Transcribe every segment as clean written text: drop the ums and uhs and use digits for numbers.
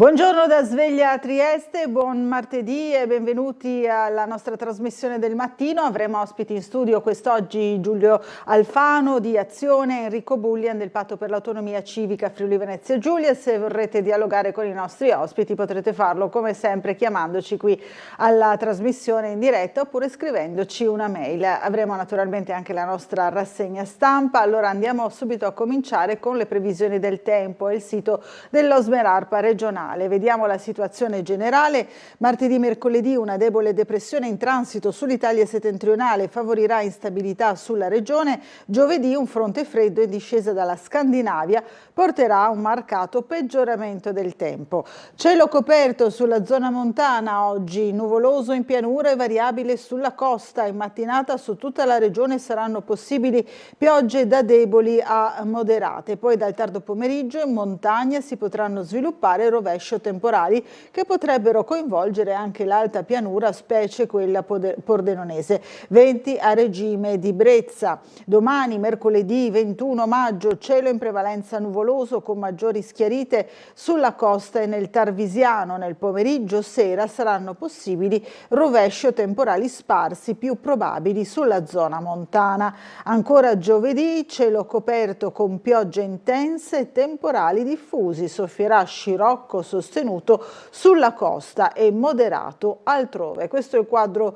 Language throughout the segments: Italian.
Buongiorno da Sveglia a Trieste, buon martedì e benvenuti alla nostra trasmissione del mattino. Avremo ospiti in studio quest'oggi Giulio Alfano di Azione, Enrico Bullian del Patto per l'Autonomia Civica Friuli Venezia Giulia. Se vorrete dialogare con i nostri ospiti potrete farlo come sempre chiamandoci qui alla trasmissione in diretta oppure scrivendoci una mail. Avremo naturalmente anche la nostra rassegna stampa. Allora andiamo subito a cominciare con le previsioni del tempo e il sito dell'Osmerarpa regionale. Vediamo la situazione generale. Martedì, mercoledì una debole depressione in transito sull'Italia settentrionale favorirà instabilità sulla regione. Giovedì un fronte freddo in discesa dalla Scandinavia porterà a un marcato peggioramento del tempo. Cielo coperto sulla zona montana oggi, nuvoloso in pianura e variabile sulla costa. In mattinata su tutta la regione saranno possibili piogge da deboli a moderate. Poi dal tardo pomeriggio in montagna si potranno sviluppare rovesci temporali che potrebbero coinvolgere anche l'alta pianura, specie quella pordenonese. Venti a regime di brezza. Domani, mercoledì 21 maggio, cielo in prevalenza nuvoloso con maggiori schiarite sulla costa e nel Tarvisiano. Nel pomeriggio sera saranno possibili rovesci o temporali sparsi, più probabili sulla zona montana. Ancora giovedì, cielo coperto con piogge intense e temporali diffusi. Soffierà scirocco sostenuto sulla costa e moderato altrove. Questo è il quadro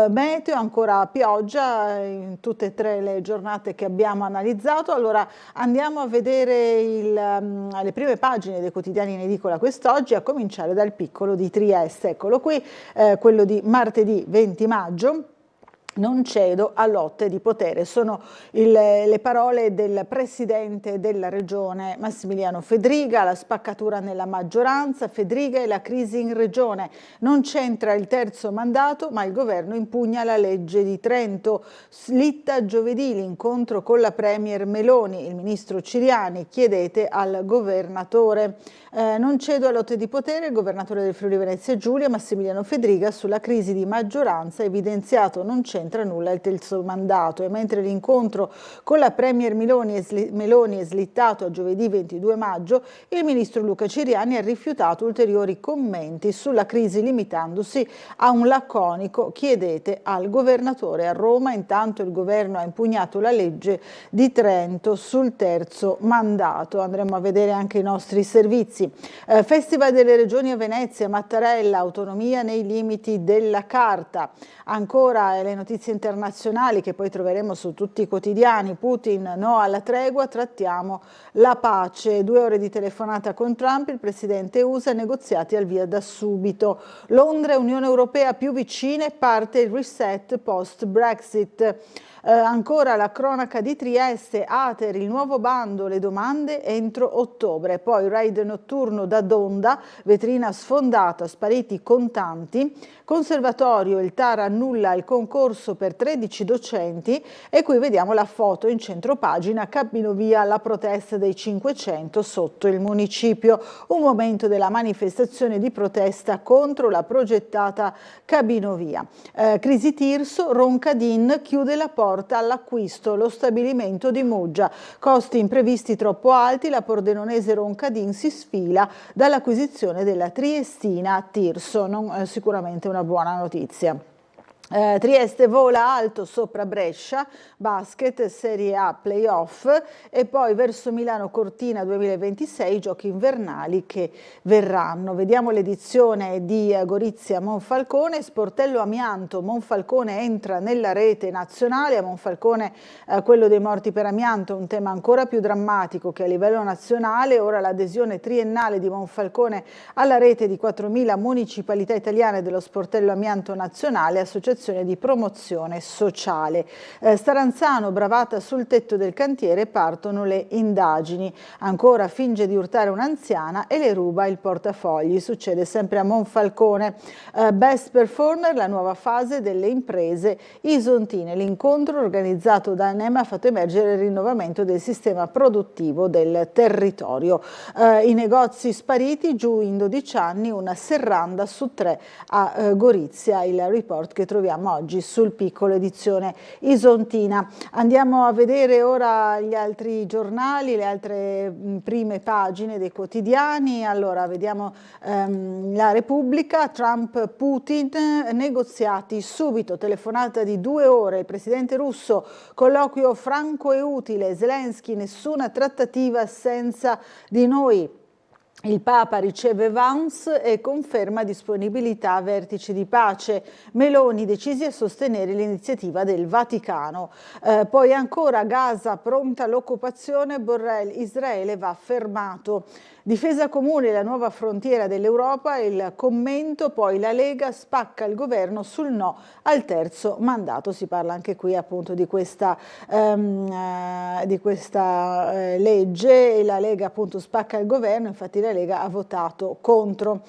meteo, ancora pioggia in tutte e tre le giornate che abbiamo analizzato. Allora andiamo a vedere le prime pagine dei quotidiani in edicola quest'oggi, a cominciare dal Piccolo di Trieste. Eccolo qui, quello di martedì 20 maggio. Non cedo a lotte di potere, sono le parole del presidente della regione Massimiliano Fedriga. La spaccatura nella maggioranza, Fedriga e la crisi in regione. Non c'entra il terzo mandato, ma il governo impugna la legge di Trento. Slitta giovedì l'incontro con la premier Meloni, il ministro Ciriani, chiedete al governatore. Non cedo a lotte di potere, il governatore del Friuli Venezia Giulia Massimiliano Fedriga sulla crisi di maggioranza ha evidenziato non c'entra nulla il terzo mandato, e mentre l'incontro con la premier Meloni è slittato a giovedì 22 maggio, il ministro Luca Ciriani ha rifiutato ulteriori commenti sulla crisi limitandosi a un laconico chiedete al governatore. A Roma intanto il governo ha impugnato la legge di Trento sul terzo mandato. Andremo a vedere anche i nostri servizi. Festival delle Regioni a Venezia, Mattarella, autonomia nei limiti della Carta. Ancora le notizie internazionali che poi troveremo su tutti i quotidiani. Putin no alla tregua, trattiamo la pace. 2 ore di telefonata con Trump, il presidente USA, negoziati al via da subito. Londra e Unione Europea più vicine, parte il reset post-Brexit. Ancora la cronaca di Trieste, Ater, il nuovo bando, le domande entro ottobre. Poi raid notturno da Donda, vetrina sfondata, spariti contanti. Conservatorio, il TAR annulla il concorso per 13 docenti e qui vediamo la foto in centropagina, cabinovia la protesta dei 500 sotto il municipio. Un momento della manifestazione di protesta contro la progettata cabinovia. Crisi Tirso, Roncadin chiude la porta all'acquisto, lo stabilimento di Muggia. Costi imprevisti troppo alti, la pordenonese Roncadin si sfila dall'acquisizione della Triestina a Tirso. Sicuramente una buona notizia. Trieste vola alto sopra Brescia, basket, Serie A playoff e poi verso Milano Cortina 2026, giochi invernali che verranno. Vediamo l'edizione di Gorizia Monfalcone, sportello amianto, Monfalcone entra nella rete nazionale. A Monfalcone quello dei morti per amianto, un tema ancora più drammatico che a livello nazionale. Ora l'adesione triennale di Monfalcone alla rete di 4.000 municipalità italiane dello sportello amianto nazionale, associazione di promozione sociale. Staranzano, bravata sul tetto del cantiere, partono le indagini. Ancora finge di urtare un'anziana e le ruba il portafogli. Succede sempre a Monfalcone. Best Performer, la nuova fase delle imprese isontine. L'incontro organizzato da ANEM ha fatto emergere il rinnovamento del sistema produttivo del territorio. I negozi spariti, giù in 12 anni una serranda su 3 a Gorizia, il report che troviamo troviamo oggi sul Piccolo, edizione isontina. Andiamo a vedere ora gli altri giornali, le altre prime pagine dei quotidiani. Allora vediamo la Repubblica, Trump, Putin, negoziati subito, telefonata di 2 ore, il presidente russo, colloquio franco e utile, Zelensky, nessuna trattativa senza di noi. Il Papa riceve Vance e conferma disponibilità a vertici di pace. Meloni decisi a sostenere l'iniziativa del Vaticano. Poi ancora Gaza pronta all'occupazione, Borrell, Israele va fermato. Difesa comune, la nuova frontiera dell'Europa, il commento, poi la Lega spacca il governo sul no al terzo mandato. Si parla anche qui appunto di questa legge e la Lega appunto spacca il governo, infatti la Lega ha votato contro.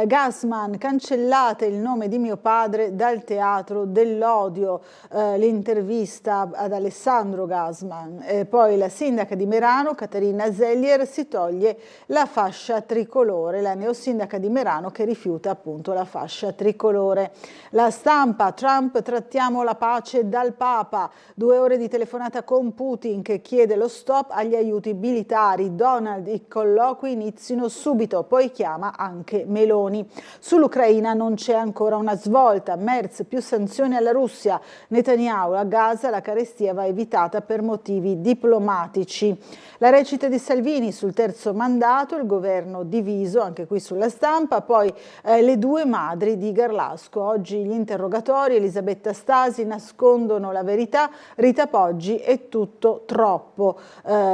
Gassman, cancellate il nome di mio padre dal teatro dell'odio, l'intervista ad Alessandro Gassman. Poi la sindaca di Merano, Caterina Zellier, si toglie la fascia tricolore, la neosindaca di Merano che rifiuta appunto la fascia tricolore. La Stampa, Trump, trattiamo la pace dal Papa, 2 ore di telefonata con Putin che chiede lo stop agli aiuti militari, Donald, i colloqui inizino subito, poi chiama anche Meloni. Sull'Ucraina non c'è ancora una svolta, Merz, più sanzioni alla Russia, Netanyahu, a Gaza la carestia va evitata per motivi diplomatici. La recita di Salvini sul terzo mandato, il governo diviso, anche qui sulla Stampa, poi le 2 madri di Garlasco, oggi gli interrogatori, Elisabetta Stasi, nascondono la verità, Rita Poggi è tutto troppo,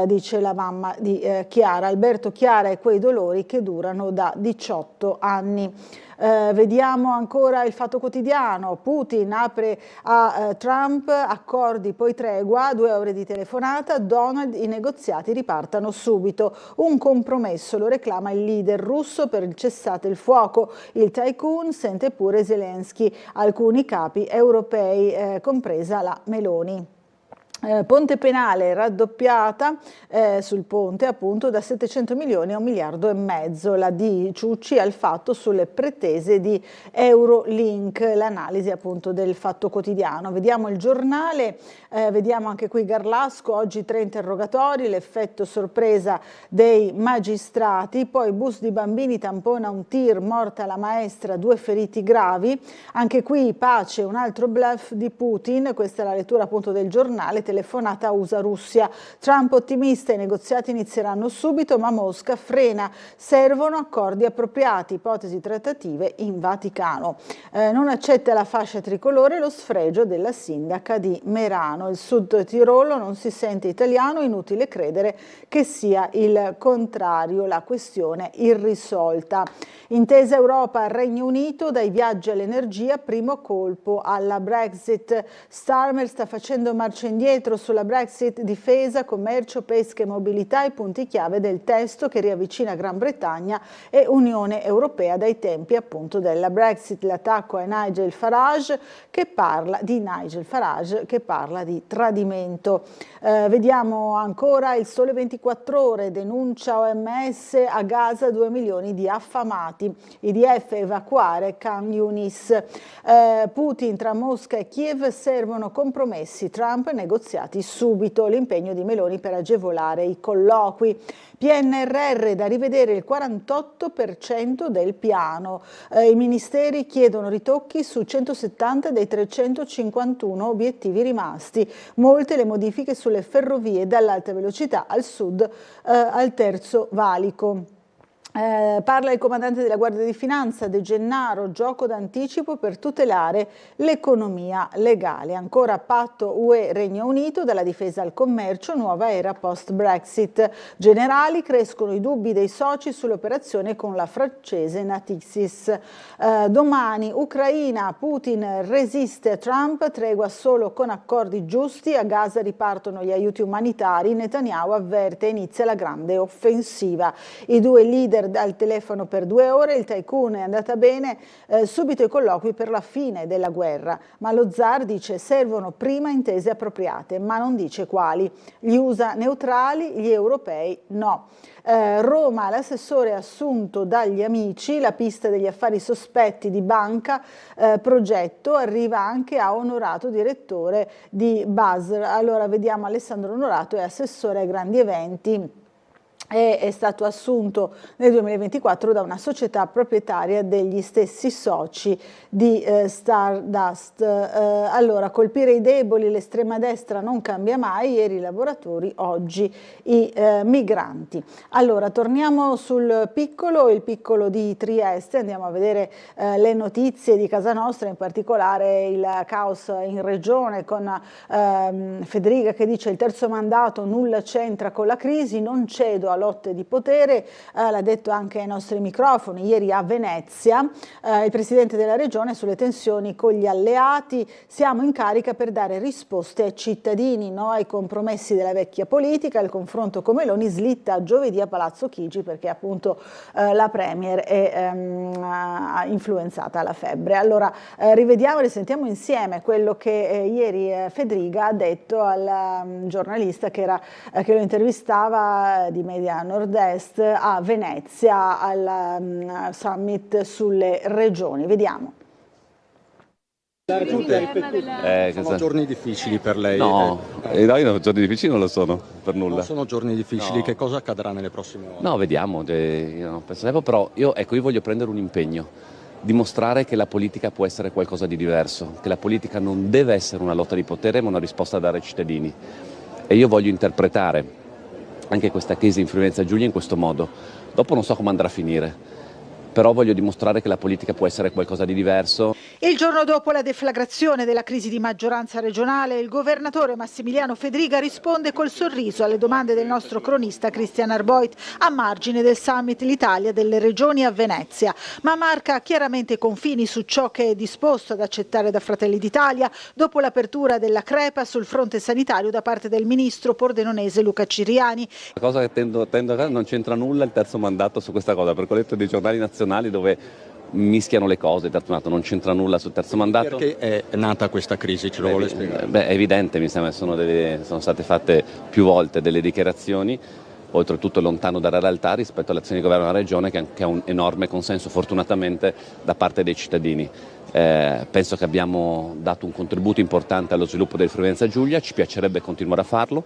dice la mamma di Chiara, Alberto Chiara e quei dolori che durano da 18 anni. Vediamo ancora il Fatto Quotidiano, Putin apre a Trump, accordi poi tregua, 2 ore di telefonata, Donald, i negoziati ripartano subito, un compromesso lo reclama il leader russo per il cessate il fuoco, il tycoon sente pure Zelensky, alcuni capi europei, compresa la Meloni. Ponte penale raddoppiata sul ponte appunto da 700 milioni a 1,5 miliardi, la di Ciucci al Fatto sulle pretese di Eurolink, l'analisi appunto del Fatto Quotidiano. Vediamo il Giornale, vediamo anche qui Garlasco, oggi 3 interrogatori, l'effetto sorpresa dei magistrati, poi bus di bambini tampona un tir, morta la maestra, 2 feriti gravi, anche qui pace, un altro bluff di Putin, questa è la lettura appunto del Giornale, telefonata USA-Russia. Trump ottimista, i negoziati inizieranno subito, ma Mosca frena, servono accordi appropriati, ipotesi trattative in Vaticano. Non accetta la fascia tricolore lo sfregio della sindaca di Merano. Il Sud Tirolo non si sente italiano, inutile credere che sia il contrario, la questione irrisolta. Intesa Europa, Regno Unito, dai viaggi all'energia, primo colpo alla Brexit. Starmer sta facendo marcia indietro sulla Brexit, difesa, commercio, pesca e mobilità, i punti chiave del testo che riavvicina Gran Bretagna e Unione Europea dai tempi appunto della Brexit. L'attacco a Nigel Farage che parla di tradimento. Vediamo ancora il Sole 24 Ore, denuncia OMS a Gaza 2 milioni di affamati. IDF evacuare Khan Yunis. Putin tra Mosca e Kiev, servono compromessi, Trump negoziati subito, l'impegno di Meloni per agevolare i colloqui. PNRR, da rivedere il 48% del piano. I ministeri chiedono ritocchi su 170 dei 351 obiettivi rimasti. Molte le modifiche sulle ferrovie dall'alta velocità al sud al terzo valico. Parla il comandante della Guardia di Finanza De Gennaro, gioco d'anticipo per tutelare l'economia legale. Ancora patto UE-Regno Unito, dalla difesa al commercio, nuova era post-Brexit. Generali, crescono i dubbi dei soci sull'operazione con la francese Natixis. Domani, Ucraina, Putin resiste a Trump, tregua solo con accordi giusti, a Gaza ripartono gli aiuti umanitari, Netanyahu avverte inizia la grande offensiva. I 2 leader al telefono per 2 ore, il tycoon è andata bene, subito i colloqui per la fine della guerra, ma lo zar dice servono prima intese appropriate, ma non dice quali. Gli USA neutrali, gli europei no. Roma, l'assessore assunto dagli amici, la pista degli affari sospetti di banca, progetto, arriva anche a Onorato, direttore di Buzzer. Allora vediamo, Alessandro Onorato è assessore ai grandi eventi e è stato assunto nel 2024 da una società proprietaria degli stessi soci di Stardust. Allora, colpire i deboli, l'estrema destra non cambia mai, ieri i lavoratori, oggi i migranti. Allora, torniamo sul piccolo, il piccolo di Trieste, andiamo a vedere le notizie di casa nostra, in particolare il caos in regione con Federica che dice il terzo mandato nulla c'entra con la crisi, non cedo a lotte di potere, l'ha detto anche ai nostri microfoni ieri a Venezia, il presidente della regione sulle tensioni con gli alleati, siamo in carica per dare risposte ai cittadini, no ai compromessi della vecchia politica, il confronto con Meloni slitta giovedì a Palazzo Chigi perché appunto la Premier è influenzata alla febbre. Allora rivediamo e risentiamo insieme quello che ieri Federica ha detto al giornalista che lo intervistava di Media Nord-Est a Venezia al summit sulle regioni. Vediamo. Sono giorni difficili per lei? No, no, giorni difficili non lo sono, per nulla. Non sono giorni difficili, no. Che cosa accadrà nelle prossime ore? No, vediamo, io non pensavo, però io voglio prendere un impegno, dimostrare che la politica può essere qualcosa di diverso, che la politica non deve essere una lotta di potere ma una risposta a dare ai cittadini. E io voglio interpretare anche questa crisi di influenza Giulia in questo modo. Dopo non so come andrà a finire, però voglio dimostrare che la politica può essere qualcosa di diverso. Il giorno dopo la deflagrazione della crisi di maggioranza regionale, il governatore Massimiliano Fedriga risponde col sorriso alle domande del nostro cronista Christian Arboit a margine del summit L'Italia delle regioni a Venezia, ma marca chiaramente i confini su ciò che è disposto ad accettare da Fratelli d'Italia dopo l'apertura della crepa sul fronte sanitario da parte del ministro pordenonese Luca Ciriani. La cosa che tendo a non c'entra nulla il terzo mandato su questa cosa, perché ho letto dei giornali nazionali dove mischiano le cose, non c'entra nulla sul terzo mandato. Perché è nata questa crisi, ce lo vuole spiegare? È evidente, mi sembra, sono state fatte più volte delle dichiarazioni, oltretutto lontano dalla realtà rispetto all'azione di governo della regione che ha un enorme consenso fortunatamente da parte dei cittadini. Penso che abbiamo dato un contributo importante allo sviluppo del Friuli Venezia Giulia, ci piacerebbe continuare a farlo,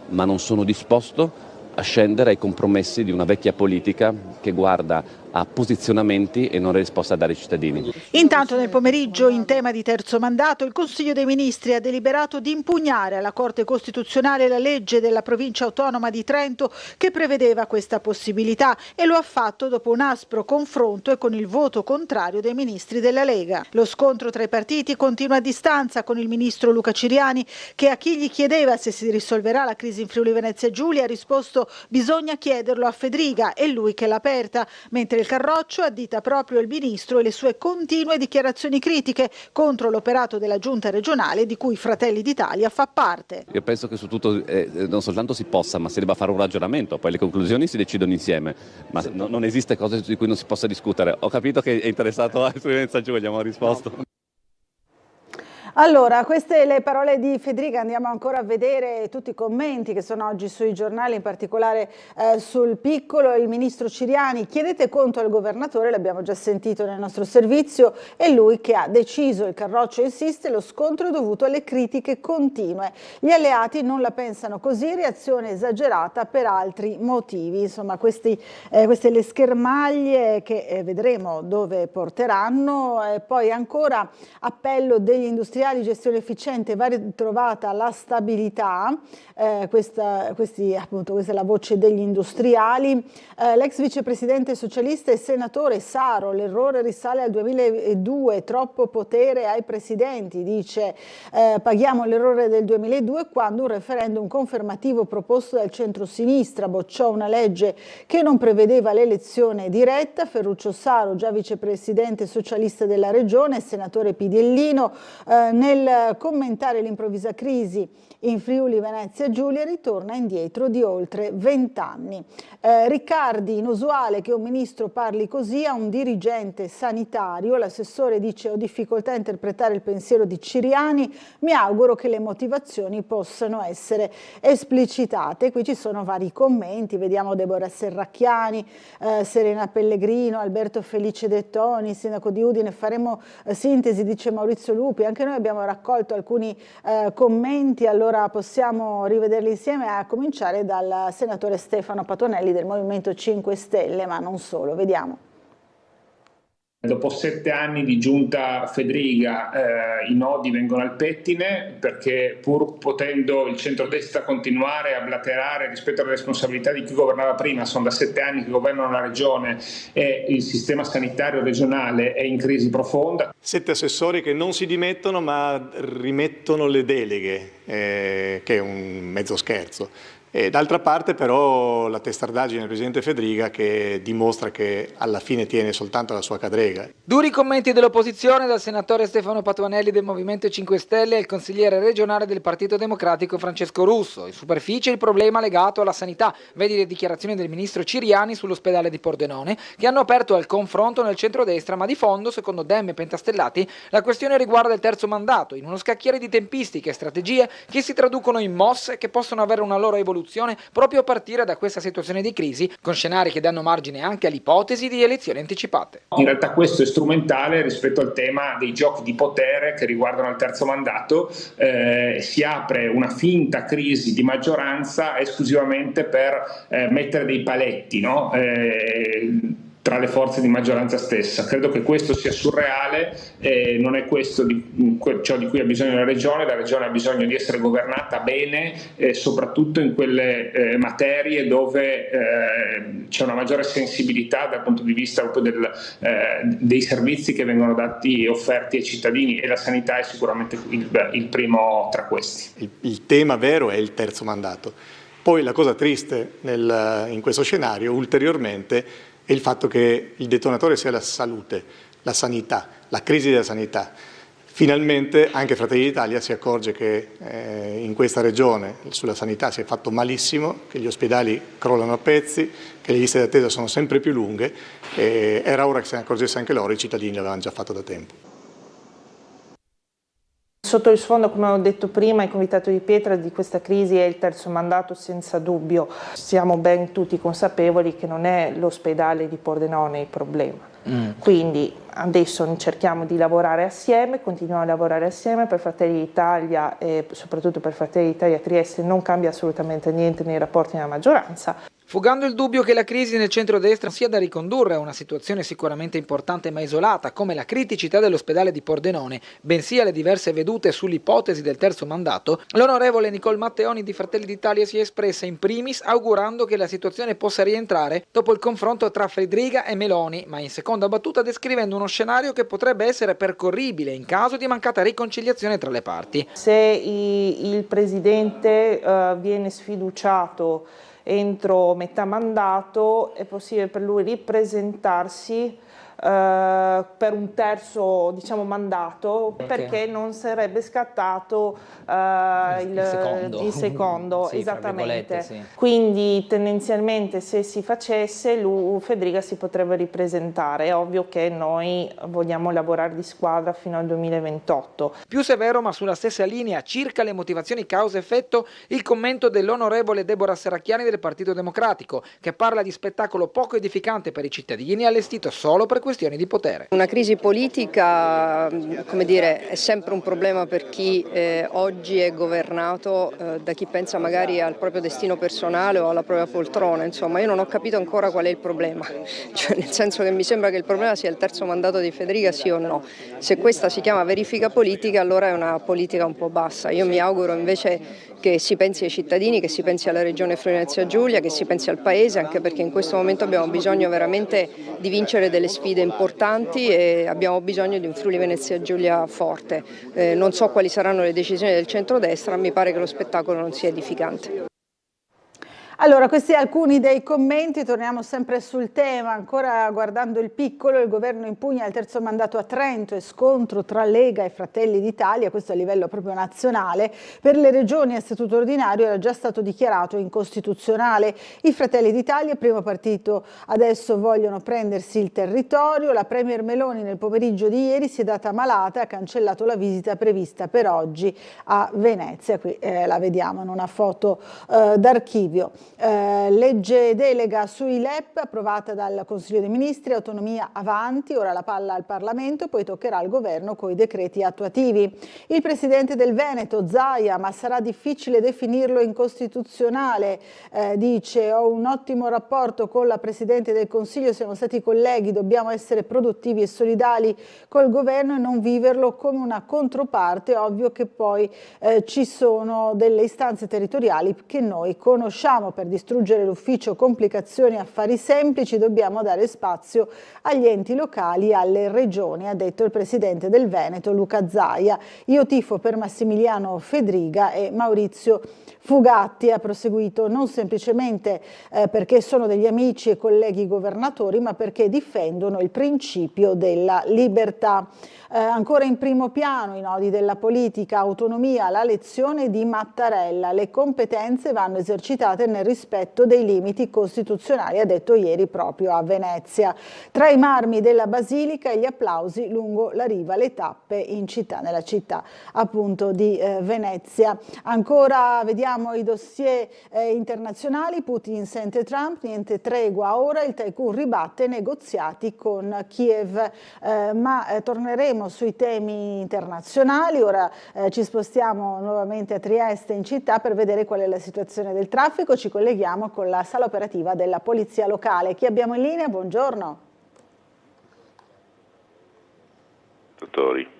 ma non sono disposto a scendere ai compromessi di una vecchia politica che guarda a posizionamenti e non risposta a dare ai cittadini. Intanto nel pomeriggio, in tema di terzo mandato, il Consiglio dei Ministri ha deliberato di impugnare alla Corte Costituzionale la legge della Provincia Autonoma di Trento che prevedeva questa possibilità e lo ha fatto dopo un aspro confronto e con il voto contrario dei ministri della Lega. Lo scontro tra i partiti continua a distanza con il ministro Luca Ciriani che a chi gli chiedeva se si risolverà la crisi in Friuli Venezia Giulia ha risposto bisogna chiederlo a Fedriga, è lui che l'ha aperta, mentre il Carroccio addita proprio il ministro e le sue continue dichiarazioni critiche contro l'operato della giunta regionale di cui Fratelli d'Italia fa parte. Io penso che su tutto non soltanto si possa, ma si debba fare un ragionamento, poi le conclusioni si decidono insieme, ma non esiste cosa di cui non si possa discutere. Ho capito che è interessato a Friuli Venezia Giulia, abbiamo risposto. Allora, queste le parole di Federica, andiamo ancora a vedere tutti i commenti che sono oggi sui giornali, in particolare sul piccolo. Il ministro Ciriani, chiedete conto al governatore, l'abbiamo già sentito nel nostro servizio, è lui che ha deciso, il Carroccio insiste, lo scontro è dovuto alle critiche continue. Gli alleati non la pensano così, reazione esagerata per altri motivi. Insomma, queste le schermaglie che vedremo dove porteranno. Poi ancora appello degli industriali, gestione efficiente, va ritrovata la stabilità, questa è la voce degli industriali. L'ex vicepresidente socialista e senatore Saro, l'errore risale al 2002, troppo potere ai presidenti, dice paghiamo l'errore del 2002 quando un referendum confermativo proposto dal centro-sinistra bocciò una legge che non prevedeva l'elezione diretta. Ferruccio Saro, già vicepresidente socialista della regione, senatore pidellino, nel commentare l'improvvisa crisi in Friuli Venezia Giulia ritorna indietro di oltre 20 anni. Riccardi, inusuale che un ministro parli così a un dirigente sanitario. L'assessore dice: ho difficoltà a interpretare il pensiero di Ciriani, mi auguro che le motivazioni possano essere esplicitate. Qui ci sono vari commenti, vediamo Deborah Serracchiani, Serena Pellegrino, Alberto Felice Dettoni, sindaco di Udine. Faremo sintesi, dice Maurizio Lupi. Anche noi abbiamo raccolto alcuni commenti, allora possiamo rivederli insieme, a cominciare dal senatore Stefano Patuanelli del Movimento 5 Stelle, ma non solo. Vediamo. Dopo 7 anni di giunta Fedriga i nodi vengono al pettine, perché pur potendo il centrodestra continuare a blaterare rispetto alle responsabilità di chi governava prima, sono da 7 anni che governano la regione e il sistema sanitario regionale è in crisi profonda. 7 assessori che non si dimettono ma rimettono le deleghe, che è un mezzo scherzo. E d'altra parte però la testardaggine del presidente Fedriga, che dimostra che alla fine tiene soltanto la sua cadrega. Duri commenti dell'opposizione dal senatore Stefano Patuanelli del Movimento 5 Stelle e il consigliere regionale del Partito Democratico Francesco Russo. In superficie il problema legato alla sanità, vedi le dichiarazioni del ministro Ciriani sull'ospedale di Pordenone, che hanno aperto al confronto nel centrodestra, ma di fondo, secondo Dem e Pentastellati, la questione riguarda il terzo mandato, in uno scacchiere di tempistiche e strategie che si traducono in mosse che possono avere una loro evoluzione proprio a partire da questa situazione di crisi, con scenari che danno margine anche all'ipotesi di elezioni anticipate. In realtà questo è strumentale rispetto al tema dei giochi di potere che riguardano il terzo mandato. Si apre una finta crisi di maggioranza esclusivamente per mettere dei paletti, no? Tra le forze di maggioranza stessa. Credo che questo sia surreale, non è questo ciò di cui ha bisogno la regione ha bisogno di essere governata bene, soprattutto in quelle materie dove c'è una maggiore sensibilità dal punto di vista proprio dei servizi che vengono dati e offerti ai cittadini, e la sanità è sicuramente il primo tra questi. Il tema vero è il terzo mandato. Poi la cosa triste in questo scenario ulteriormente è il fatto che il detonatore sia la salute, la sanità, la crisi della sanità. Finalmente anche Fratelli d'Italia si accorge che in questa regione sulla sanità si è fatto malissimo, che gli ospedali crollano a pezzi, che le liste d'attesa sono sempre più lunghe, e era ora che se ne accorgesse anche loro, i cittadini l'avevano già fatto da tempo. Sotto il sfondo, come ho detto prima, il convitato di pietra di questa crisi è il terzo mandato, senza dubbio. Siamo ben tutti consapevoli che non è l'ospedale di Pordenone il problema. Quindi adesso cerchiamo di lavorare assieme, continuiamo a lavorare assieme. Per Fratelli d'Italia e soprattutto per Fratelli d'Italia Trieste non cambia assolutamente niente nei rapporti nella maggioranza. Fugando il dubbio che la crisi nel centrodestra sia da ricondurre a una situazione sicuramente importante ma isolata, come la criticità dell'ospedale di Pordenone, bensì alle diverse vedute sull'ipotesi del terzo mandato, l'onorevole Nicole Matteoni di Fratelli d'Italia si è espressa in primis augurando che la situazione possa rientrare dopo il confronto tra Fedriga e Meloni, ma in seconda battuta descrivendo uno scenario che potrebbe essere percorribile in caso di mancata riconciliazione tra le parti. Se il presidente viene sfiduciato entro metà mandato, è possibile per lui ripresentarsi per un terzo, diciamo, mandato, perché non sarebbe scattato il secondo sì, esattamente. Sì. Quindi tendenzialmente se si facesse Fedriga si potrebbe ripresentare. È ovvio che noi vogliamo lavorare di squadra fino al 2028. Più severo ma sulla stessa linea circa le motivazioni causa-effetto il commento dell'onorevole Deborah Serracchiani del Partito Democratico, che parla di spettacolo poco edificante per i cittadini allestito solo per questioni di potere. Una crisi politica, come dire, è sempre un problema per chi oggi è governato da chi pensa magari al proprio destino personale o alla propria poltrona. Insomma, io non ho capito ancora qual è il problema, cioè, nel senso che mi sembra che il problema sia il terzo mandato di Fedriga, sì o no. Se questa si chiama verifica politica, allora è una politica un po' bassa. Io mi auguro invece che si pensi ai cittadini, che si pensi alla regione Friuli Venezia Giulia, che si pensi al paese, anche perché in questo momento abbiamo bisogno veramente di vincere delle sfide importanti e abbiamo bisogno di un Friuli Venezia Giulia forte. Non so quali saranno le decisioni del centrodestra, mi pare che lo spettacolo non sia edificante. Allora, questi alcuni dei commenti, torniamo sempre sul tema, ancora guardando il piccolo, il governo impugna il terzo mandato a Trento e scontro tra Lega e Fratelli d'Italia, questo a livello proprio nazionale. Per le regioni a statuto ordinario era già stato dichiarato incostituzionale. I Fratelli d'Italia, primo partito, adesso vogliono prendersi il territorio. La Premier Meloni nel pomeriggio di ieri si è data malata e ha cancellato la visita prevista per oggi a Venezia. Qui la vediamo in una foto d'archivio. Legge delega sui LEP approvata dal Consiglio dei Ministri, autonomia avanti, ora la palla al Parlamento, poi toccherà al governo coi decreti attuativi. Il presidente del Veneto, Zaia, ma sarà difficile definirlo incostituzionale, dice: ho un ottimo rapporto con la Presidente del Consiglio, siamo stati colleghi, dobbiamo essere produttivi e solidali col governo e non viverlo come una controparte. Ovvio che poi ci sono delle istanze territoriali che noi conosciamo. Per distruggere l'ufficio complicazioni affari semplici dobbiamo dare spazio agli enti locali e alle regioni, ha detto il presidente del Veneto Luca Zaia. Io tifo per Massimiliano Fedriga e Maurizio Fugatti, ha proseguito, non semplicemente perché sono degli amici e colleghi governatori, ma perché difendono il principio della libertà. Ancora in primo piano i nodi della politica, autonomia, la lezione di Mattarella. Le competenze vanno esercitate nel rispetto dei limiti costituzionali, ha detto ieri proprio a Venezia. Tra i marmi della Basilica e gli applausi lungo la riva, le tappe in città, nella città appunto di Venezia. Ancora vediamo i dossier internazionali. Putin sente Trump, niente tregua ora, il tycoon ribatte negoziati con Kiev. Ma torneremo sui temi internazionali. Ora ci spostiamo nuovamente a Trieste in città per vedere qual è la situazione del traffico. Ci colleghiamo con la sala operativa della Polizia Locale. Chi abbiamo in linea? Buongiorno. Dottori.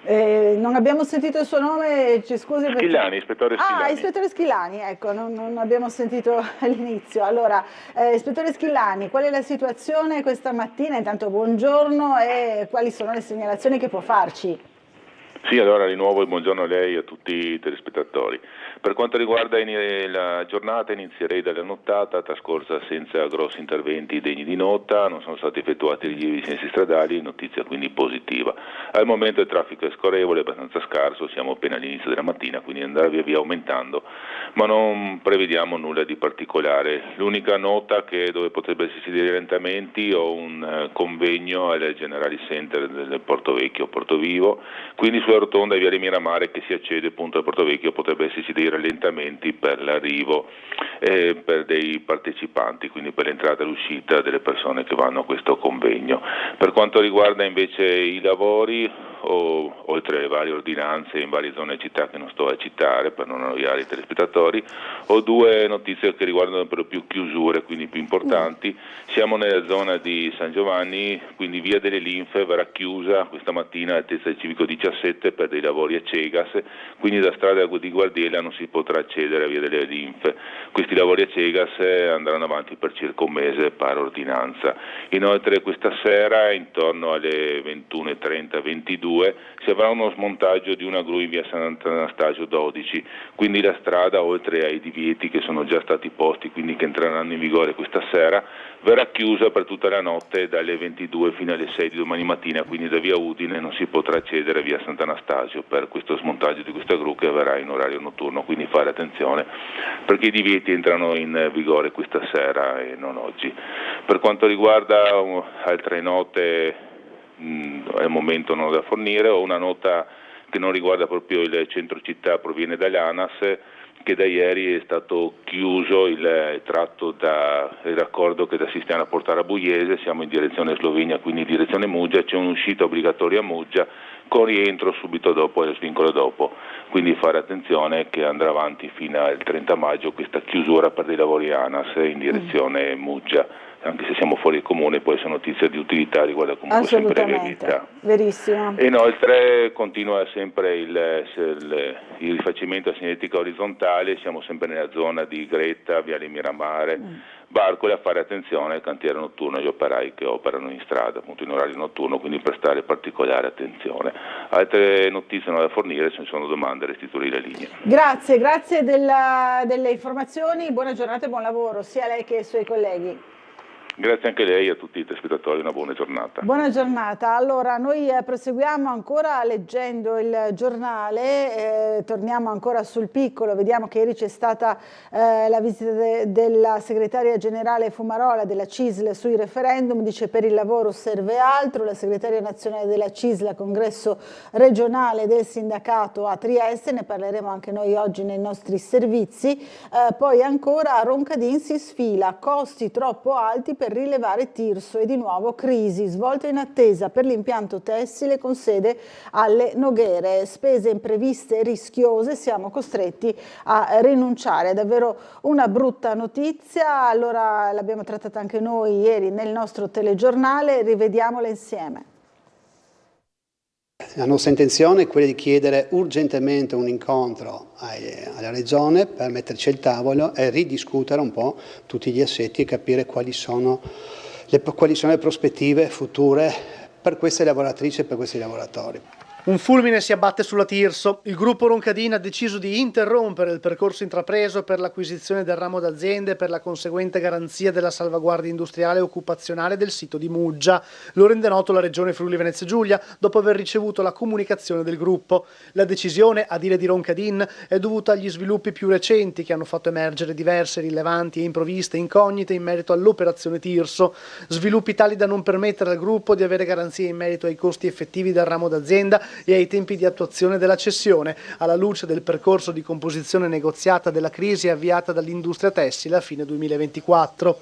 Non abbiamo sentito il suo nome, ci scusi. Schillani, ispettore Schillani. Ah, ispettore Schillani, ecco, non abbiamo sentito all'inizio. Allora, ispettore Schillani, qual è la situazione questa mattina? Intanto buongiorno, e quali sono le segnalazioni che può farci? Sì, allora di nuovo buongiorno a lei e a tutti i telespettatori. Per quanto riguarda la giornata, inizierei dalla nottata trascorsa senza grossi interventi degni di nota, non sono stati effettuati rilievi di sensi stradali, notizia quindi positiva. Al momento il traffico è scorrevole, abbastanza scarso, siamo appena all'inizio della mattina, quindi andrà via via aumentando, ma non prevediamo nulla di particolare. L'unica nota che dove potrebbe esserci dei rallentamenti, ho un convegno al Generali Center del Porto Vecchio, Porto Vivo, quindi sulla rotonda via Miramare che si accede appunto al Porto Vecchio potrebbe esserci dei rallentamenti per l'arrivo per dei partecipanti, quindi per l'entrata e l'uscita delle persone che vanno a questo convegno. Per quanto riguarda invece i lavori, oltre alle varie ordinanze in varie zone città che non sto a citare per non annoiare i telespettatori, ho due notizie che riguardano per lo più chiusure, quindi più importanti. Siamo nella zona di San Giovanni, quindi via delle Linfe verrà chiusa questa mattina all'altezza del civico 17 per dei lavori a Cegas, quindi da strada di Guardiela non si potrà accedere a via delle Linfe. Questi lavori a Cegas andranno avanti per circa un mese per ordinanza. Inoltre questa sera intorno alle 21:30-22 si avrà uno smontaggio di una gru in via Sant'Anastasio 12, quindi la strada, oltre ai divieti che sono già stati posti, quindi che entreranno in vigore questa sera, verrà chiusa per tutta la notte dalle 22 fino alle 6 di domani mattina, quindi da via Udine non si potrà accedere a via Sant'Anastasio per questo smontaggio di questa gru che avverrà in orario notturno, quindi fare attenzione perché i divieti entrano in vigore questa sera e non oggi. Per quanto riguarda altre note, al momento non ho da fornire, ho una nota che non riguarda proprio il centro città, proviene dall'ANAS, che da ieri è stato chiuso il tratto il raccordo che da Sistiana a Portara Buiese, siamo in direzione Slovenia, quindi in direzione Muggia, c'è un'uscita obbligatoria a Muggia con rientro subito dopo e lo svincolo dopo, quindi fare attenzione che andrà avanti fino al 30 maggio questa chiusura per dei lavori ANAS in direzione Muggia. anche se siamo fuori il comune, può essere notizia di utilità, riguarda comunque sempre le viabilità. Verissimo. E inoltre continua sempre il rifacimento a segnaletica orizzontale, siamo sempre nella zona di Gretta, Viale Miramare, Barcole, a fare attenzione al cantiere notturno e agli operai che operano in strada, appunto in orario notturno, quindi prestare particolare attenzione. Altre notizie non da fornire, se ne sono domande restituire le linee. Grazie delle informazioni, buona giornata e buon lavoro sia a lei che ai suoi colleghi. Grazie anche a lei e a tutti i telespettatori, una buona giornata. Buona giornata. Allora, noi proseguiamo ancora leggendo il giornale, torniamo ancora sul piccolo, vediamo che ieri c'è stata la visita della segretaria generale Fumarola della CISL sui referendum, dice per il lavoro serve altro, la segretaria nazionale della CISL al congresso regionale del sindacato a Trieste, ne parleremo anche noi oggi nei nostri servizi, poi ancora a Roncadin si sfila, costi troppo alti per rilevare Tirso e di nuovo crisi, svolta in attesa per l'impianto tessile con sede alle Noghere, spese impreviste e rischiose, siamo costretti a rinunciare, è davvero una brutta notizia, allora l'abbiamo trattata anche noi ieri nel nostro telegiornale, rivediamola insieme. La nostra intenzione è quella di chiedere urgentemente un incontro alla Regione per metterci al tavolo e ridiscutere un po' tutti gli assetti e capire quali sono le prospettive future per queste lavoratrici e per questi lavoratori. Un fulmine si abbatte sulla Tirso. Il gruppo Roncadin ha deciso di interrompere il percorso intrapreso per l'acquisizione del ramo d'aziende e per la conseguente garanzia della salvaguardia industriale e occupazionale del sito di Muggia. Lo rende noto la Regione Friuli Venezia Giulia dopo aver ricevuto la comunicazione del gruppo. La decisione, a dire di Roncadin, è dovuta agli sviluppi più recenti che hanno fatto emergere diverse rilevanti e improvviste incognite in merito all'operazione Tirso. Sviluppi tali da non permettere al gruppo di avere garanzie in merito ai costi effettivi del ramo d'azienda e ai tempi di attuazione della cessione, alla luce del percorso di composizione negoziata della crisi avviata dall'industria tessile a fine 2024.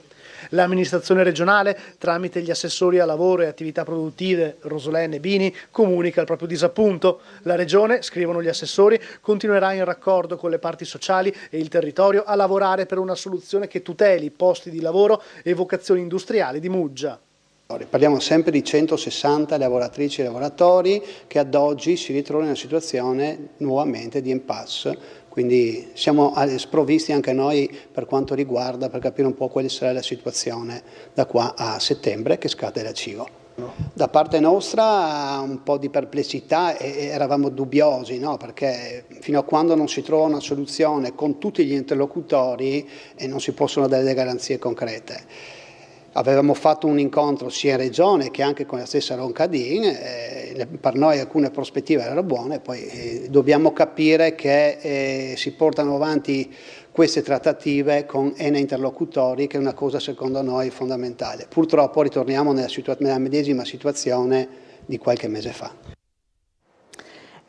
L'amministrazione regionale, tramite gli assessori a lavoro e attività produttive Rosolenne e Bini, comunica il proprio disappunto. La Regione, scrivono gli assessori, continuerà in raccordo con le parti sociali e il territorio a lavorare per una soluzione che tuteli posti di lavoro e vocazioni industriali di Muggia. Parliamo sempre di 160 lavoratrici e lavoratori che ad oggi si ritrovano in una situazione nuovamente di impasse, quindi siamo sprovvisti anche noi per quanto riguarda, per capire un po' quale sarà la situazione da qua a settembre che scade la CIGO. Da parte nostra un po' di perplessità e eravamo dubbiosi, no? Perché fino a quando non si trova una soluzione con tutti gli interlocutori non si possono dare delle garanzie concrete. Avevamo fatto un incontro sia in Regione che anche con la stessa Roncadin, per noi alcune prospettive erano buone, poi dobbiamo capire che si portano avanti queste trattative con N interlocutori, che è una cosa secondo noi fondamentale. Purtroppo ritorniamo nella medesima situazione di qualche mese fa.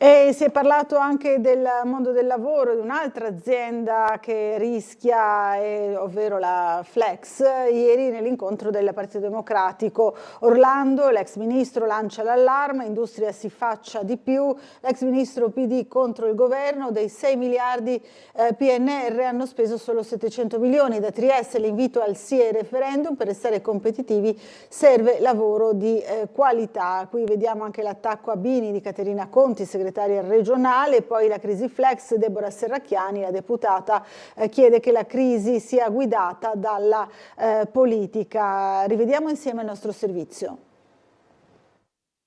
E si è parlato anche del mondo del lavoro, di un'altra azienda che rischia, ovvero la Flex. Ieri nell'incontro del Partito Democratico Orlando, l'ex ministro lancia l'allarme, industria si faccia di più, l'ex ministro PD contro il governo, dei 6 miliardi PNR hanno speso solo 700 milioni, da Trieste l'invito al sì ai referendum, per restare competitivi serve lavoro di qualità. Qui vediamo anche l'attacco a Bini di Caterina Conti, segretaria regionale, poi la crisi Flex, Deborah Serracchiani, la deputata, chiede che la crisi sia guidata dalla politica. Rivediamo insieme il nostro servizio.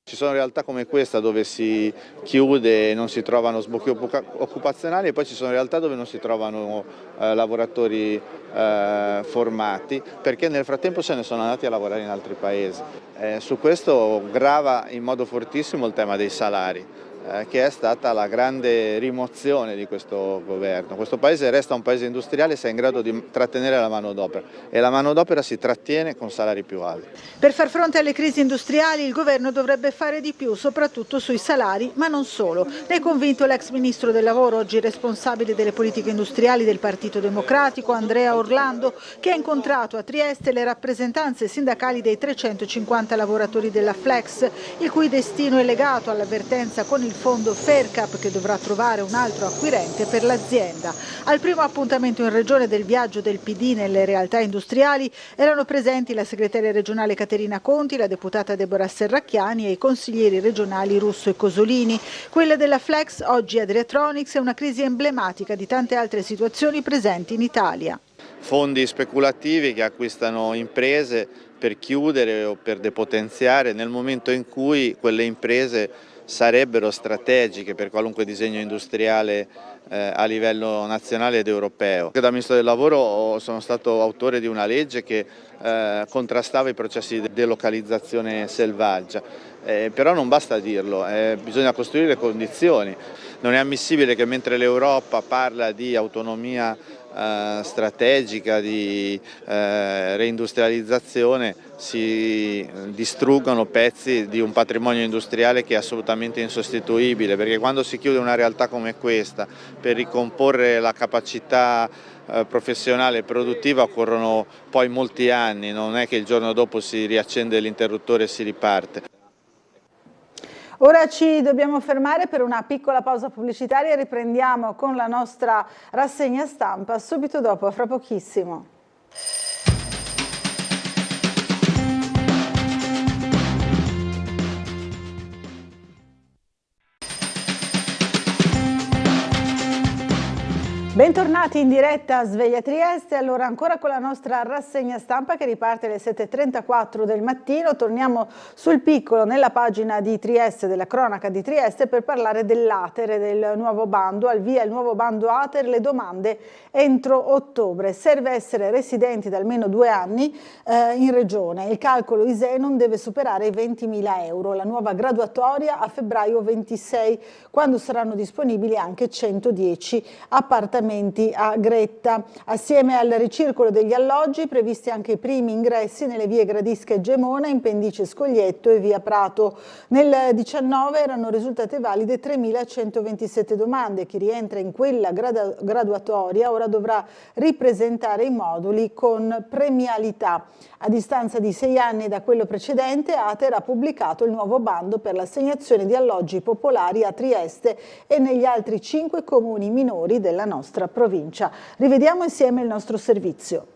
Ci sono realtà come questa dove si chiude e non si trovano sbocchi occupazionali, e poi ci sono realtà dove non si trovano lavoratori formati, perché nel frattempo se ne sono andati a lavorare in altri paesi. Su questo grava in modo fortissimo il tema dei salari, che è stata la grande rimozione di questo governo. Questo paese resta un paese industriale se è in grado di trattenere la manodopera, e la manodopera si trattiene con salari più alti. Per far fronte alle crisi industriali il governo dovrebbe fare di più, soprattutto sui salari, ma non solo. Ne è convinto l'ex ministro del lavoro, oggi responsabile delle politiche industriali del Partito Democratico, Andrea Orlando, che ha incontrato a Trieste le rappresentanze sindacali dei 350 lavoratori della Flex, il cui destino è legato all'avvertenza con il fondo Faircap che dovrà trovare un altro acquirente per l'azienda. Al primo appuntamento in regione del viaggio del PD nelle realtà industriali erano presenti la segretaria regionale Caterina Conti, la deputata Deborah Serracchiani e i consiglieri regionali Russo e Cosolini. Quella della Flex, oggi Adriatronics, è una crisi emblematica di tante altre situazioni presenti in Italia. Fondi speculativi che acquistano imprese per chiudere o per depotenziare nel momento in cui quelle imprese sarebbero strategiche per qualunque disegno industriale a livello nazionale ed europeo. Da Ministro del Lavoro sono stato autore di una legge che contrastava i processi di delocalizzazione selvaggia, però non basta dirlo, bisogna costruire le condizioni. Non è ammissibile che mentre l'Europa parla di autonomia strategica, di reindustrializzazione, si distruggano pezzi di un patrimonio industriale che è assolutamente insostituibile, perché quando si chiude una realtà come questa per ricomporre la capacità professionale e produttiva occorrono poi molti anni, non è che il giorno dopo si riaccende l'interruttore e si riparte. Ora ci dobbiamo fermare per una piccola pausa pubblicitaria e riprendiamo con la nostra rassegna stampa subito dopo, fra pochissimo. Bentornati in diretta a Sveglia Trieste, allora ancora con la nostra rassegna stampa che riparte alle 7:34 del mattino. Torniamo sul piccolo nella pagina di Trieste, della cronaca di Trieste, per parlare dell'Ater e del nuovo bando. Al via il nuovo bando Ater, le domande entro ottobre. Serve essere residenti da almeno 2 anni in regione. Il calcolo ISEE non deve superare i 20.000 euro. La nuova graduatoria a febbraio 26, quando saranno disponibili anche 110 appartamenti a Gretta. Assieme al ricircolo degli alloggi, previsti anche i primi ingressi nelle vie Gradisca e Gemona, in Pendice Scoglietto e via Prato. Nel 19 erano risultate valide 3.127 domande. Chi rientra in quella graduatoria ora dovrà ripresentare i moduli con premialità. A distanza di 6 anni da quello precedente, Ater ha pubblicato il nuovo bando per l'assegnazione di alloggi popolari a Trieste e negli altri 5 comuni minori della nostra provincia. Rivediamo insieme il nostro servizio.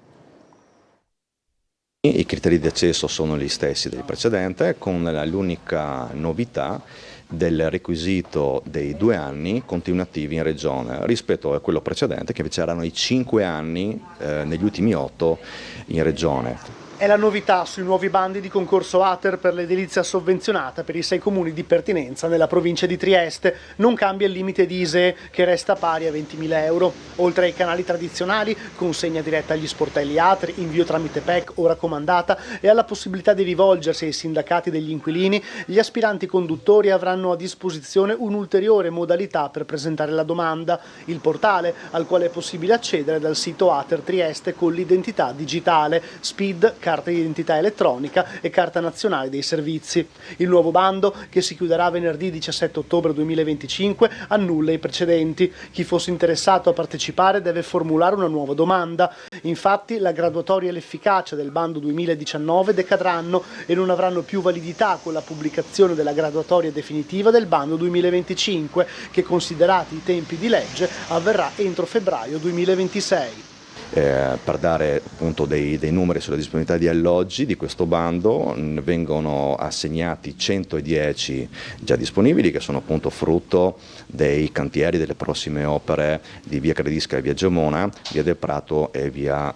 I criteri di accesso sono gli stessi del precedente, con l'unica novità del requisito dei 2 anni continuativi in regione rispetto a quello precedente, che invece erano i 5 anni negli ultimi 8 in regione. È la novità sui nuovi bandi di concorso Ater per l'edilizia sovvenzionata per i 6 comuni di pertinenza nella provincia di Trieste. Non cambia il limite di ISEE, che resta pari a 20.000 euro. Oltre ai canali tradizionali, consegna diretta agli sportelli Ater, invio tramite PEC o raccomandata e alla possibilità di rivolgersi ai sindacati degli inquilini, gli aspiranti conduttori avranno a disposizione un'ulteriore modalità per presentare la domanda, il portale al quale è possibile accedere dal sito Ater Trieste con l'identità digitale, SPID, carta di identità elettronica e carta nazionale dei servizi. Il nuovo bando, che si chiuderà venerdì 17 ottobre 2025, annulla i precedenti. Chi fosse interessato a partecipare deve formulare una nuova domanda. Infatti la graduatoria e l'efficacia del bando 2019 decadranno e non avranno più validità con la pubblicazione della graduatoria definitiva del bando 2025, che, considerati i tempi di legge, avverrà entro febbraio 2026. Per dare appunto dei numeri sulla disponibilità di alloggi di questo bando, vengono assegnati 110 già disponibili, che sono appunto frutto dei cantieri delle prossime opere di via Gradisca e via Gemona, via del Prato e via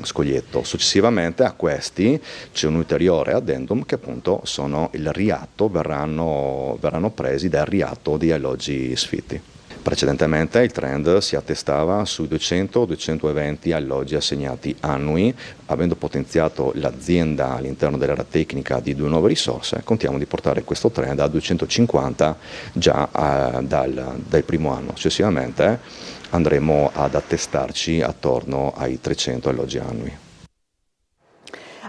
Scoglietto. Successivamente a questi c'è un ulteriore addendum, che appunto sono il riatto, verranno presi dal riatto di alloggi sfitti. Precedentemente il trend si attestava sui 200-220 alloggi assegnati annui. Avendo potenziato l'azienda all'interno dell'area tecnica di 2 nuove risorse, contiamo di portare questo trend a 250 già dal primo anno. Successivamente andremo ad attestarci attorno ai 300 alloggi annui.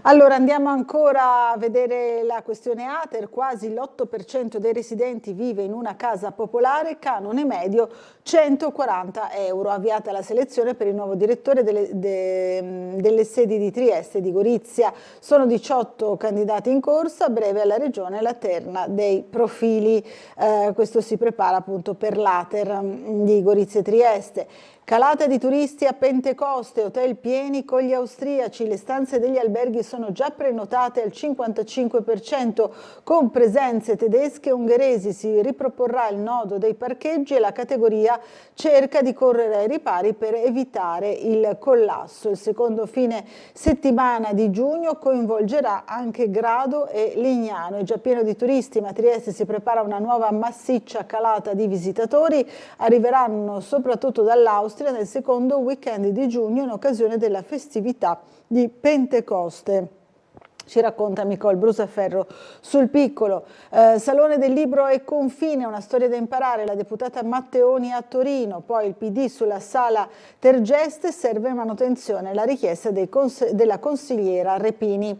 Allora andiamo ancora a vedere la questione Ater, quasi l'8% dei residenti vive in una casa popolare, canone medio 140 euro. Avviata la selezione per il nuovo direttore delle sedi di Trieste e di Gorizia. Sono 18 candidati in corsa, a breve alla Regione la terna dei profili. Questo si prepara appunto per l'Ater di Gorizia e Trieste. Calata di turisti a Pentecoste, hotel pieni con gli austriaci, le stanze degli alberghi sono già prenotate al 55% con presenze tedesche e ungheresi, si riproporrà il nodo dei parcheggi e la categoria cerca di correre ai ripari per evitare il collasso. Il secondo fine settimana di giugno coinvolgerà anche Grado e Lignano. È già pieno di turisti, ma a Trieste si prepara una nuova massiccia calata di visitatori, arriveranno soprattutto dall'Austria nel secondo weekend di giugno in occasione della festività di Pentecoste. Ci racconta Nicole Brusaferro sul Piccolo. Salone del Libro e Confine, una storia da imparare, la deputata Matteoni a Torino, poi il PD sulla sala Tergeste, serve manutenzione, la richiesta della consigliera Repini.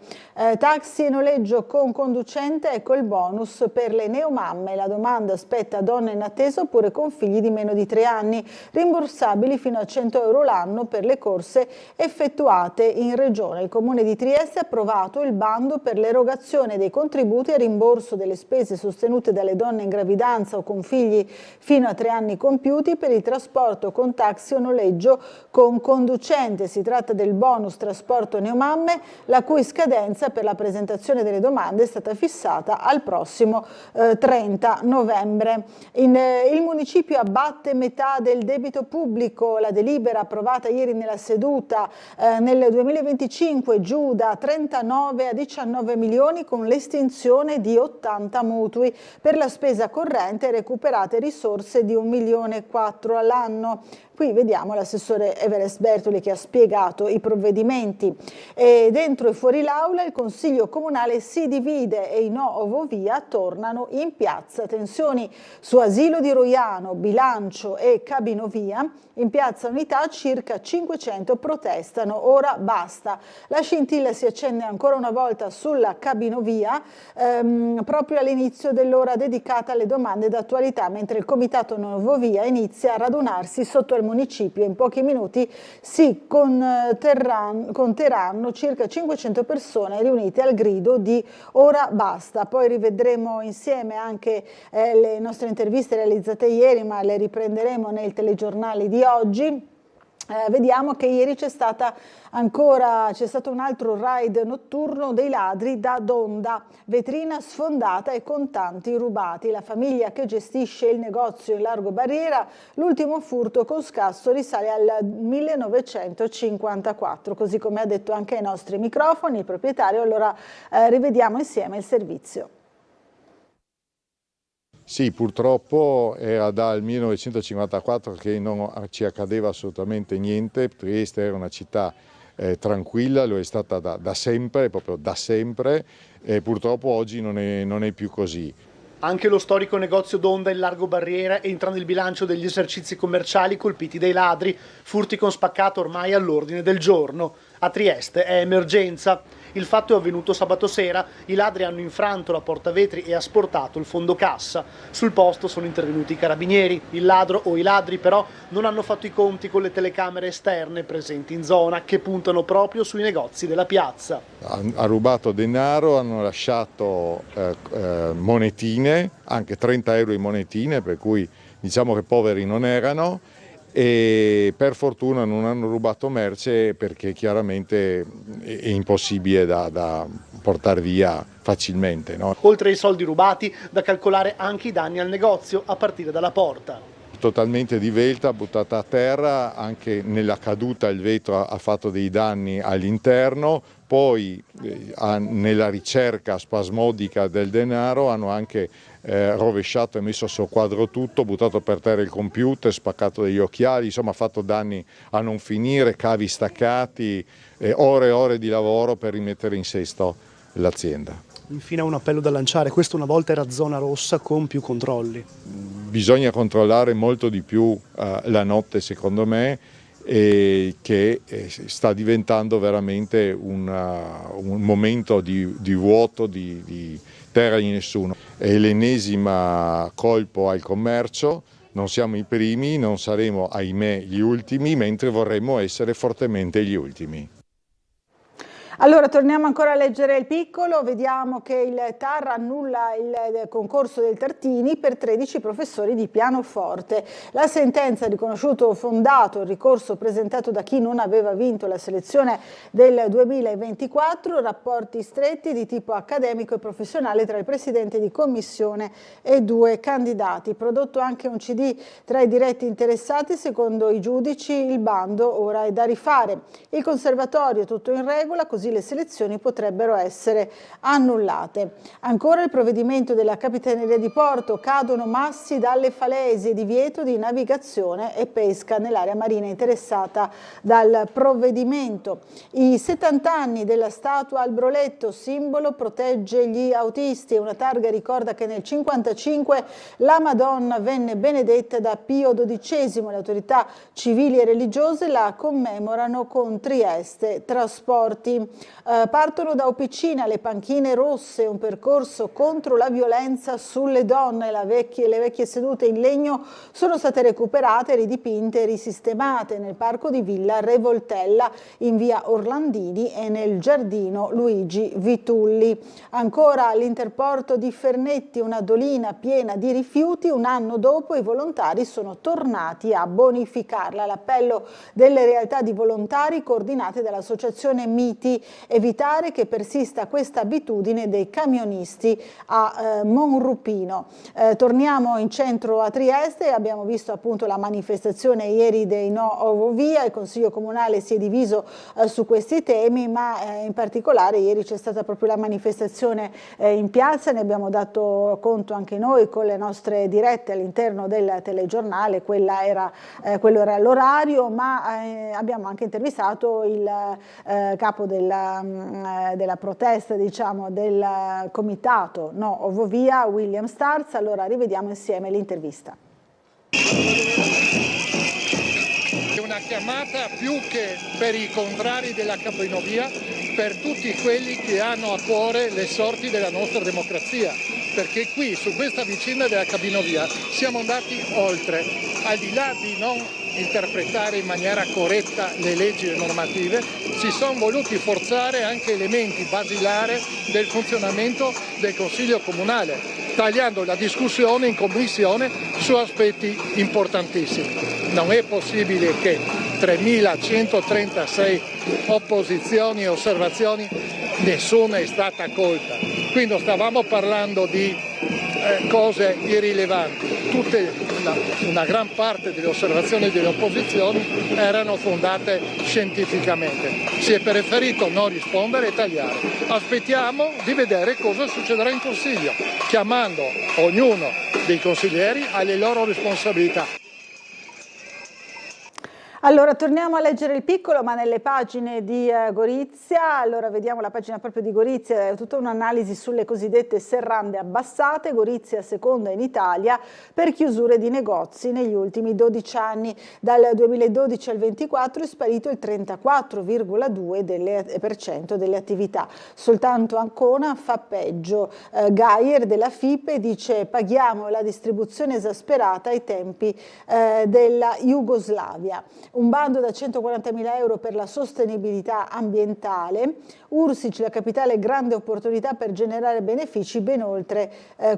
Taxi e noleggio con conducente, ecco il bonus per le neomamme, la domanda spetta a donne in attesa oppure con figli di meno di 3 anni, rimborsabili fino a 100 euro l'anno per le corse effettuate in regione. Il Comune di Trieste ha approvato il bando per l'erogazione dei contributi a rimborso delle spese sostenute dalle donne in gravidanza o con figli fino a 3 anni compiuti per il trasporto con taxi o noleggio con conducente. Si tratta del bonus trasporto neomamme, la cui scadenza per la presentazione delle domande è stata fissata al prossimo 30 novembre. Il municipio abbatte metà del debito pubblico, la delibera approvata ieri nella seduta nel 2025 giù da 39 a 19 milioni con l'estinzione di 80 mutui. Per la spesa corrente recuperate risorse di 1,4 milioni all'anno. Qui vediamo l'assessore Everest Bertoli che ha spiegato i provvedimenti. E dentro e fuori l'aula il Consiglio Comunale si divide e i no Ovovia tornano in piazza. Tensioni su asilo di Roiano, bilancio e cabinovia. In piazza Unità circa 500 protestano, ora basta. La scintilla si accende ancora una volta sulla cabinovia proprio all'inizio dell'ora dedicata alle domande d'attualità, mentre il Comitato Novovia inizia a radunarsi sotto il municipio. In pochi minuti si conteranno circa 500 persone riunite al grido di ora basta. Poi rivedremo insieme anche le nostre interviste realizzate ieri, ma le riprenderemo nei telegiornali di oggi. Vediamo che ieri c'è stato un altro raid notturno dei ladri da Donda, vetrina sfondata e contanti rubati. La famiglia che gestisce il negozio in Largo Barriera, l'ultimo furto con scasso risale al 1954, così come ha detto anche ai nostri microfoni il proprietario. Allora rivediamo insieme il servizio. Sì, purtroppo era dal 1954 che non ci accadeva assolutamente niente. Trieste era una città tranquilla, lo è stata da sempre, proprio da sempre, e purtroppo oggi non è più così. Anche lo storico negozio Donda in Largo Barriera entra nel bilancio degli esercizi commerciali colpiti dai ladri, furti con spaccato ormai all'ordine del giorno. A Trieste è emergenza. Il fatto è avvenuto sabato sera, i ladri hanno infranto la portavetri e asportato il fondo cassa. Sul posto sono intervenuti i carabinieri. Il ladro o i ladri però non hanno fatto i conti con le telecamere esterne presenti in zona che puntano proprio sui negozi della piazza. Ha rubato denaro, hanno lasciato monetine, anche 30 euro in monetine, per cui diciamo che poveri non erano. E per fortuna non hanno rubato merce perché chiaramente è impossibile da portare via facilmente, no? Oltre ai soldi rubati, da calcolare anche i danni al negozio a partire dalla porta. Totalmente divelta, buttata a terra, anche nella caduta il vetro ha fatto dei danni all'interno, poi nella ricerca spasmodica del denaro hanno anche rovesciato e messo a soqquadro tutto, buttato per terra il computer, spaccato degli occhiali, insomma ha fatto danni a non finire, cavi staccati, ore e ore di lavoro per rimettere in sesto l'azienda. Infine un appello da lanciare, questa una volta era zona rossa con più controlli. Bisogna controllare molto di più la notte secondo me, che sta diventando veramente un momento di vuoto, di terra di nessuno. È l'ennesima colpo al commercio, non siamo i primi, non saremo ahimè gli ultimi, mentre vorremmo essere fortemente gli ultimi. Allora, torniamo ancora a leggere il piccolo, vediamo che il TAR annulla il concorso del Tartini per 13 professori di pianoforte. La sentenza ha riconosciuto fondato il ricorso presentato da chi non aveva vinto la selezione del 2024, rapporti stretti di tipo accademico e professionale tra il presidente di commissione e 2 candidati. Prodotto anche un CD tra i diretti interessati, secondo i giudici il bando ora è da rifare. Il conservatorio è tutto in regola, così le selezioni potrebbero essere annullate. Ancora il provvedimento della Capitaneria di Porto, cadono massi dalle falesie, divieto di navigazione e pesca nell'area marina interessata dal provvedimento. I 70 anni della statua al Broletto, simbolo, protegge gli autisti. Una targa ricorda che nel 1955 la Madonna venne benedetta da Pio XII. Le autorità civili e religiose la commemorano con Trieste Trasporti. Partono da Opicina le panchine rosse, un percorso contro la violenza sulle donne. Le vecchie sedute in legno sono state recuperate, ridipinte e risistemate nel parco di Villa Revoltella in via Orlandini e nel giardino Luigi Vitulli. Ancora l'Interporto di Fernetti, una dolina piena di rifiuti. Un anno dopo i volontari sono tornati a bonificarla. L'appello delle realtà di volontari coordinate dall'associazione Miti, evitare che persista questa abitudine dei camionisti a Monrupino. Torniamo in centro a Trieste, abbiamo visto appunto la manifestazione ieri dei No Ovovia, il Consiglio Comunale si è diviso su questi temi, ma in particolare ieri c'è stata proprio la manifestazione in piazza, ne abbiamo dato conto anche noi con le nostre dirette all'interno del telegiornale, quello era l'orario, ma abbiamo anche intervistato il capo della protesta, diciamo, del comitato No Ovovia, William Starz. Allora rivediamo insieme l'intervista. È una chiamata più che per i contrari della cabinovia, per tutti quelli che hanno a cuore le sorti della nostra democrazia, perché qui su questa vicenda della cabinovia siamo andati oltre, al di là di non interpretare in maniera corretta le leggi e le normative, si sono voluti forzare anche elementi basilari del funzionamento del Consiglio Comunale, tagliando la discussione in commissione su aspetti importantissimi. Non è possibile che 3.136 opposizioni e osservazioni, nessuna è stata accolta. Quindi stavamo parlando di cose irrilevanti. Una gran parte delle osservazioni e delle opposizioni erano fondate scientificamente. Si è preferito non rispondere e tagliare. Aspettiamo di vedere cosa succederà in Consiglio, chiamando ognuno dei consiglieri alle loro responsabilità. Allora torniamo a leggere il piccolo, ma nelle pagine di Gorizia. Allora vediamo la pagina proprio di Gorizia, tutta un'analisi sulle cosiddette serrande abbassate. Gorizia seconda in Italia per chiusure di negozi negli ultimi 12 anni. Dal 2012 al 24 è sparito il 34,2% delle attività. Soltanto Ancona fa peggio. Gaier della FIPE dice: paghiamo la distribuzione esasperata ai tempi della Jugoslavia. Un bando da 140.000 euro per la sostenibilità ambientale. Ursic, la capitale, grande opportunità per generare benefici ben oltre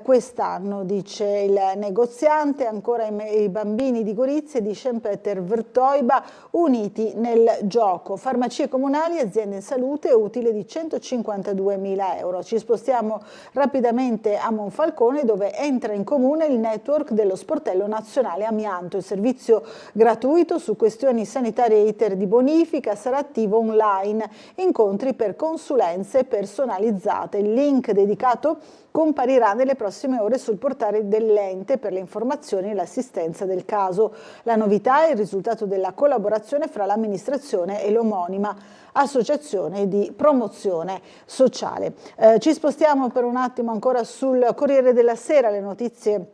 quest'anno, dice il negoziante. Ancora i bambini di Gorizia, di Schempeter Vertoiba, uniti nel gioco. Farmacie comunali, aziende in salute, utile di 152.000 euro. Ci spostiamo rapidamente a Monfalcone, dove entra in comune il network dello sportello nazionale amianto. Il servizio gratuito su questioni sanitarie e iter di bonifica sarà attivo online. Incontri per consulenze personalizzate. Il link dedicato comparirà nelle prossime ore sul portale dell'ente per le informazioni e l'assistenza del caso. La novità è il risultato della collaborazione fra l'amministrazione e l'omonima associazione di promozione sociale. Ci spostiamo per un attimo ancora sul Corriere della Sera, le notizie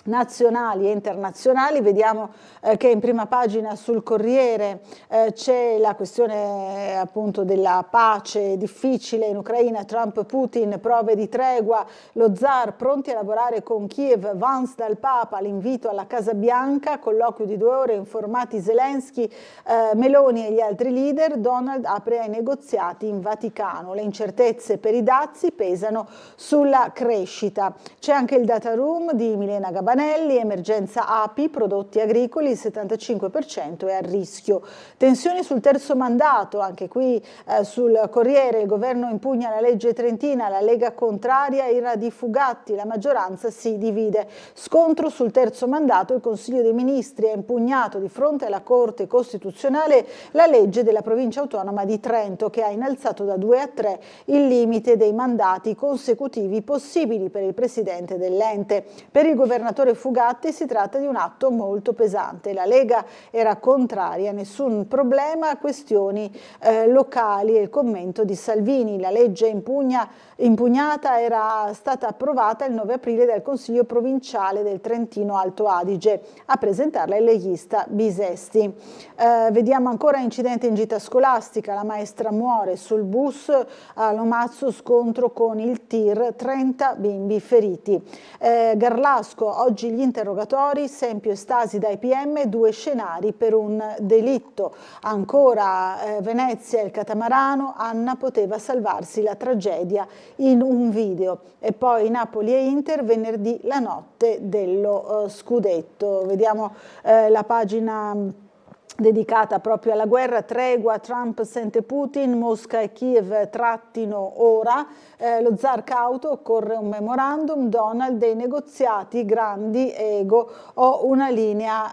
nazionali e internazionali. Vediamo che in prima pagina sul Corriere c'è la questione appunto della pace difficile in Ucraina, Trump, Putin, prove di tregua, lo zar pronti a lavorare con Kiev, Vance dal Papa, l'invito alla Casa Bianca, colloquio di 2 ore, informati Zelensky, Meloni e gli altri leader, Donald apre ai negoziati in Vaticano, le incertezze per i dazi pesano sulla crescita. C'è anche il data room di Milena Gabanelli, emergenza api, prodotti agricoli, il 75% è a rischio. Tensioni sul terzo mandato, anche qui sul Corriere il governo impugna la legge trentina, la Lega contraria, ira di Fugatti, la maggioranza si divide. Scontro sul terzo mandato, il Consiglio dei Ministri ha impugnato di fronte alla Corte Costituzionale la legge della provincia autonoma di Trento che ha innalzato da 2 a 3 il limite dei mandati consecutivi possibili per il presidente dell'ente. Per il governatore Fugatti si tratta di un atto molto pesante. La Lega era contraria, nessun problema a questioni locali e il commento di Salvini. La legge impugnata era stata approvata il 9 aprile dal Consiglio provinciale del Trentino Alto Adige. A presentarla il leghista Bisesti. Vediamo ancora incidente in gita scolastica, la maestra muore sul bus a Lomazzo, scontro con il tir, 30 bimbi feriti. Garlasco, oggi gli interrogatori, Sempio e Stasi dai PM, 2 scenari per un delitto. Ancora Venezia, il catamarano, Anna poteva salvarsi la tragedia in un video. E poi Napoli e Inter, venerdì la notte dello scudetto. Vediamo la pagina dedicata proprio alla guerra, tregua, Trump sente Putin, Mosca e Kiev trattino ora, lo zar cauto, occorre un memorandum, Donald dei negoziati, grandi ego, ho una linea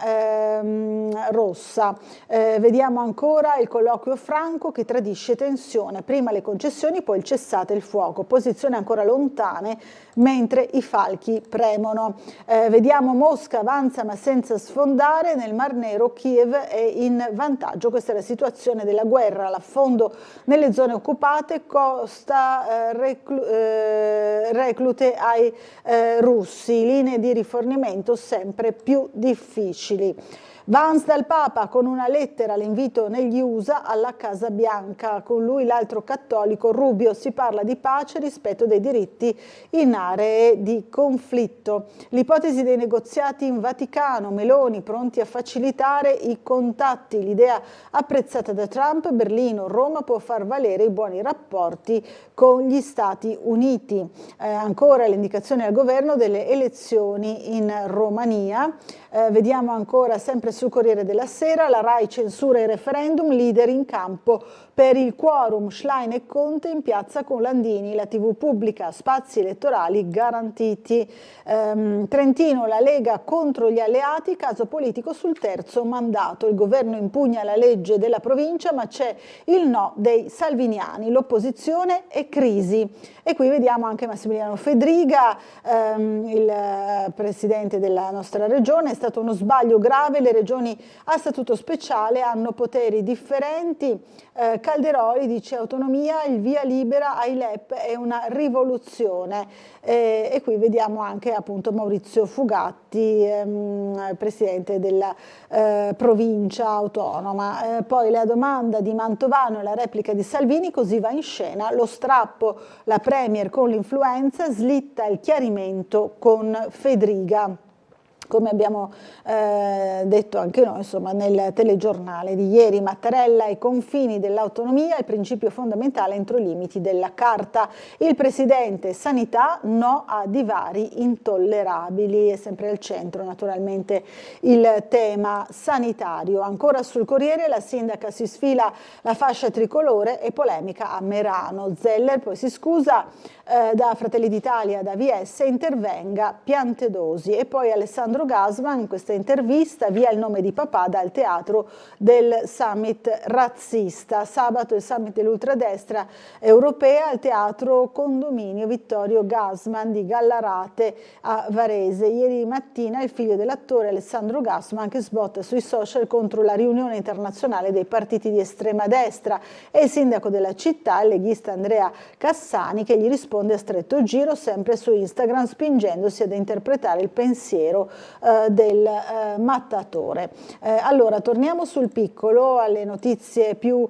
rossa. Vediamo ancora il colloquio franco che tradisce tensione, prima le concessioni, poi il cessate il fuoco, posizioni ancora lontane mentre i falchi premono. Vediamo Mosca avanza ma senza sfondare, nel Mar Nero Kiev è in vantaggio, questa è la situazione della guerra, l'affondo nelle zone occupate costa reclute ai russi, linee di rifornimento sempre più difficili. Vance dal Papa con una lettera l'invito negli USA alla Casa Bianca, con lui l'altro cattolico Rubio, si parla di pace e rispetto dei diritti in aree di conflitto. L'ipotesi dei negoziati in Vaticano, Meloni pronti a facilitare i contatti, l'idea apprezzata da Trump, Berlino, Roma può far valere i buoni rapporti con gli Stati Uniti. Ancora l'indicazione al governo delle elezioni in Romania. Vediamo ancora sempre sul Corriere della Sera, la RAI censura il referendum, leader in campo per il quorum, Schlein e Conte in piazza con Landini, la TV pubblica, spazi elettorali garantiti. Trentino, la Lega contro gli alleati, caso politico sul terzo mandato, il governo impugna la legge della provincia ma c'è il no dei salviniani, l'opposizione è crisi. E qui vediamo anche Massimiliano Fedriga, il presidente della nostra regione, è stato uno sbaglio grave, le regioni a statuto speciale hanno poteri differenti, Calderoli dice autonomia, il via libera ai LEP è una rivoluzione. E qui vediamo anche appunto Maurizio Fugatti, presidente della provincia autonoma. Poi la domanda di Mantovano e la replica di Salvini, così va in scena lo strappo, la Premier con l'influenza, slitta il chiarimento con Fedriga. Come abbiamo detto anche noi, insomma, nel telegiornale di ieri, Mattarella ai confini dell'autonomia, il principio fondamentale entro i limiti della Carta. Il Presidente, sanità, no a divari intollerabili, è sempre al centro naturalmente il tema sanitario. Ancora sul Corriere, la sindaca si sfila la fascia tricolore e polemica a Merano. Zeller poi si scusa da Fratelli d'Italia, da VS, intervenga Piantedosi. E poi Alessandro Alessandro Gasman in questa intervista, via il nome di papà dal teatro del summit razzista. Sabato il summit dell'ultradestra europea al teatro Condominio Vittorio Gasman di Gallarate a Varese. Ieri mattina il figlio dell'attore Alessandro Gasman che sbotta sui social contro la riunione internazionale dei partiti di estrema destra e il sindaco della città, il leghista Andrea Cassani, che gli risponde a stretto giro sempre su Instagram, spingendosi ad interpretare il pensiero del mattatore. Allora, torniamo sul piccolo, alle notizie più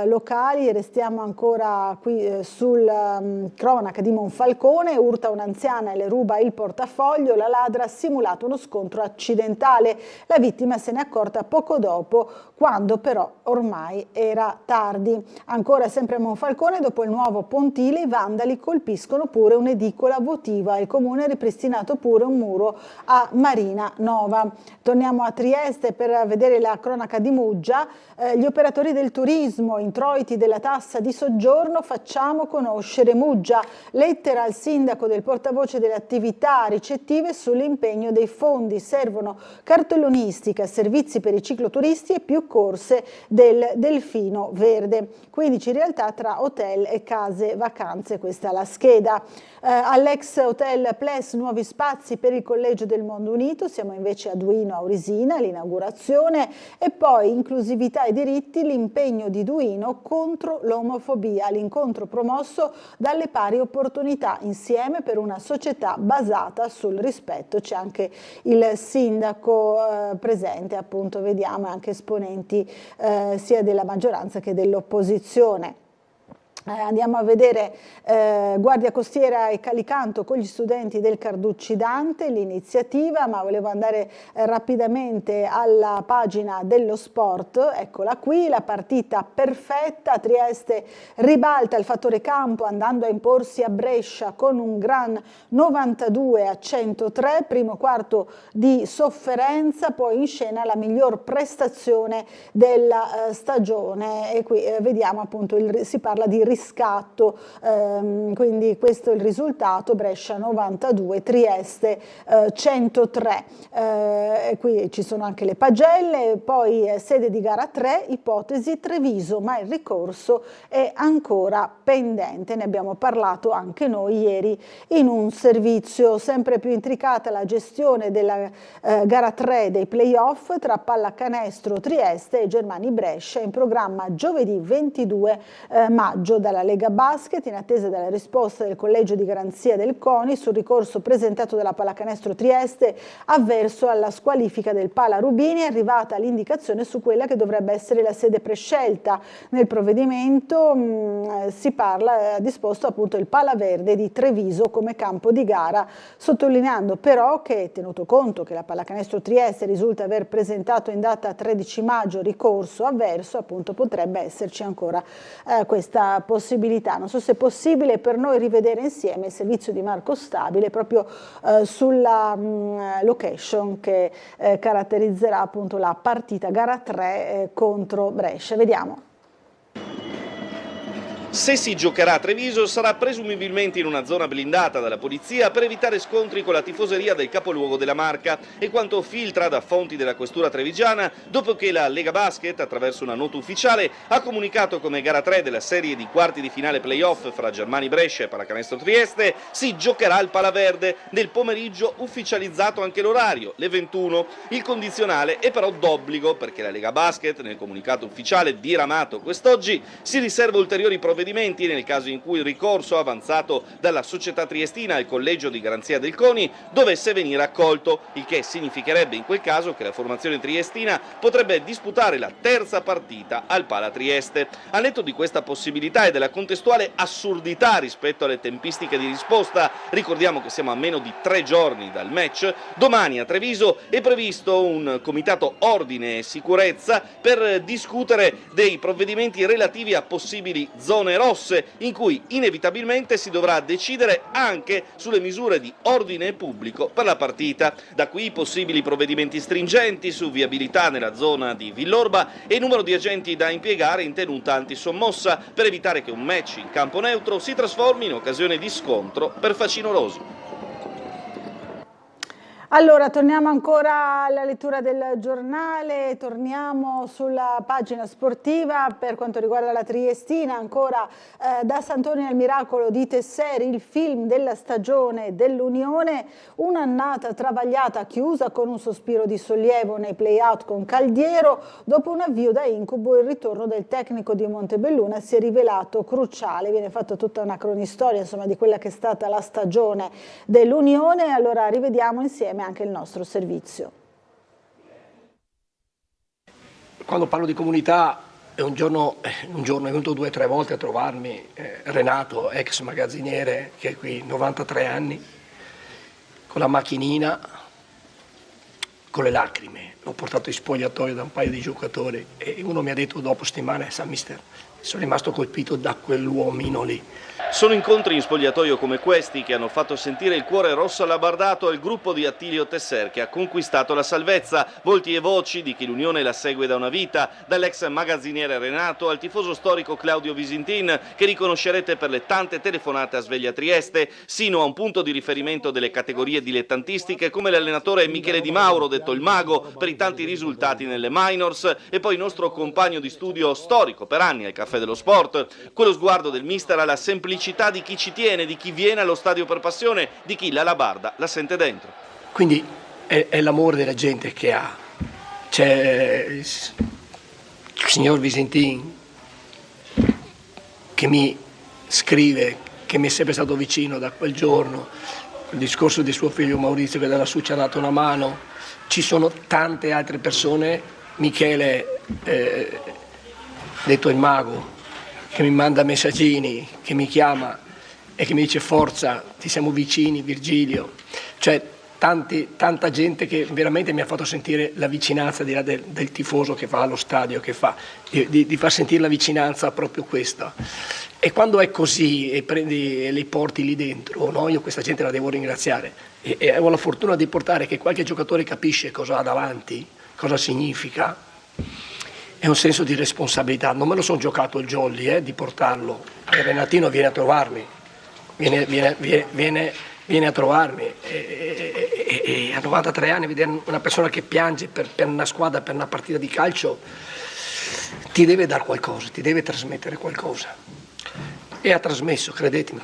locali, restiamo ancora qui sul cronaca di Monfalcone. Urta un'anziana e le ruba il portafoglio, la ladra ha simulato uno scontro accidentale, la vittima se n'è accorta poco dopo, quando però ormai era tardi. Ancora sempre a Monfalcone, dopo il nuovo pontile, i vandali colpiscono pure un'edicola votiva, il comune ha ripristinato pure un muro a Marina Nova. Torniamo a Trieste per vedere la cronaca di Muggia. Gli operatori del turismo, introiti della tassa di soggiorno, facciamo conoscere Muggia. Lettera al sindaco del portavoce delle attività ricettive sull'impegno dei fondi. Servono cartellonistica, servizi per i cicloturisti e più corse del Delfino Verde. 15 realtà tra hotel e case vacanze, questa è la scheda. All'ex hotel Ples nuovi spazi per il Collegio del Mondo Unito, siamo invece a Duino Aurisina, l'inaugurazione, e poi inclusività e diritti, l'impegno di Duino contro l'omofobia, l'incontro promosso dalle pari opportunità insieme per una società basata sul rispetto. C'è anche il sindaco presente, appunto vediamo anche esponenti sia della maggioranza che dell'opposizione. Andiamo a vedere Guardia Costiera e Calicanto con gli studenti del Carducci Dante, l'iniziativa, ma volevo andare rapidamente alla pagina dello sport. Eccola qui, la partita perfetta, Trieste ribalta il fattore campo andando a imporsi a Brescia con un gran 92-103, primo quarto di sofferenza, poi in scena la miglior prestazione della stagione, e qui vediamo appunto, si parla di riscatto, quindi questo è il risultato: Brescia 92, Trieste 103. Qui ci sono anche le pagelle, poi sede di gara 3, ipotesi Treviso, ma il ricorso è ancora pendente, ne abbiamo parlato anche noi ieri in un servizio. Sempre più intricata la gestione della gara 3 dei playoff tra Pallacanestro Trieste e Germani Brescia, in programma giovedì 22 maggio dalla Lega Basket, in attesa della risposta del collegio di garanzia del CONI sul ricorso presentato dalla Pallacanestro Trieste avverso alla squalifica del Pala Rubini. È arrivata l'indicazione su quella che dovrebbe essere la sede prescelta. Nel provvedimento si parla, disposto appunto il Pala Verde di Treviso come campo di gara, sottolineando però che, tenuto conto che la Pallacanestro Trieste risulta aver presentato in data 13 maggio ricorso avverso, appunto potrebbe esserci ancora questa possibilità. Non so se è possibile per noi rivedere insieme il servizio di Marco Stabile proprio sulla location che caratterizzerà appunto la partita gara 3 contro Brescia. Vediamo. Se si giocherà a Treviso sarà presumibilmente in una zona blindata dalla polizia per evitare scontri con la tifoseria del capoluogo della Marca, e quanto filtra da fonti della questura trevigiana dopo che la Lega Basket, attraverso una nota ufficiale, ha comunicato come gara 3 della serie di quarti di finale playoff fra Germani Brescia e Pallacanestro Trieste si giocherà al Palaverde. Nel pomeriggio ufficializzato anche l'orario, le 21. Il condizionale è però d'obbligo perché la Lega Basket, nel comunicato ufficiale diramato quest'oggi, si riserva ulteriori provvedimenti nel caso in cui il ricorso avanzato dalla società triestina al collegio di garanzia del CONI dovesse venire accolto, il che significherebbe in quel caso che la formazione triestina potrebbe disputare la terza partita al Pala Trieste. Al netto di questa possibilità e della contestuale assurdità rispetto alle tempistiche di risposta, ricordiamo che siamo a meno di 3 giorni dal match, domani a Treviso è previsto un comitato ordine e sicurezza per discutere dei provvedimenti relativi a possibili zone rosse, in cui inevitabilmente si dovrà decidere anche sulle misure di ordine pubblico per la partita. Da qui possibili provvedimenti stringenti su viabilità nella zona di Villorba e numero di agenti da impiegare in tenuta antisommossa per evitare che un match in campo neutro si trasformi in occasione di scontro per facinorosi. Allora, torniamo ancora alla lettura del giornale, torniamo sulla pagina sportiva per quanto riguarda la Triestina, ancora da Sant'Antonio al Miracolo di Tesseri, il film della stagione dell'Unione, un'annata travagliata chiusa con un sospiro di sollievo nei play-out con Caldiero, dopo un avvio da incubo il ritorno del tecnico di Montebelluna si è rivelato cruciale, viene fatta tutta una cronistoria insomma di quella che è stata la stagione dell'Unione, allora rivediamo insieme anche il nostro servizio. Quando parlo di comunità è un giorno è venuto 2 o 3 volte a trovarmi Renato, ex magazziniere che è qui 93 anni, con la macchinina, con le lacrime. L'ho portato in spogliatoio da un paio di giocatori e uno mi ha detto dopo settimane: "Sa mister, sono rimasto colpito da quell'uomino lì". Sono incontri in spogliatoio come questi che hanno fatto sentire il cuore rosso allabardato al gruppo di Attilio Tesser che ha conquistato la salvezza. Volti e voci di chi l'Unione la segue da una vita, dall'ex magazziniere Renato al tifoso storico Claudio Visintin, che riconoscerete per le tante telefonate a Sveglia Trieste, sino a un punto di riferimento delle categorie dilettantistiche come l'allenatore Michele Di Mauro, detto il Mago, per i tanti risultati nelle minors, e poi il nostro compagno di studio storico per anni al Caffè dello Sport, quello sguardo del mister alla semplicità di chi ci tiene, di chi viene allo stadio per passione, di chi l'alabarda la sente dentro. Quindi è l'amore della gente che ha. C'è il signor Visintin che mi scrive, che mi è sempre stato vicino da quel giorno, il discorso di suo figlio Maurizio che dalla Succia ha dato una mano. Ci sono tante altre persone, Michele, detto il Mago, che mi manda messaggini, che mi chiama e che mi dice forza, ti siamo vicini, Virgilio. Cioè tanta gente che veramente mi ha fatto sentire la vicinanza di là del tifoso che va allo stadio, che fa, di far sentire la vicinanza proprio questa. E quando è così e prendi e li porti lì dentro, no? Io questa gente la devo ringraziare e ho la fortuna di portare che qualche giocatore capisce cosa ha davanti, cosa significa. È un senso di responsabilità, non me lo sono giocato il jolly di portarlo. E Renatino viene a trovarmi, viene a trovarmi e a 93 anni vedere una persona che piange per una squadra, per una partita di calcio, ti deve dare qualcosa, ti deve trasmettere qualcosa. E ha trasmesso, credetemi.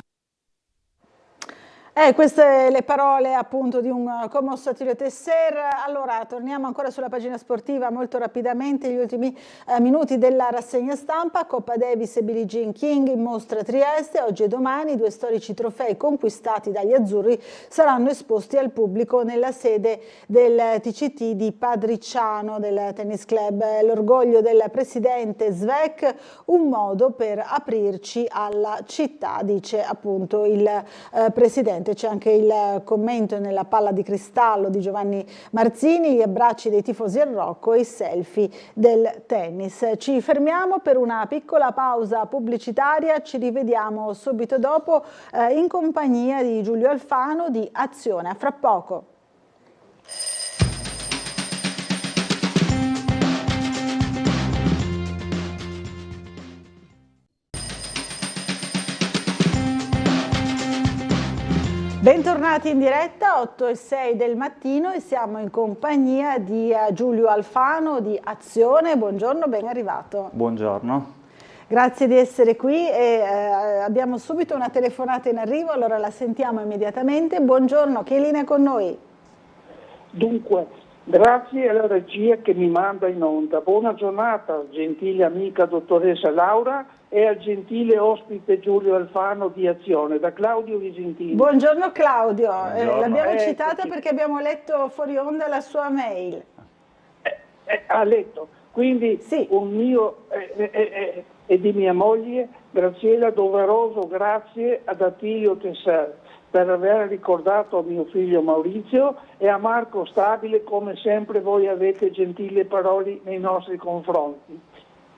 Queste le parole appunto di un commosso Attilio Tesser. Allora torniamo ancora sulla pagina sportiva molto rapidamente, gli ultimi minuti della rassegna stampa. Coppa Davis e Billie Jean King in mostra Trieste, oggi e domani 2 storici trofei conquistati dagli azzurri saranno esposti al pubblico nella sede del TCT di Padriciano del Tennis Club. L'orgoglio del presidente Svek, un modo per aprirci alla città, dice appunto il presidente. C'è anche il commento nella palla di cristallo di Giovanni Marzini, gli abbracci dei tifosi al Rocco e i selfie del tennis. Ci fermiamo per una piccola pausa pubblicitaria, ci rivediamo subito dopo in compagnia di Giulio Alfano di Azione. A fra poco. Bentornati in diretta, 8:06 del mattino e siamo in compagnia di Giulio Alfano di Azione. Buongiorno, ben arrivato. Buongiorno. Grazie di essere qui e abbiamo subito una telefonata in arrivo, allora la sentiamo immediatamente. Buongiorno, chi è in linea con noi? Dunque, grazie alla regia che mi manda in onda. Buona giornata, gentile amica dottoressa Laura e al gentile ospite Giulio Alfano di Azione, da Claudio Visintini. Buongiorno Claudio, l'abbiamo Eccoci. citata perché abbiamo letto fuori onda la sua mail. Ha letto, quindi sì. Un mio e di mia moglie Graziella doveroso grazie ad Attilio Tesser per aver ricordato a mio figlio Maurizio e a Marco Stabile come sempre voi avete gentili parole nei nostri confronti.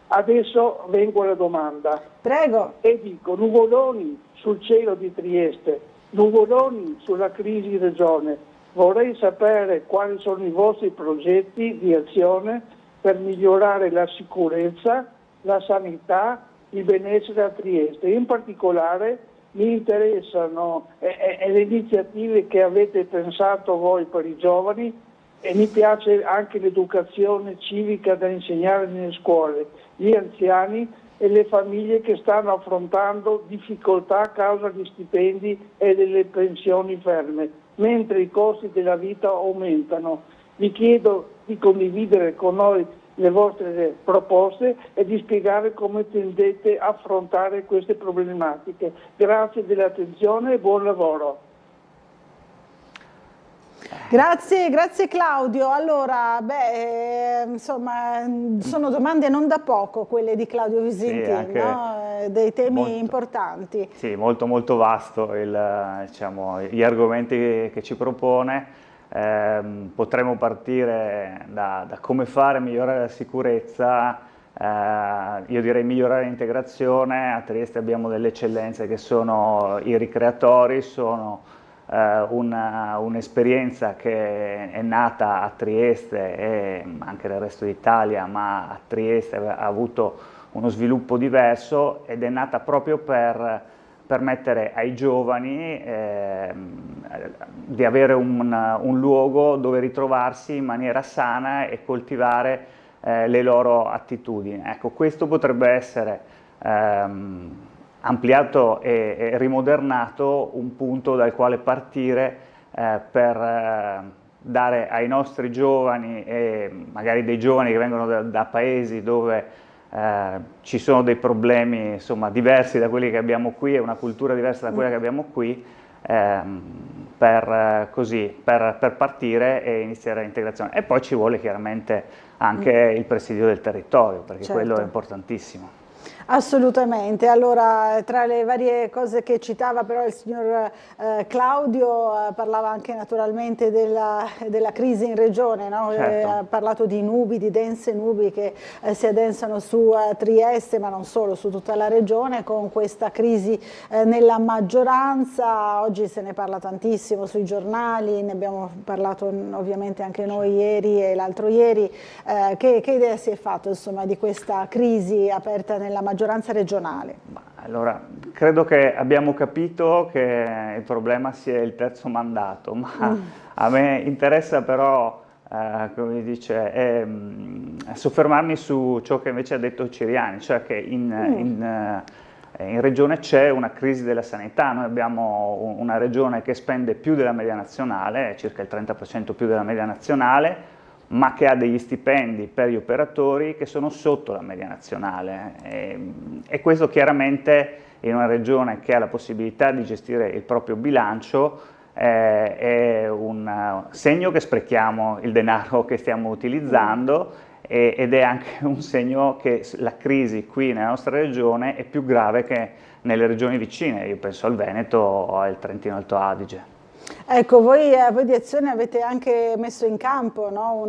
Adesso vengo alla domanda. Prego. E dico, nuvoloni sul cielo di Trieste, nuvoloni sulla crisi regione. Vorrei sapere quali sono i vostri progetti di azione per migliorare la sicurezza, la sanità, il benessere a Trieste. In particolare mi interessano le iniziative che avete pensato voi per i giovani, e mi piace anche l'educazione civica da insegnare nelle scuole, gli anziani e le famiglie che stanno affrontando difficoltà a causa di stipendi e delle pensioni ferme, mentre i costi della vita aumentano. Vi chiedo di condividere con noi le vostre proposte e di spiegare come tendete a affrontare queste problematiche. Grazie dell'attenzione e buon lavoro. Grazie Claudio. Allora, insomma, sono domande non da poco quelle di Claudio Visintin, sì, no? Dei temi molto importanti. Sì, molto vasto gli argomenti che ci propone. Potremmo partire da come fare migliorare la sicurezza, io direi migliorare l'integrazione. A Trieste abbiamo delle eccellenze che sono i ricreatori, sono un'esperienza che è nata a Trieste e anche nel resto d'Italia, ma a Trieste ha avuto uno sviluppo diverso ed è nata proprio per permettere ai giovani di avere un luogo dove ritrovarsi in maniera sana e coltivare le loro attitudini. Ecco, questo potrebbe essere ampliato e rimodernato, un punto dal quale partire per dare ai nostri giovani, e magari dei giovani che vengono da paesi dove ci sono dei problemi insomma diversi da quelli che abbiamo qui e una cultura diversa da quella che abbiamo qui, per partire e iniziare l'integrazione. E poi ci vuole chiaramente anche il presidio del territorio, perché quello è importantissimo. Assolutamente. Allora, tra le varie cose che citava però il signor Claudio, parlava anche naturalmente della crisi in regione, no? Certo. Ha parlato di nubi, di dense nubi che si addensano su Trieste, ma non solo, su tutta la regione, con questa crisi nella maggioranza. Oggi se ne parla tantissimo sui giornali, ne abbiamo parlato ovviamente anche noi ieri e l'altro ieri. Che idea si è fatto insomma di questa crisi aperta nella maggioranza regionale? Allora, credo che abbiamo capito che il problema sia il terzo mandato, ma a me interessa però, come dice, soffermarmi su ciò che invece ha detto Ciriani, cioè che in regione c'è una crisi della sanità. Noi abbiamo una regione che spende più della media nazionale, circa il 30% più della media nazionale, ma che ha degli stipendi per gli operatori che sono sotto la media nazionale, e questo chiaramente in una regione che ha la possibilità di gestire il proprio bilancio è un segno che sprechiamo il denaro che stiamo utilizzando, ed è anche un segno che la crisi qui nella nostra regione è più grave che nelle regioni vicine. Io penso al Veneto o al Trentino Alto Adige. Ecco, voi di Azione avete anche messo in campo, no?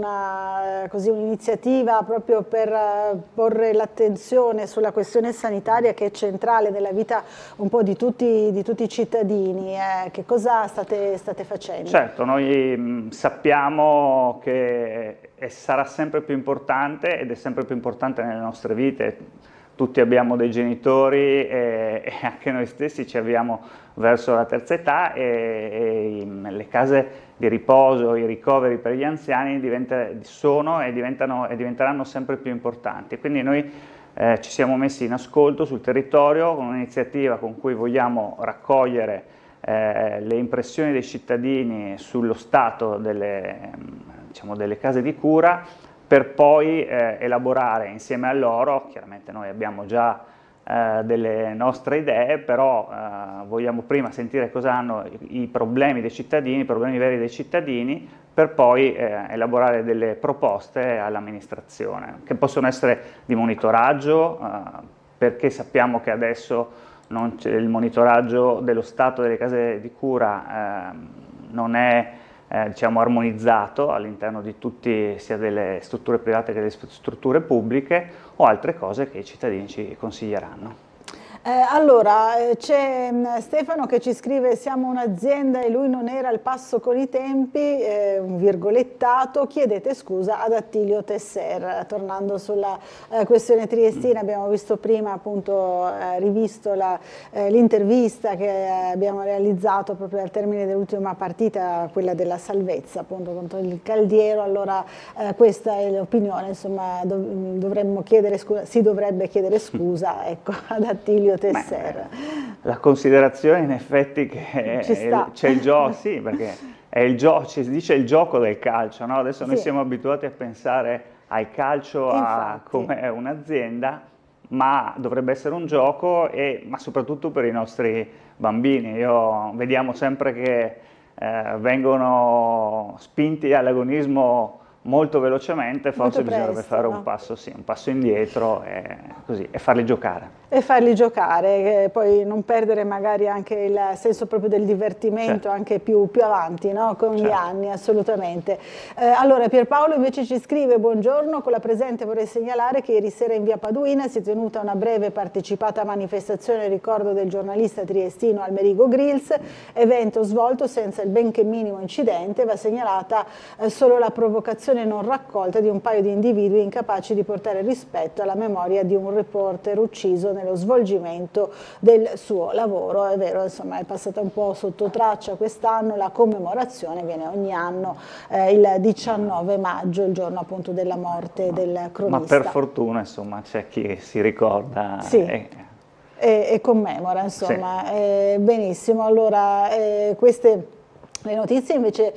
Un'iniziativa proprio per porre l'attenzione sulla questione sanitaria, che è centrale nella vita un po' di tutti i cittadini. Che cosa state facendo? Certo, noi sappiamo che sarà sempre più importante, ed è sempre più importante nelle nostre vite. Tutti abbiamo dei genitori e anche noi stessi ci avviamo verso la terza età, e le case di riposo, i ricoveri per gli anziani sono e diventeranno sempre più importanti. Quindi noi ci siamo messi in ascolto sul territorio con un'iniziativa con cui vogliamo raccogliere le impressioni dei cittadini sullo stato delle case di cura, per poi elaborare insieme a loro. Chiaramente noi abbiamo già delle nostre idee, però vogliamo prima sentire cosa hanno i problemi dei cittadini, i problemi veri dei cittadini, per poi elaborare delle proposte all'amministrazione, che possono essere di monitoraggio, perché sappiamo che adesso il monitoraggio dello stato delle case di cura non è armonizzato all'interno di tutti, sia delle strutture private che delle strutture pubbliche, o altre cose che i cittadini ci consiglieranno. Allora, c'è Stefano che ci scrive: siamo un'azienda e lui non era al passo con i tempi, un virgolettato, chiedete scusa ad Attilio Tesser. Tornando sulla questione triestina, abbiamo visto prima, appunto, rivisto l'intervista che abbiamo realizzato proprio al termine dell'ultima partita, quella della salvezza, appunto, contro il Caldiero. Allora, questa è l'opinione, insomma, dovremmo chiedere scusa, si dovrebbe chiedere scusa, ecco, ad Attilio Tesser. La considerazione in effetti che c'è il gioco, sì, perché è il gioco, si dice il gioco del calcio, no? Adesso noi siamo abituati a pensare al calcio come un'azienda, ma dovrebbe essere un gioco, ma soprattutto per i nostri bambini. Vediamo sempre che vengono spinti all'agonismo molto velocemente, forse bisognerebbe fare un passo indietro e farli giocare. E farli giocare, poi non perdere magari anche il senso proprio del divertimento, anche più avanti, no? Con gli anni, assolutamente. Allora, Pierpaolo invece ci scrive: buongiorno, con la presente vorrei segnalare che ieri sera in via Paduina si è tenuta una breve partecipata manifestazione in ricordo del giornalista triestino Almerigo Grills, evento svolto senza il benché minimo incidente. Va segnalata solo la provocazione non raccolta di un paio di individui incapaci di portare rispetto alla memoria di un reporter ucciso nello svolgimento del suo lavoro. È vero, insomma, è passata un po' sotto traccia quest'anno. La commemorazione viene ogni anno il 19 maggio, il giorno appunto della morte del cronista. Ma per fortuna, insomma, c'è chi si ricorda e commemora, insomma. Benissimo, allora queste le notizie. Invece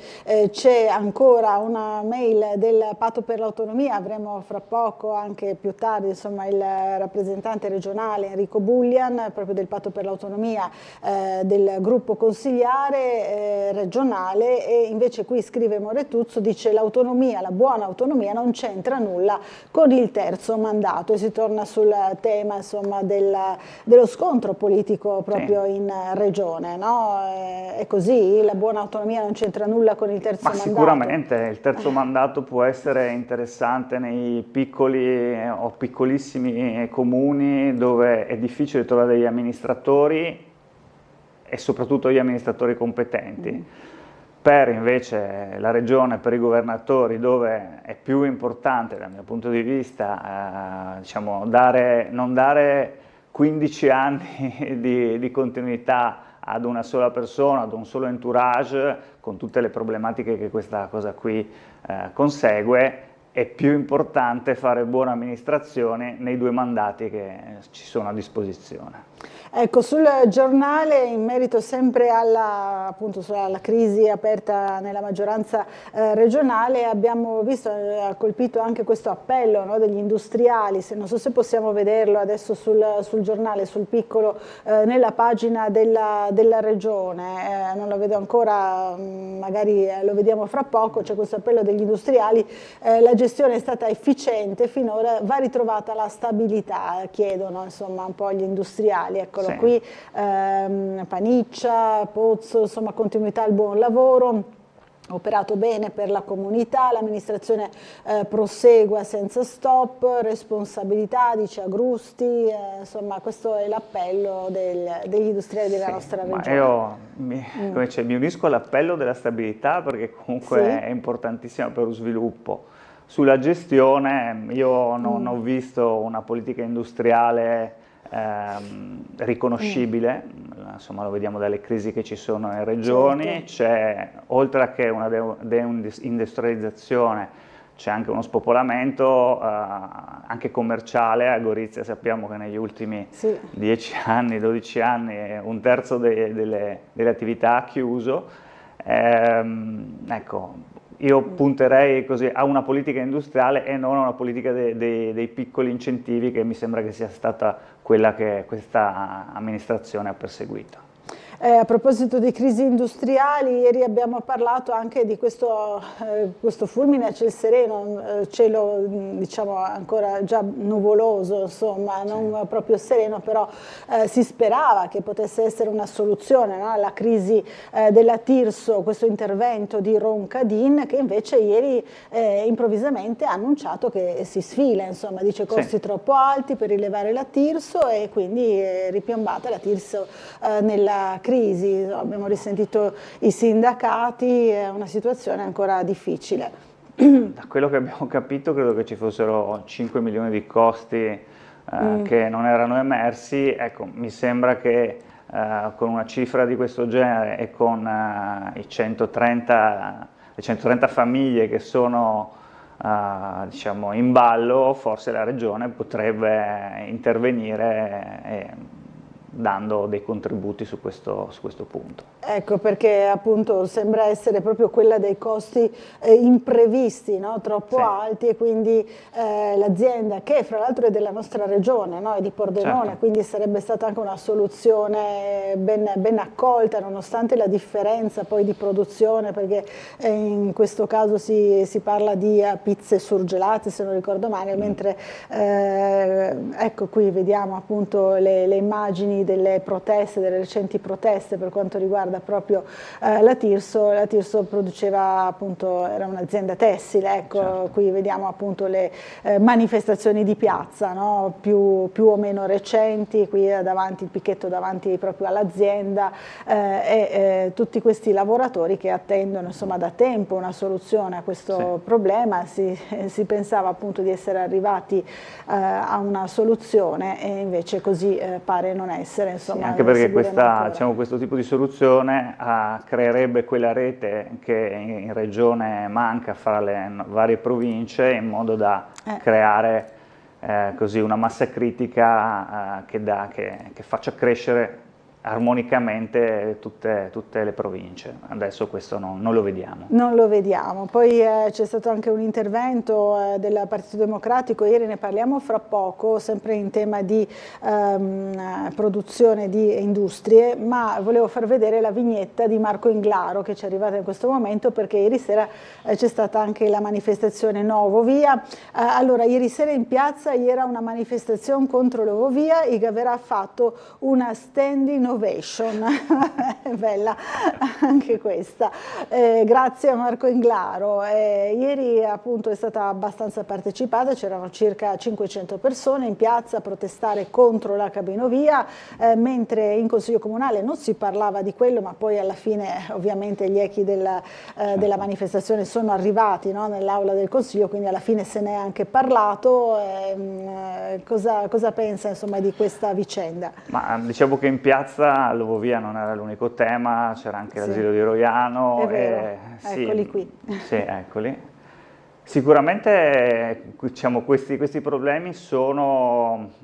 c'è ancora una mail del Patto per l'Autonomia, avremo fra poco, anche più tardi, insomma, il rappresentante regionale Enrico Bullian, proprio del Patto per l'Autonomia del gruppo consigliare regionale. E invece qui scrive Moretuzzo, dice: l'autonomia, la buona autonomia non c'entra nulla con il terzo mandato, e si torna sul tema, insomma, dello scontro politico proprio in regione, no? È così, la buona autonomia non c'entra nulla con il terzo mandato? Sicuramente il terzo mandato può essere interessante nei piccoli o piccolissimi comuni dove è difficile trovare degli amministratori e soprattutto gli amministratori competenti. Per invece la regione, per i governatori, dove è più importante dal mio punto di vista diciamo, non dare 15 anni di continuità ad una sola persona, ad un solo entourage, con tutte le problematiche che questa cosa qui consegue, è più importante fare buona amministrazione nei 2 mandati che ci sono a disposizione. Ecco, sul giornale, in merito sempre appunto alla crisi aperta nella maggioranza regionale, abbiamo visto, ha colpito anche questo appello, no, degli industriali. Non so se possiamo vederlo adesso sul giornale, sul piccolo, nella pagina della regione. Non lo vedo ancora, magari lo vediamo fra poco. C'è questo appello degli industriali: la gestione è stata efficiente finora, va ritrovata la stabilità, chiedono, insomma, un po' gli industriali. Eccolo qui, Paniccia, Pozzo, insomma, continuità al buon lavoro, operato bene per la comunità, l'amministrazione prosegua senza stop, responsabilità, dice Agrusti, insomma questo è l'appello degli industriali della nostra regione. Io mi unisco all'appello della stabilità, perché comunque è importantissima per lo sviluppo. Sulla gestione io non ho visto una politica industriale riconoscibile, insomma lo vediamo dalle crisi che ci sono in regioni. C'è, oltre a che una deindustrializzazione, c'è anche uno spopolamento anche commerciale. A Gorizia sappiamo che negli ultimi 10 anni, 12 anni, un terzo delle attività ha chiuso. Ecco, io punterei così a una politica industriale e non a una politica dei piccoli incentivi, che mi sembra che sia stata quella che questa amministrazione ha perseguito. A proposito di crisi industriali, ieri abbiamo parlato anche di questo fulmine a ciel sereno, cielo diciamo ancora già nuvoloso, insomma, non proprio sereno, però si sperava che potesse essere una soluzione, no, alla crisi della Tirso, questo intervento di Roncadin, che invece ieri improvvisamente ha annunciato che si sfila, insomma, dice costi troppo alti per rilevare la Tirso, e quindi è ripiombata la Tirso nella crisi. Abbiamo risentito i sindacati, è una situazione ancora difficile. Da quello che abbiamo capito credo che ci fossero 5 milioni di costi che non erano emersi. Ecco, mi sembra che con una cifra di questo genere e con le 130 famiglie che sono diciamo in ballo, forse la Regione potrebbe intervenire dando dei contributi su questo punto. Ecco, perché appunto sembra essere proprio quella dei costi imprevisti, no? Troppo alti, e quindi l'azienda, che fra l'altro è della nostra regione, no? È di Pordenone, quindi sarebbe stata anche una soluzione ben accolta, nonostante la differenza poi di produzione, perché in questo caso si parla di pizze surgelate, se non ricordo male, mentre ecco, qui vediamo appunto le immagini delle proteste, delle recenti proteste per quanto riguarda proprio la Tirso. La Tirso produceva appunto, era un'azienda tessile, ecco, qui vediamo appunto le manifestazioni di piazza, no? più o meno recenti, qui davanti, il picchetto davanti proprio all'azienda, e tutti questi lavoratori che attendono insomma da tempo una soluzione a questo problema. Si pensava appunto di essere arrivati a una soluzione, e invece così pare non essere. Insomma, anche perché diciamo, questo tipo di soluzione creerebbe quella rete che in regione manca fra le varie province, in modo da creare così una massa critica che faccia crescere armonicamente tutte le province. Adesso questo non lo vediamo. Non lo vediamo. Poi c'è stato anche un intervento del Partito Democratico, ieri ne parliamo fra poco, sempre in tema di produzione di industrie, ma volevo far vedere la vignetta di Marco Inglaro che ci è arrivata in questo momento, perché ieri sera c'è stata anche la manifestazione Novovia. Allora, ieri sera in piazza era una manifestazione contro l'Ovovia, e avrà fatto una standing ovation, bella anche questa, grazie a Marco Inglaro. Ieri appunto è stata abbastanza partecipata, c'erano circa 500 persone in piazza a protestare contro la cabinovia, mentre in Consiglio Comunale non si parlava di quello, ma poi alla fine ovviamente gli echi della manifestazione sono arrivati, no, nell'aula del Consiglio, quindi alla fine se ne è anche parlato. Cosa pensa insomma di questa vicenda? Ma diciamo che in piazza l'Ovovia non era l'unico tema, c'era anche l'asilo di Roiano. È vero, eccoli qui. Sì, eccoli. Sicuramente diciamo, questi problemi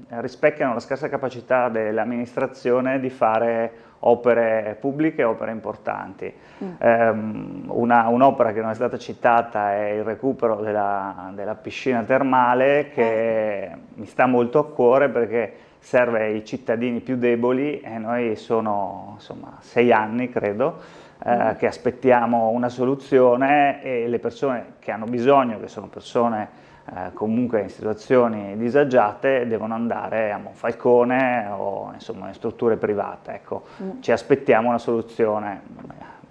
rispecchiano la scarsa capacità dell'amministrazione di fare opere pubbliche, opere importanti. Un'opera che non è stata citata è il recupero della piscina termale, che mi sta molto a cuore perché serve ai cittadini più deboli, e noi sono insomma 6 anni credo che aspettiamo una soluzione, e le persone che hanno bisogno, che sono persone comunque in situazioni disagiate, devono andare a Monfalcone o insomma in strutture private. Ecco, ci aspettiamo una soluzione,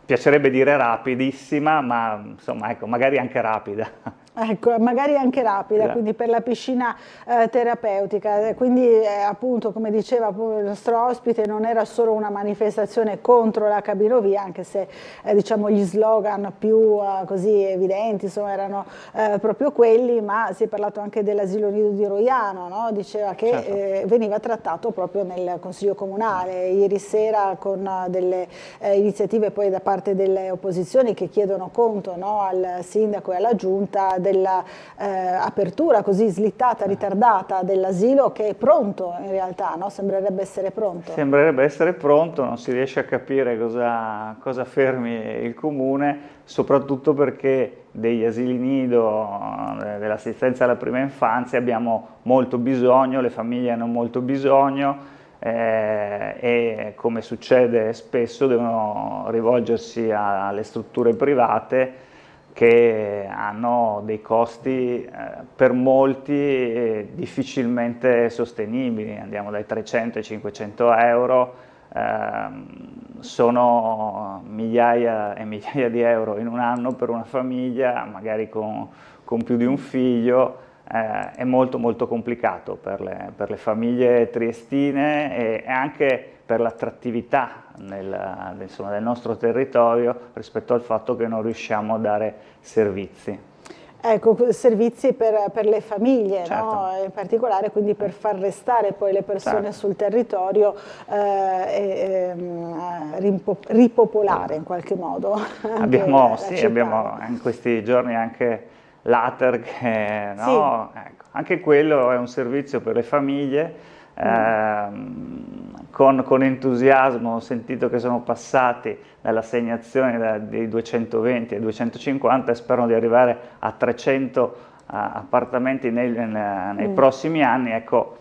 piacerebbe dire rapidissima, ma insomma ecco, magari anche rapida. Ecco, magari anche rapida, quindi per la piscina terapeutica. Quindi appunto, come diceva il nostro ospite, non era solo una manifestazione contro la cabinovia, anche se diciamo gli slogan più così evidenti insomma, erano proprio quelli, ma si è parlato anche dell'asilo nido di Roiano, no? Diceva che veniva trattato proprio nel Consiglio Comunale. Ieri sera con delle iniziative poi da parte delle opposizioni che chiedono conto, no, al sindaco e alla giunta dell'apertura così slittata, ritardata dell'asilo, che è pronto in realtà, no? Sembrerebbe essere pronto. Sembrerebbe essere pronto, non si riesce a capire cosa fermi il Comune, soprattutto perché degli asili nido, dell'assistenza alla prima infanzia abbiamo molto bisogno, le famiglie hanno molto bisogno. e, come succede spesso, devono rivolgersi alle strutture private che hanno dei costi per molti difficilmente sostenibili. Andiamo dai 300 ai 500 euro, sono migliaia e migliaia di euro in un anno per una famiglia, magari con più di un figlio. È molto molto complicato per le famiglie triestine e anche per l'attrattività del nostro territorio rispetto al fatto che non riusciamo a dare servizi. Ecco, servizi per le famiglie, certo. no? In particolare, quindi per far restare poi le persone certo. sul territorio e ripopolare in qualche modo. Abbiamo in questi giorni anche l'ATER, che, no? Sì. Ecco, anche quello è un servizio per le famiglie. Con entusiasmo ho sentito che sono passati dall'assegnazione dei 220 ai 250 e sperano di arrivare a 300 appartamenti nei prossimi anni. Ecco,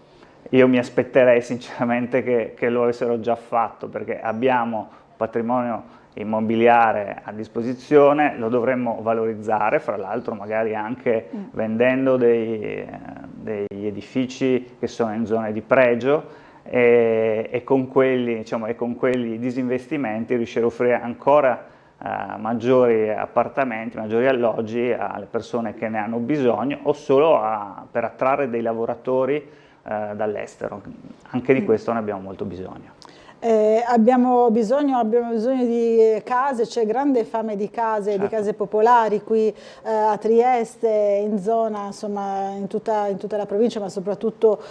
io mi aspetterei sinceramente che lo avessero già fatto, perché abbiamo un patrimonio immobiliare a disposizione, lo dovremmo valorizzare, fra l'altro magari anche vendendo degli edifici che sono in zone di pregio e con quelli disinvestimenti riuscire a offrire ancora maggiori appartamenti, maggiori alloggi alle persone che ne hanno bisogno, o solo per attrarre dei lavoratori dall'estero. Anche di questo ne abbiamo molto bisogno. Abbiamo bisogno di case, c'è grande fame di case, certo. Di case popolari qui a Trieste, in zona, insomma, in tutta la provincia, ma soprattutto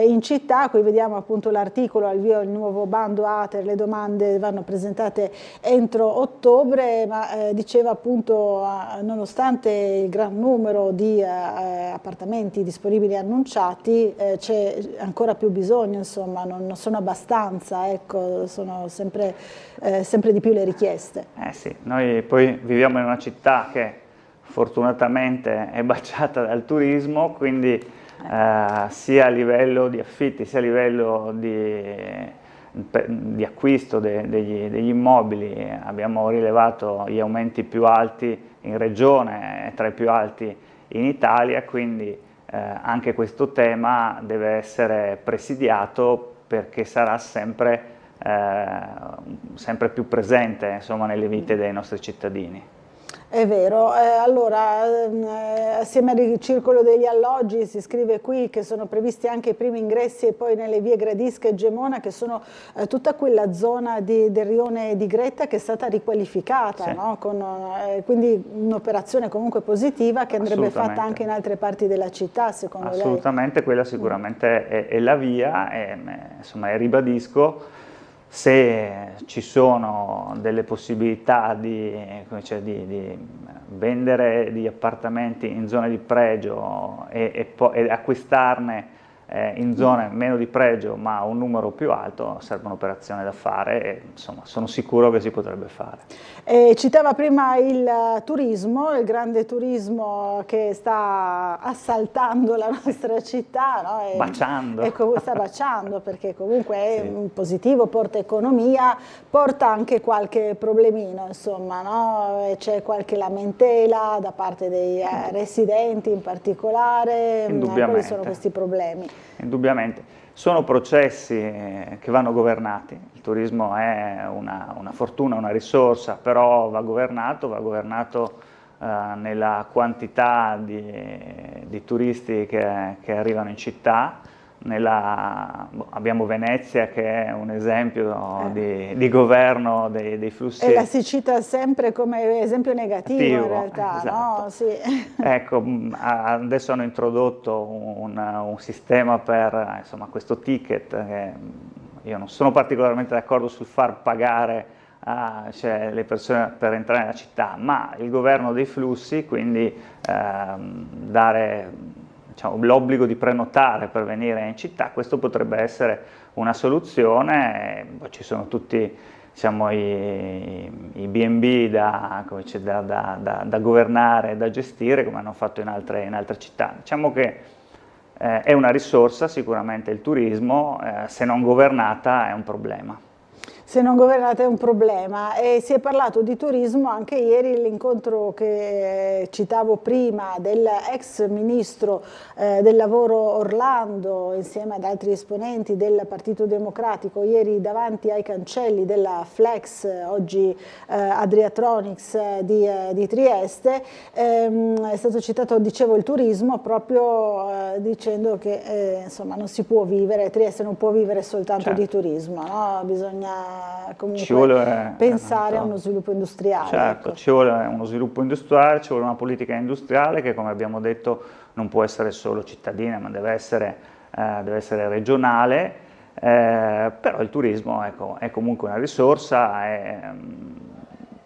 in città. Qui vediamo appunto l'articolo al via il nuovo bando ATER, le domande vanno presentate entro ottobre, ma diceva appunto nonostante il gran numero di appartamenti disponibili annunciati, c'è ancora più bisogno, insomma, non sono abbastanza, ecco. Sono sempre di più le richieste. Sì, noi poi viviamo in una città che fortunatamente è baciata dal turismo, quindi sia a livello di affitti sia a livello di acquisto degli immobili abbiamo rilevato gli aumenti più alti in regione e tra i più alti in Italia, quindi anche questo tema deve essere presidiato, perché sarà sempre più presente, insomma, nelle vite dei nostri cittadini. È vero, allora assieme al circolo degli alloggi si scrive qui che sono previsti anche i primi ingressi e poi nelle vie Gradisca e Gemona, che sono tutta quella zona del rione di Gretta che è stata riqualificata, sì. No? Quindi un'operazione comunque positiva che andrebbe fatta anche in altre parti della città, secondo lei? Assolutamente, quella sicuramente è la via insomma, ribadisco, se ci sono delle possibilità di vendere degli appartamenti in zone di pregio e acquistarne in zone meno di pregio ma un numero più alto, serve un'operazione da fare e insomma sono sicuro che si potrebbe fare. Citava prima il turismo, il grande turismo che sta assaltando la nostra città, no? Baciando. Sta baciando, perché comunque è positivo, porta economia, porta anche qualche problemino, insomma, no? C'è qualche lamentela da parte dei residenti in particolare. Quali sono questi problemi? Indubbiamente. Sono processi che vanno governati. Il turismo è una fortuna, una risorsa, però va governato nella quantità di turisti che arrivano in città. Abbiamo Venezia che è un esempio di governo dei flussi. E la si cita sempre come esempio negativo in realtà, esatto. No? Sì. Ecco, adesso hanno introdotto un sistema per insomma, questo ticket, che io non sono particolarmente d'accordo sul far pagare le persone per entrare nella città, ma il governo dei flussi, quindi dare l'obbligo di prenotare per venire in città, questo potrebbe essere una soluzione. Ci sono tutti i B&B da governare e da gestire, come hanno fatto in altre città. Diciamo che è una risorsa sicuramente il turismo, se non governata è un problema. Se non governate è un problema, e si è parlato di turismo anche ieri, l'incontro che citavo prima dell'ex ministro del lavoro Orlando insieme ad altri esponenti del Partito Democratico ieri davanti ai cancelli della Flex, oggi Adriatronics di Trieste. È stato citato, dicevo, il turismo, proprio dicendo che insomma non si può vivere, Trieste non può vivere soltanto di turismo, no? Bisogna comunque pensare a uno sviluppo industriale. Certo, ecco. ci vuole uno sviluppo industriale, ci vuole una politica industriale che, come abbiamo detto, non può essere solo cittadina, ma deve essere regionale, però il turismo è comunque una risorsa,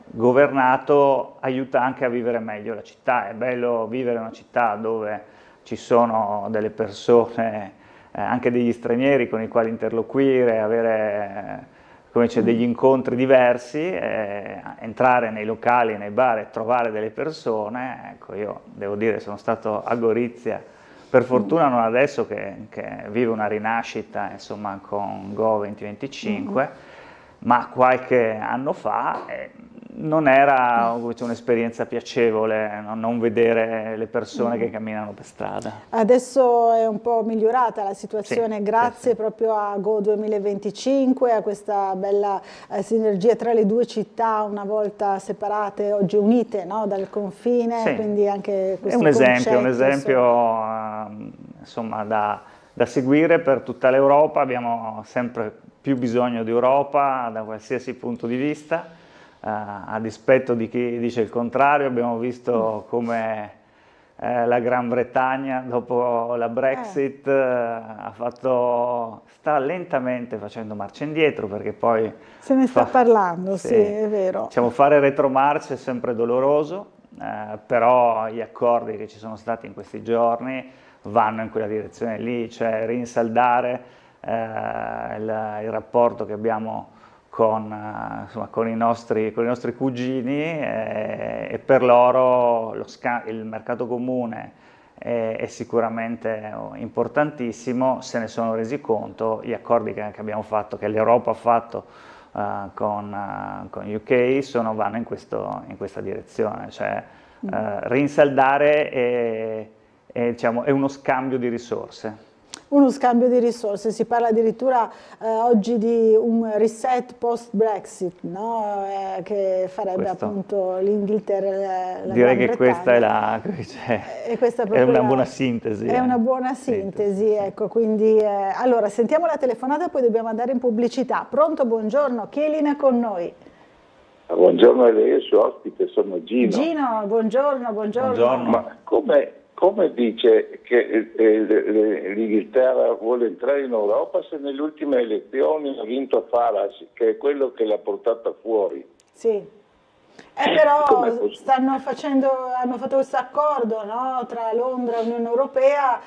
governato aiuta anche a vivere meglio la città. È bello vivere in una città dove ci sono delle persone, anche degli stranieri con i quali interloquire, avere come c'è degli incontri diversi, entrare nei locali, nei bar e trovare delle persone. Ecco, io devo dire, sono stato a Gorizia, per fortuna non adesso che vive una rinascita, insomma, con Go 2025, ma qualche anno fa non era un'esperienza piacevole non vedere le persone che camminano per strada. Adesso è un po' migliorata la situazione, grazie proprio a Go 2025, a questa bella sinergia tra le due città, una volta separate, oggi unite, no, dal confine, quindi anche questo è un esempio insomma, da seguire per tutta l'Europa. Abbiamo sempre più bisogno di Europa da qualsiasi punto di vista. A dispetto di chi dice il contrario, abbiamo visto come la Gran Bretagna dopo la Brexit sta lentamente facendo marcia indietro, perché poi se ne sta parlando, sì, è vero. Diciamo, fare retromarcia è sempre doloroso, però gli accordi che ci sono stati in questi giorni vanno in quella direzione lì, cioè rinsaldare il rapporto che abbiamo con i nostri cugini, e per loro il mercato comune è sicuramente importantissimo. Se ne sono resi conto gli accordi che abbiamo fatto, che l'Europa ha fatto con UK, vanno in questa direzione, cioè rinsaldare diciamo, è uno scambio di risorse. Uno scambio di risorse, si parla addirittura oggi di un reset post-Brexit, no? Che farebbe appunto l'Inghilterra, la Direi Gran che questa è una buona sintesi. È una buona sintesi, ecco, quindi allora sentiamo la telefonata, poi dobbiamo andare in pubblicità. Pronto, buongiorno, chi è in linea con noi? Buongiorno a lei e al suo ospite, sono Gino. Gino, buongiorno. Ma come dice che l'Inghilterra vuole entrare in Europa se nelle ultime elezioni ha vinto Farage, che è quello che l'ha portata fuori? Sì, però hanno fatto questo accordo, no? Tra Londra e l'Unione Europea.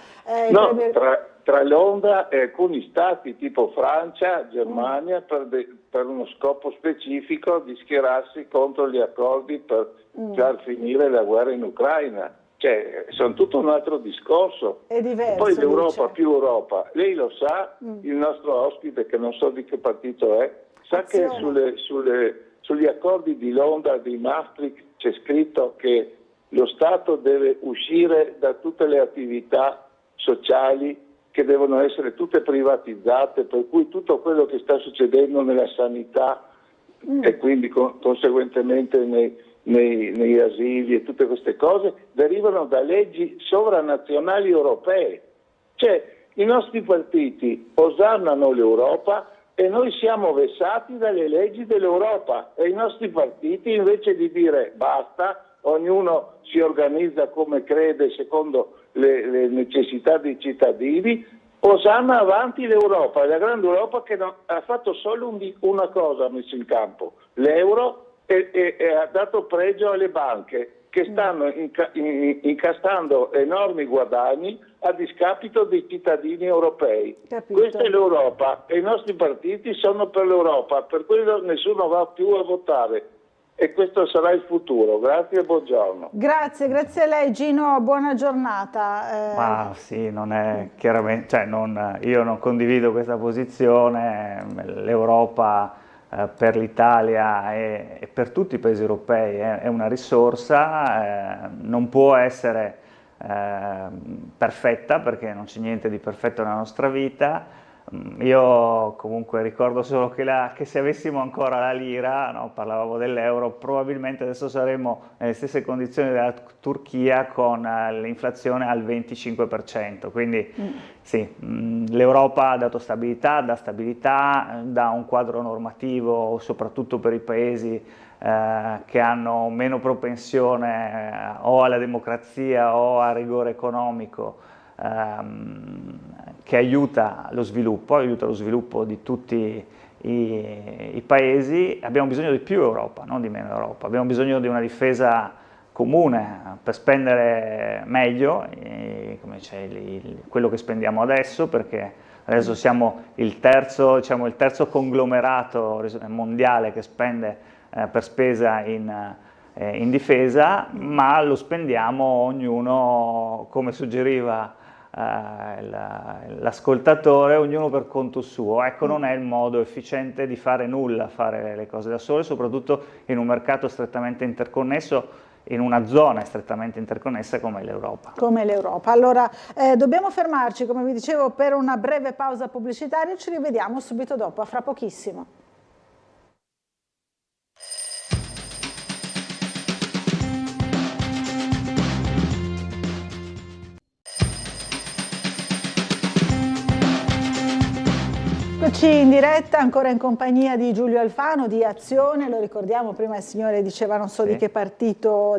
Tra Londra e alcuni stati tipo Francia, Germania, per uno scopo specifico di schierarsi contro gli accordi per far finire la guerra in Ucraina. Cioè, sono tutto un altro discorso. È diverso. Poi l'Europa più Europa. Lei lo sa, il nostro ospite, che non so di che partito è, sa che sugli accordi di Londra, di Maastricht, c'è scritto che lo Stato deve uscire da tutte le attività sociali che devono essere tutte privatizzate, per cui tutto quello che sta succedendo nella sanità e quindi conseguentemente nei asili e tutte queste cose derivano da leggi sovranazionali europee. Cioè, i nostri partiti osannano l'Europa e noi siamo vessati dalle leggi dell'Europa, e i nostri partiti, invece di dire basta, ognuno si organizza come crede secondo le necessità dei cittadini, osanna avanti l'Europa, la grande Europa che ha fatto solo una cosa, ha messo in campo l'euro, e ha dato pregio alle banche che stanno incassando enormi guadagni a discapito dei cittadini europei. Capito. Questa è l'Europa e i nostri partiti sono per l'Europa, per quello nessuno va più a votare. e questo sarà il futuro. Grazie e buongiorno. Grazie a lei Gino, buona giornata. Sì, non è chiaramente, cioè io non condivido questa posizione. L'Europa per l'Italia e per tutti i paesi europei è una risorsa, non può essere perfetta perché non c'è niente di perfetto nella nostra vita. Io comunque ricordo solo che se avessimo ancora la lira, no, parlavamo dell'euro, probabilmente adesso saremmo nelle stesse condizioni della Turchia con l'inflazione al 25%, quindi sì, l'Europa ha dato stabilità, dà un quadro normativo soprattutto per i paesi che hanno meno propensione o alla democrazia o al rigore economico, che aiuta lo sviluppo di tutti i paesi. Abbiamo bisogno di più Europa, non di meno Europa. Abbiamo bisogno di una difesa comune per spendere meglio, come dice, quello che spendiamo adesso, perché adesso siamo il terzo conglomerato mondiale che spende per spesa in difesa, ma lo spendiamo ognuno, come suggeriva l'ascoltatore, ognuno per conto suo. Ecco, non è il modo efficiente di fare nulla, fare le cose da sole, soprattutto in un mercato strettamente interconnesso, in una zona strettamente interconnessa come l'Europa. Allora, dobbiamo fermarci, come vi dicevo, per una breve pausa pubblicitaria. Ci rivediamo subito dopo, a fra pochissimo. Eccoci in diretta, ancora in compagnia di Giulio Alfano di Azione. Lo ricordiamo, prima il signore diceva non so di che partito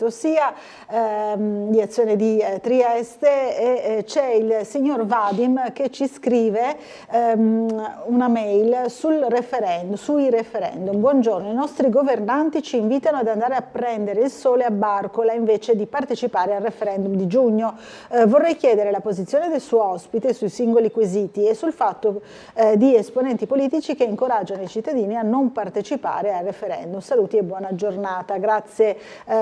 sia, di Azione di Trieste, e c'è il signor Vadim che ci scrive una mail sui referendum. Buongiorno, i nostri governanti ci invitano ad andare a prendere il sole a Barcola invece di partecipare al referendum di giugno. Vorrei chiedere la posizione del suo ospite sui singoli quesiti e sul fatto di esponenti politici che incoraggiano i cittadini a non partecipare al referendum. Saluti e buona giornata. Grazie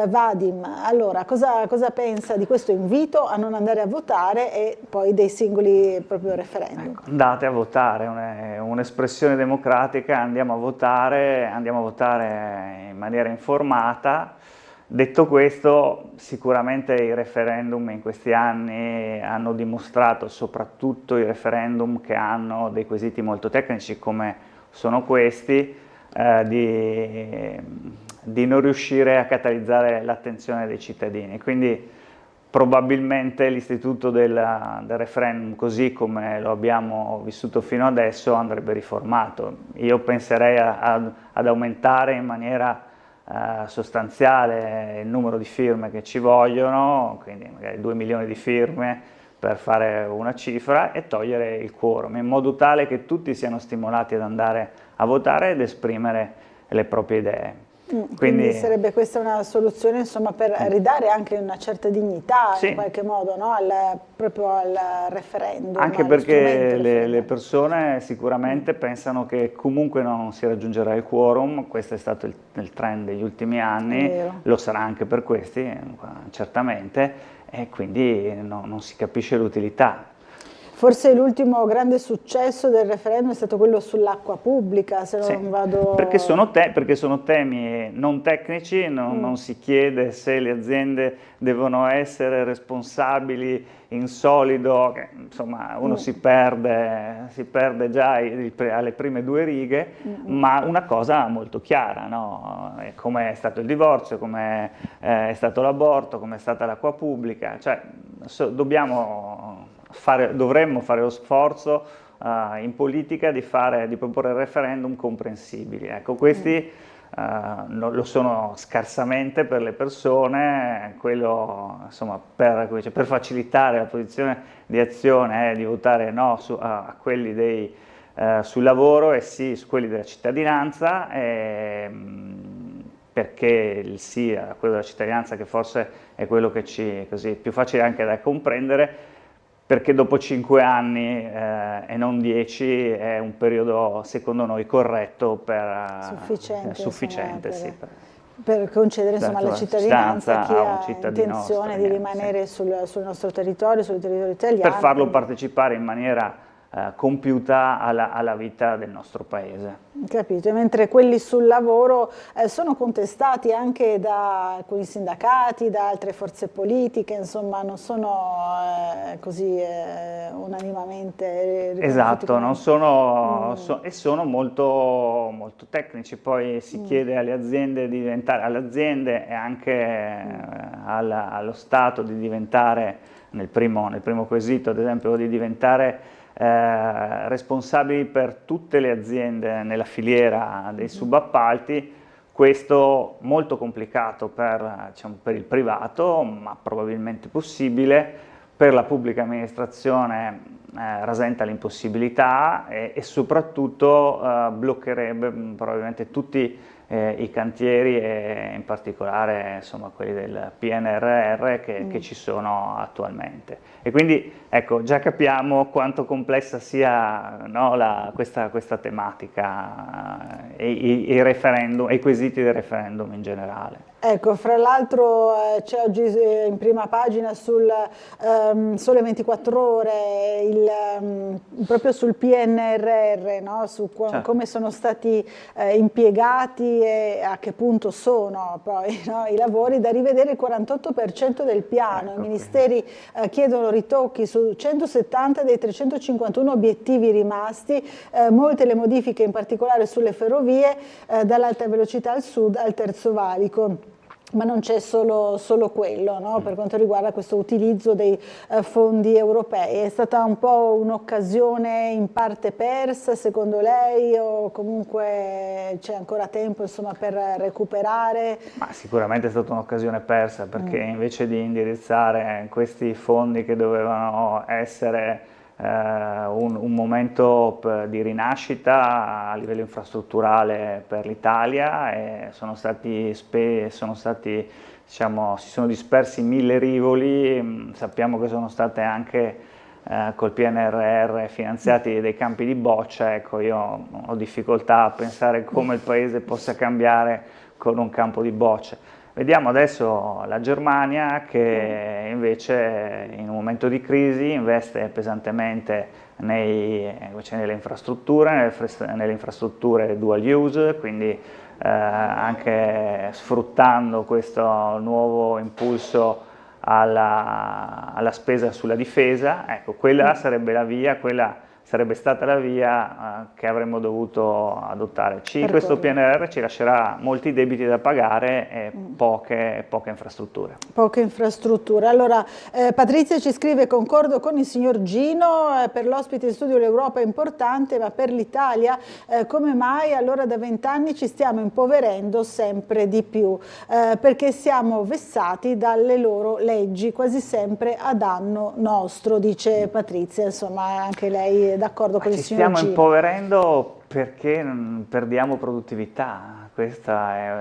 Vadim. Allora, cosa pensa di questo invito a non andare a votare e poi dei singoli proprio referendum? Ecco, andate a votare, è un'espressione democratica, andiamo a votare in maniera informata. Detto questo, sicuramente i referendum in questi anni hanno dimostrato, soprattutto i referendum che hanno dei quesiti molto tecnici come sono questi, di non riuscire a catalizzare l'attenzione dei cittadini. Quindi probabilmente l'istituto del referendum, così come lo abbiamo vissuto fino adesso, andrebbe riformato. Io penserei ad aumentare in maniera sostanziale il numero di firme che ci vogliono, quindi magari 2 milioni di firme per fare una cifra, e togliere il quorum, in modo tale che tutti siano stimolati ad andare a votare ed esprimere le proprie idee. Quindi sarebbe questa una soluzione, insomma, per ridare anche una certa dignità in qualche modo, no? proprio al referendum. Anche perché le persone sicuramente pensano che comunque non si raggiungerà il quorum. Questo è stato il trend degli ultimi anni, lo sarà anche per questi, certamente, e quindi non si capisce l'utilità. Forse l'ultimo grande successo del referendum è stato quello sull'acqua pubblica, se non vado... Perché sono temi non tecnici, non si chiede se le aziende devono essere responsabili in solido, che, insomma uno si perde già alle prime 2 righe, ma una cosa molto chiara, no? Come è stato il divorzio, come è stato l'aborto, come è stata l'acqua pubblica, cioè dovremmo fare lo sforzo in politica di proporre referendum comprensibili. Ecco, questi lo sono scarsamente per le persone. Quello, insomma, per facilitare la posizione di Azione è di votare no a quelli sul lavoro e sì su quelli della cittadinanza, perché il sì a quello della cittadinanza, che forse è quello che è più facile anche da comprendere, perché dopo 5 anni e non 10 è un periodo secondo noi corretto per sufficiente sì, per concedere insomma la cittadinanza a chi ha intenzione di rimanere sul nostro territorio, sul territorio italiano. Per farlo partecipare in maniera compiuta alla vita del nostro paese. Capito, mentre quelli sul lavoro sono contestati anche da alcuni sindacati, da altre forze politiche, insomma non sono così unanimamente esatto, non sono, e sono molto, molto tecnici, poi si chiede alle aziende di diventare, alle aziende e anche allo Stato di diventare, nel primo quesito ad esempio, di diventare responsabili per tutte le aziende nella filiera dei subappalti. Questo molto complicato per il privato, ma probabilmente possibile. Per la pubblica amministrazione rasenta l'impossibilità e soprattutto bloccherebbe probabilmente tutti i cantieri e in particolare insomma, quelli del PNRR che ci sono attualmente. E quindi ecco, già capiamo quanto complessa sia, no, questa tematica e i quesiti del referendum in generale. Ecco, fra l'altro c'è oggi in prima pagina sul Sole 24 Ore proprio sul PNRR, no? Su come sono stati impiegati e a che punto sono poi, no? I lavori, da rivedere il 48% del piano. I ministeri chiedono ritocchi su 170 dei 351 obiettivi rimasti, molte le modifiche in particolare sulle ferrovie, dall'alta velocità al sud al terzo valico. Ma non c'è solo quello, no? Per quanto riguarda questo utilizzo dei fondi europei. È stata un po' un'occasione in parte persa, secondo lei, o comunque c'è ancora tempo insomma, per recuperare? Ma sicuramente è stata un'occasione persa, perché invece di indirizzare questi fondi che dovevano essere un momento di rinascita a livello infrastrutturale per l'Italia, sono stati diciamo, si sono dispersi 1000 rivoli. Sappiamo che sono state anche col PNRR finanziati dei campi di boccia. Ecco, io ho difficoltà a pensare come il Paese possa cambiare con un campo di bocce. Vediamo adesso la Germania che invece in un momento di crisi investe pesantemente nelle infrastrutture dual use, quindi anche sfruttando questo nuovo impulso alla spesa sulla difesa. Ecco, quella sarebbe la via, sarebbe stata la via che avremmo dovuto adottare. Questo PNRR ci lascerà molti debiti da pagare e poche infrastrutture. Poche infrastrutture. Allora, Patrizia ci scrive: concordo con il signor Gino, per l'ospite in studio l'Europa è importante, ma per l'Italia come mai allora da 20 anni ci stiamo impoverendo sempre di più? Perché siamo vessati dalle loro leggi, quasi sempre a danno nostro, dice Patrizia. Insomma, anche lei è d'accordo con il signor Gino? Ci stiamo impoverendo perché perdiamo produttività.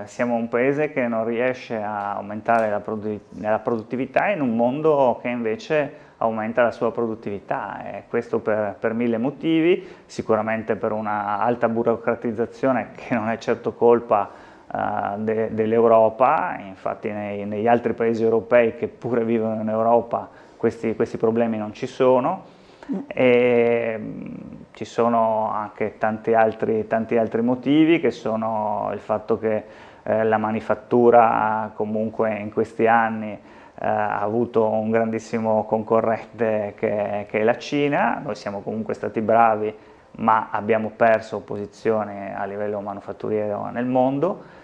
Siamo un paese che non riesce a aumentare la produttività in un mondo che invece aumenta la sua produttività, e questo per 1000 motivi, sicuramente per una alta burocratizzazione che non è certo colpa dell'Europa. Infatti negli altri paesi europei che pure vivono in Europa questi problemi non ci sono. E ci sono anche tanti altri motivi, che sono il fatto che la manifattura comunque in questi anni ha avuto un grandissimo concorrente che è la Cina. Noi siamo comunque stati bravi, ma abbiamo perso posizione a livello manufatturiero nel mondo.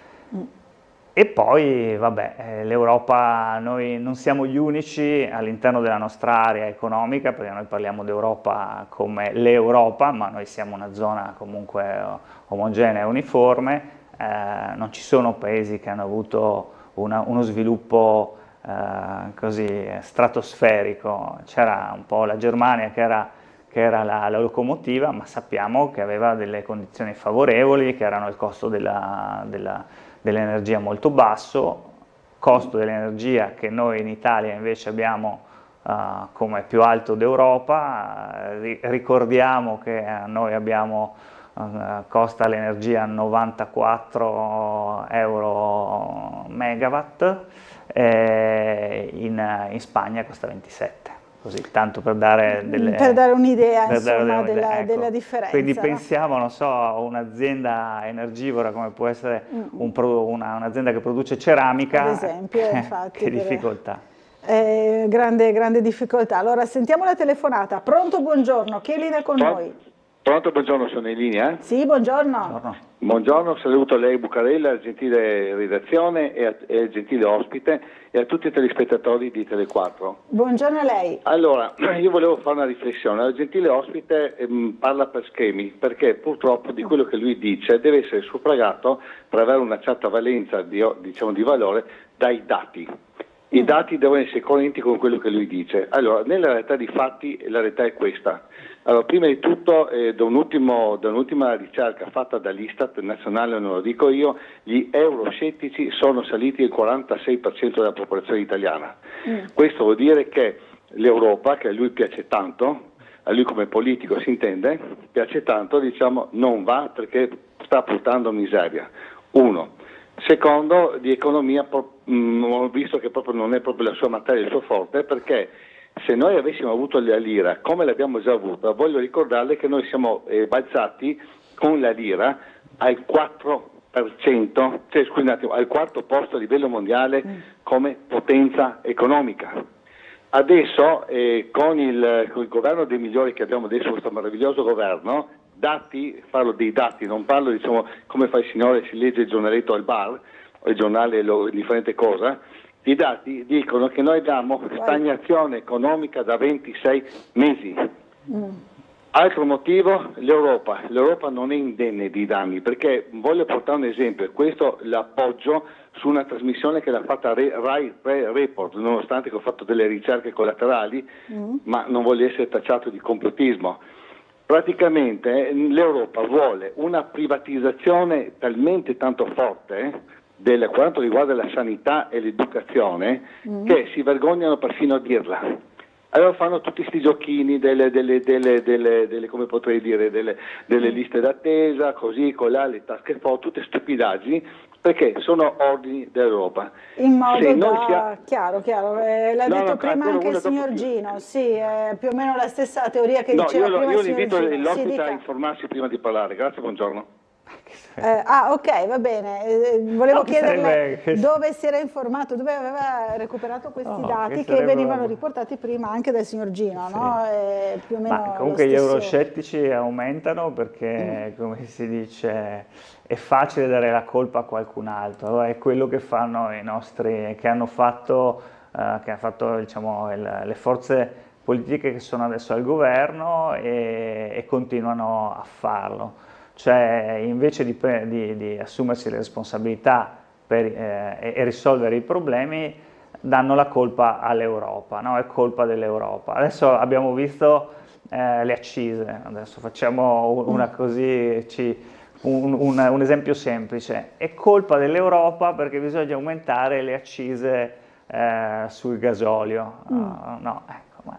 E poi, vabbè, l'Europa, noi non siamo gli unici all'interno della nostra area economica, perché noi parliamo d'Europa come l'Europa, ma noi siamo una zona comunque omogenea e uniforme. Non ci sono paesi che hanno avuto uno sviluppo così stratosferico. C'era un po' la Germania che era la locomotiva, ma sappiamo che aveva delle condizioni favorevoli, che erano il costo dell'energia molto basso, costo dell'energia che noi in Italia invece abbiamo come più alto d'Europa. Ricordiamo che noi abbiamo, costa l'energia 94 euro megawatt, in Spagna costa 27. Così, tanto per dare un'idea ecco. della differenza. Quindi pensiamo, non so, a un'azienda energivora come può essere un'azienda che produce ceramica, ad esempio, infatti, che difficoltà. Grande difficoltà. Allora sentiamo la telefonata. Pronto, buongiorno, chi è in linea con noi? Pronto, buongiorno, sono in linea? Sì, buongiorno. Buongiorno, saluto lei Bucarella, gentile redazione e gentile ospite e a tutti i telespettatori di Tele4. Buongiorno a lei. Allora, io volevo fare una riflessione. Il gentile ospite parla per schemi, perché purtroppo di quello che lui dice deve essere suffragato per avere una certa valenza di valore dai dati. I dati devono essere coerenti con quello che lui dice. Allora, nella realtà dei fatti, la realtà è questa. Allora, prima di tutto, da un'ultima ricerca fatta dall'Istat nazionale, non lo dico io, gli euroscettici sono saliti il 46% della popolazione italiana. Questo vuol dire che l'Europa, che a lui piace tanto, a lui come politico si intende, piace tanto, diciamo, non va perché sta portando miseria. Uno. Secondo, di economia ho visto che proprio non è proprio la sua materia, il suo forte, perché se noi avessimo avuto la lira come l'abbiamo già avuta, voglio ricordarle che noi siamo balzati con la lira al 4%, al quarto posto a livello mondiale come potenza economica. Adesso con il governo dei migliori che abbiamo adesso, questo meraviglioso governo, parlo dei dati, non parlo, diciamo, come fa il signore, si legge il giornaletto al bar, o il giornale, differente cosa. I dati dicono che noi abbiamo stagnazione economica da 26 mesi. Altro motivo, l'Europa. L'Europa non è indenne di danni, perché voglio portare un esempio, questo l'appoggio su una trasmissione che l'ha fatta Rai Report, nonostante che ho fatto delle ricerche collaterali, ma non voglio essere tacciato di complottismo. Praticamente l'Europa vuole una privatizzazione talmente tanto forte quanto riguarda la sanità e l'educazione che si vergognano perfino a dirla. Allora fanno tutti questi giochini come potrei dire, delle liste d'attesa, così, colà, le tasche fuori, tutte stupidaggini, perché sono ordini dell'Europa. In modo chiaro, l'ha detto prima anche il signor Gino, sì, è più o meno la stessa teoria che diceva prima il signor Gino. Io invito l'ospite a informarsi prima di parlare, grazie, buongiorno. Ok, va bene. Volevo chiederle dove si era informato, dove aveva recuperato questi dati che venivano riportati prima anche dal signor Gino, sì. No? Più o meno comunque gli euroscettici aumentano perché, come si dice, è facile dare la colpa a qualcun altro. Allora, è quello che fanno i nostri, che hanno fatto diciamo, le forze politiche che sono adesso al governo e continuano a farlo. Cioè, invece di assumersi le responsabilità e risolvere i problemi, danno la colpa all'Europa, no? È colpa dell'Europa. Adesso abbiamo visto le accise, adesso facciamo un esempio semplice. È colpa dell'Europa perché bisogna aumentare le accise sul gasolio. No, ecco, ma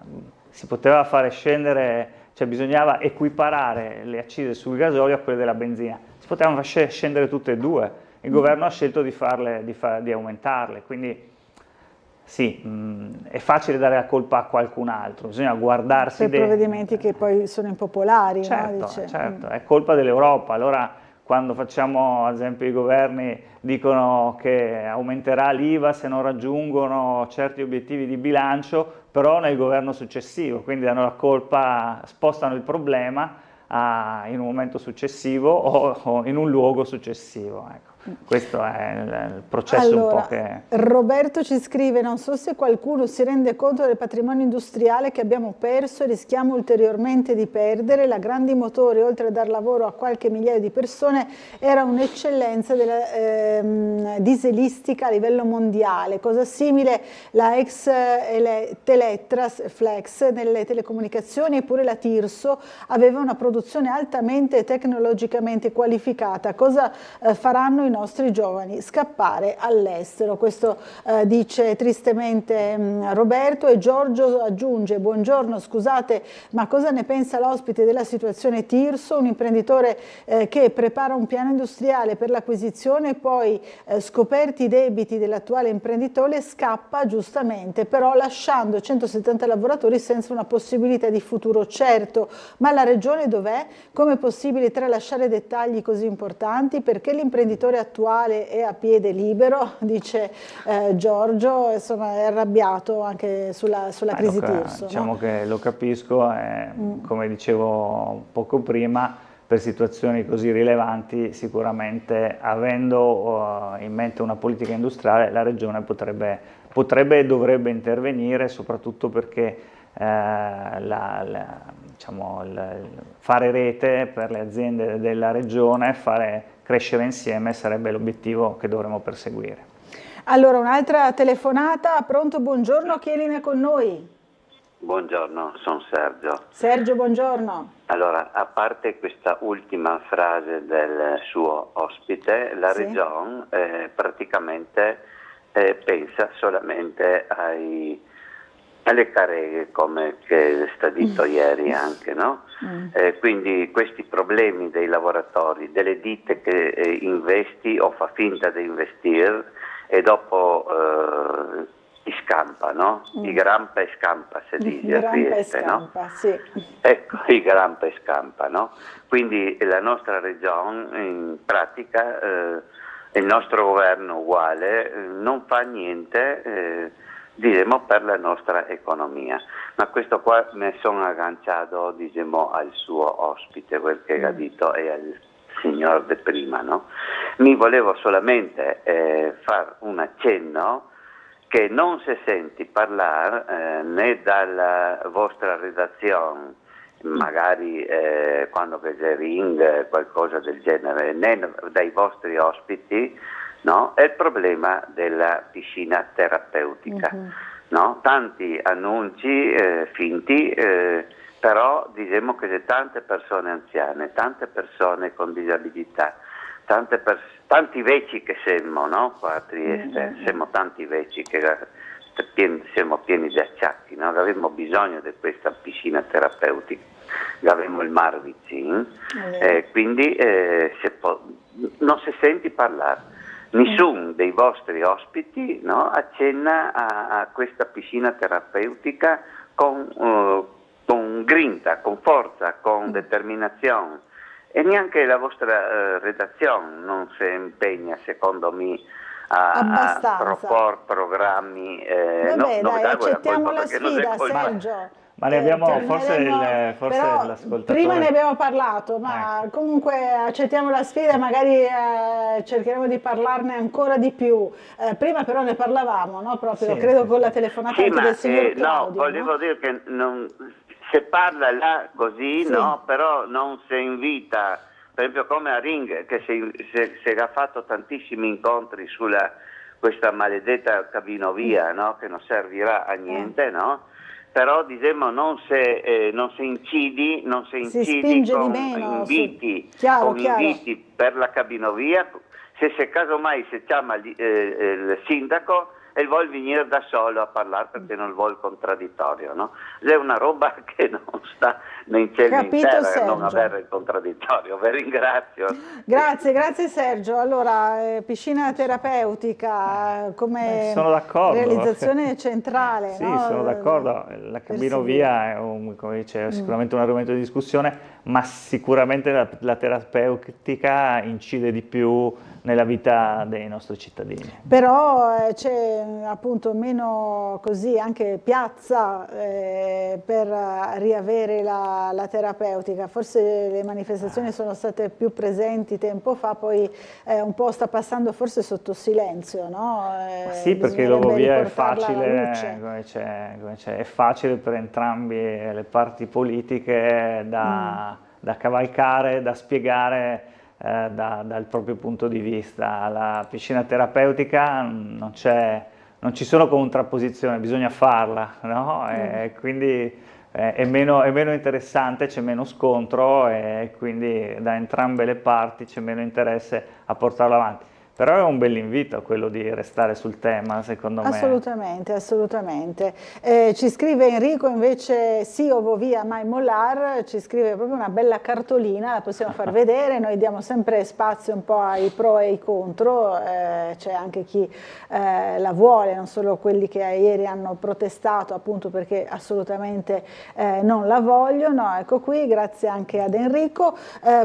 si poteva fare scendere. Cioè bisognava equiparare le accise sul gasolio a quelle della benzina. Si potevano far scendere tutte e due. Il governo ha scelto di aumentarle, quindi sì, è facile dare la colpa a qualcun altro, bisogna guardarsi per provvedimenti che poi sono impopolari. Certo, no? certo, è colpa dell'Europa. Allora quando facciamo, ad esempio, i governi dicono che aumenterà l'IVA se non raggiungono certi obiettivi di bilancio, però nel governo successivo, quindi danno la colpa, spostano il problema in un momento successivo o in un luogo successivo. Ecco. Questo è il processo un po' che... Roberto ci scrive: non so se qualcuno si rende conto del patrimonio industriale che abbiamo perso e rischiamo ulteriormente di perdere. La Grandi Motori, oltre a dar lavoro a qualche migliaio di persone, era un'eccellenza della dieselistica a livello mondiale. Cosa simile la ex Telectra Flex nelle telecomunicazioni, eppure la Tirso aveva una produzione altamente tecnologicamente qualificata. Cosa faranno i nostri giovani scappare all'estero. Questo dice tristemente Roberto, e Giorgio aggiunge: buongiorno, scusate, ma cosa ne pensa l'ospite della situazione Tirso, un imprenditore che prepara un piano industriale per l'acquisizione e poi scoperti i debiti dell'attuale imprenditore scappa giustamente, però lasciando 170 lavoratori senza una possibilità di futuro certo. Ma la regione dov'è? Come è possibile tralasciare dettagli così importanti? Perché l'imprenditore attuale è a piede libero, dice Giorgio, insomma è arrabbiato anche sulla crisi Tirso. Diciamo no? che lo capisco, come dicevo poco prima, per situazioni così rilevanti sicuramente, avendo in mente una politica industriale, la regione potrebbe e dovrebbe intervenire, soprattutto perché fare rete per le aziende della regione, fare crescere insieme sarebbe l'obiettivo che dovremmo perseguire. Allora, un'altra telefonata. Pronto, buongiorno, chi è in linea con noi? Buongiorno, sono Sergio. Sergio, buongiorno. Allora, a parte questa ultima frase del suo ospite, la Regione praticamente pensa solamente alle careghe, come che è stato detto ieri anche, no? Quindi questi problemi dei lavoratori, delle ditte che investi o fa finta di investire e dopo scampa, no? I grampa e scampa, si dice a Trieste, no? Sì. Ecco, i grampa e scampa, no? Quindi la nostra regione, in pratica, il nostro governo uguale, non fa niente, diciamo, per la nostra economia. Ma questo qua mi sono agganciato, diciamo, al suo ospite, quel che ha detto, e al signor de prima, no? Mi volevo solamente fare un accenno che non si senti parlare né dalla vostra redazione, magari quando c'è Ring, qualcosa del genere, né dai vostri ospiti, no? È il problema della piscina terapeutica. No? Tanti annunci finti, però diciamo che c'è tante persone anziane, tante persone con disabilità, tanti vecchi che siamo, no? Qua a Trieste, siamo tanti vecchi che siamo pieni di acciacchi, no? Abbiamo bisogno di questa piscina terapeutica, abbiamo il mar vicino, quindi non si senti parlare. Nessuno dei vostri ospiti, no, accenna a questa piscina terapeutica con grinta, con forza, con determinazione. E neanche la vostra redazione non si impegna, secondo me, a proporre programmi. Vabbè, dai, accettiamo la sfida, Sergio. Ma ne abbiamo forse l'ascoltatore. Prima ne abbiamo parlato, ma comunque accettiamo la sfida e magari cercheremo di parlarne ancora di più. Prima però ne parlavamo, no? Proprio, credo con la telefonata anche del signor Claudio. No, volevo dire che si parla là così, no? Però non si invita, per esempio come a Ring, che si ha fatto tantissimi incontri sulla questa maledetta cabinovia, no? Che non servirà a niente, no? Però diciamo non si incidi con inviti, inviti per la cabinovia. Se casomai si chiama il sindaco e vuol venire da solo a parlare perché non vuole il contraddittorio, no? È una roba che non sta né in cielo né in terra, non avere il contraddittorio. Vi ringrazio. Grazie Sergio. Allora, piscina terapeutica come realizzazione centrale. Sì, no? sono d'accordo. La cabinovia è sicuramente un argomento di discussione, ma sicuramente la terapeutica incide di più nella vita dei nostri cittadini. Però c'è appunto meno così anche piazza per riavere la terapeutica. Forse le manifestazioni sono state più presenti tempo fa, poi un po' sta passando forse sotto silenzio, no? Sì, perché l'Ovovia è facile, è facile per entrambe le parti politiche da cavalcare, da spiegare dal proprio punto di vista. La piscina terapeutica non ci sono contrapposizioni, bisogna farla, no? E quindi è meno interessante, c'è meno scontro e quindi da entrambe le parti c'è meno interesse a portarlo avanti. Però è un bell'invito quello di restare sul tema, secondo me. Assolutamente, assolutamente. Ci scrive Enrico invece, sì, ovo via, mai mollar, ci scrive proprio una bella cartolina, la possiamo far vedere, noi diamo sempre spazio un po' ai pro e ai contro, c'è anche chi la vuole, non solo quelli che ieri hanno protestato appunto perché assolutamente non la vogliono, ecco qui, grazie anche ad Enrico.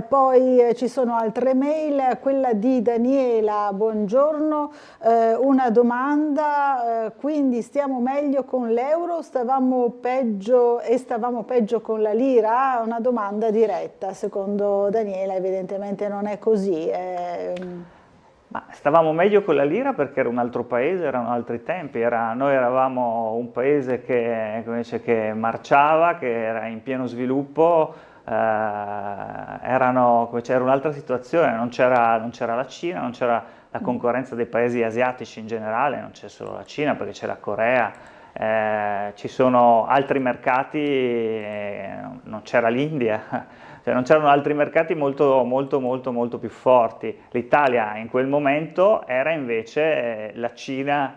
Poi ci sono altre mail, quella di Daniela. Buongiorno, una domanda, quindi stiamo meglio con l'euro, stavamo peggio con la lira? Una domanda diretta, secondo Daniela evidentemente non è così. Ma stavamo meglio con la lira perché era un altro paese, erano altri tempi, noi eravamo un paese che marciava, che era in pieno sviluppo, c'era un'altra situazione, non c'era la Cina, non c'era la concorrenza dei paesi asiatici in generale, non c'è solo la Cina perché c'è la Corea, ci sono altri mercati, non c'era l'India, cioè non c'erano altri mercati molto più forti. L'Italia in quel momento era invece la Cina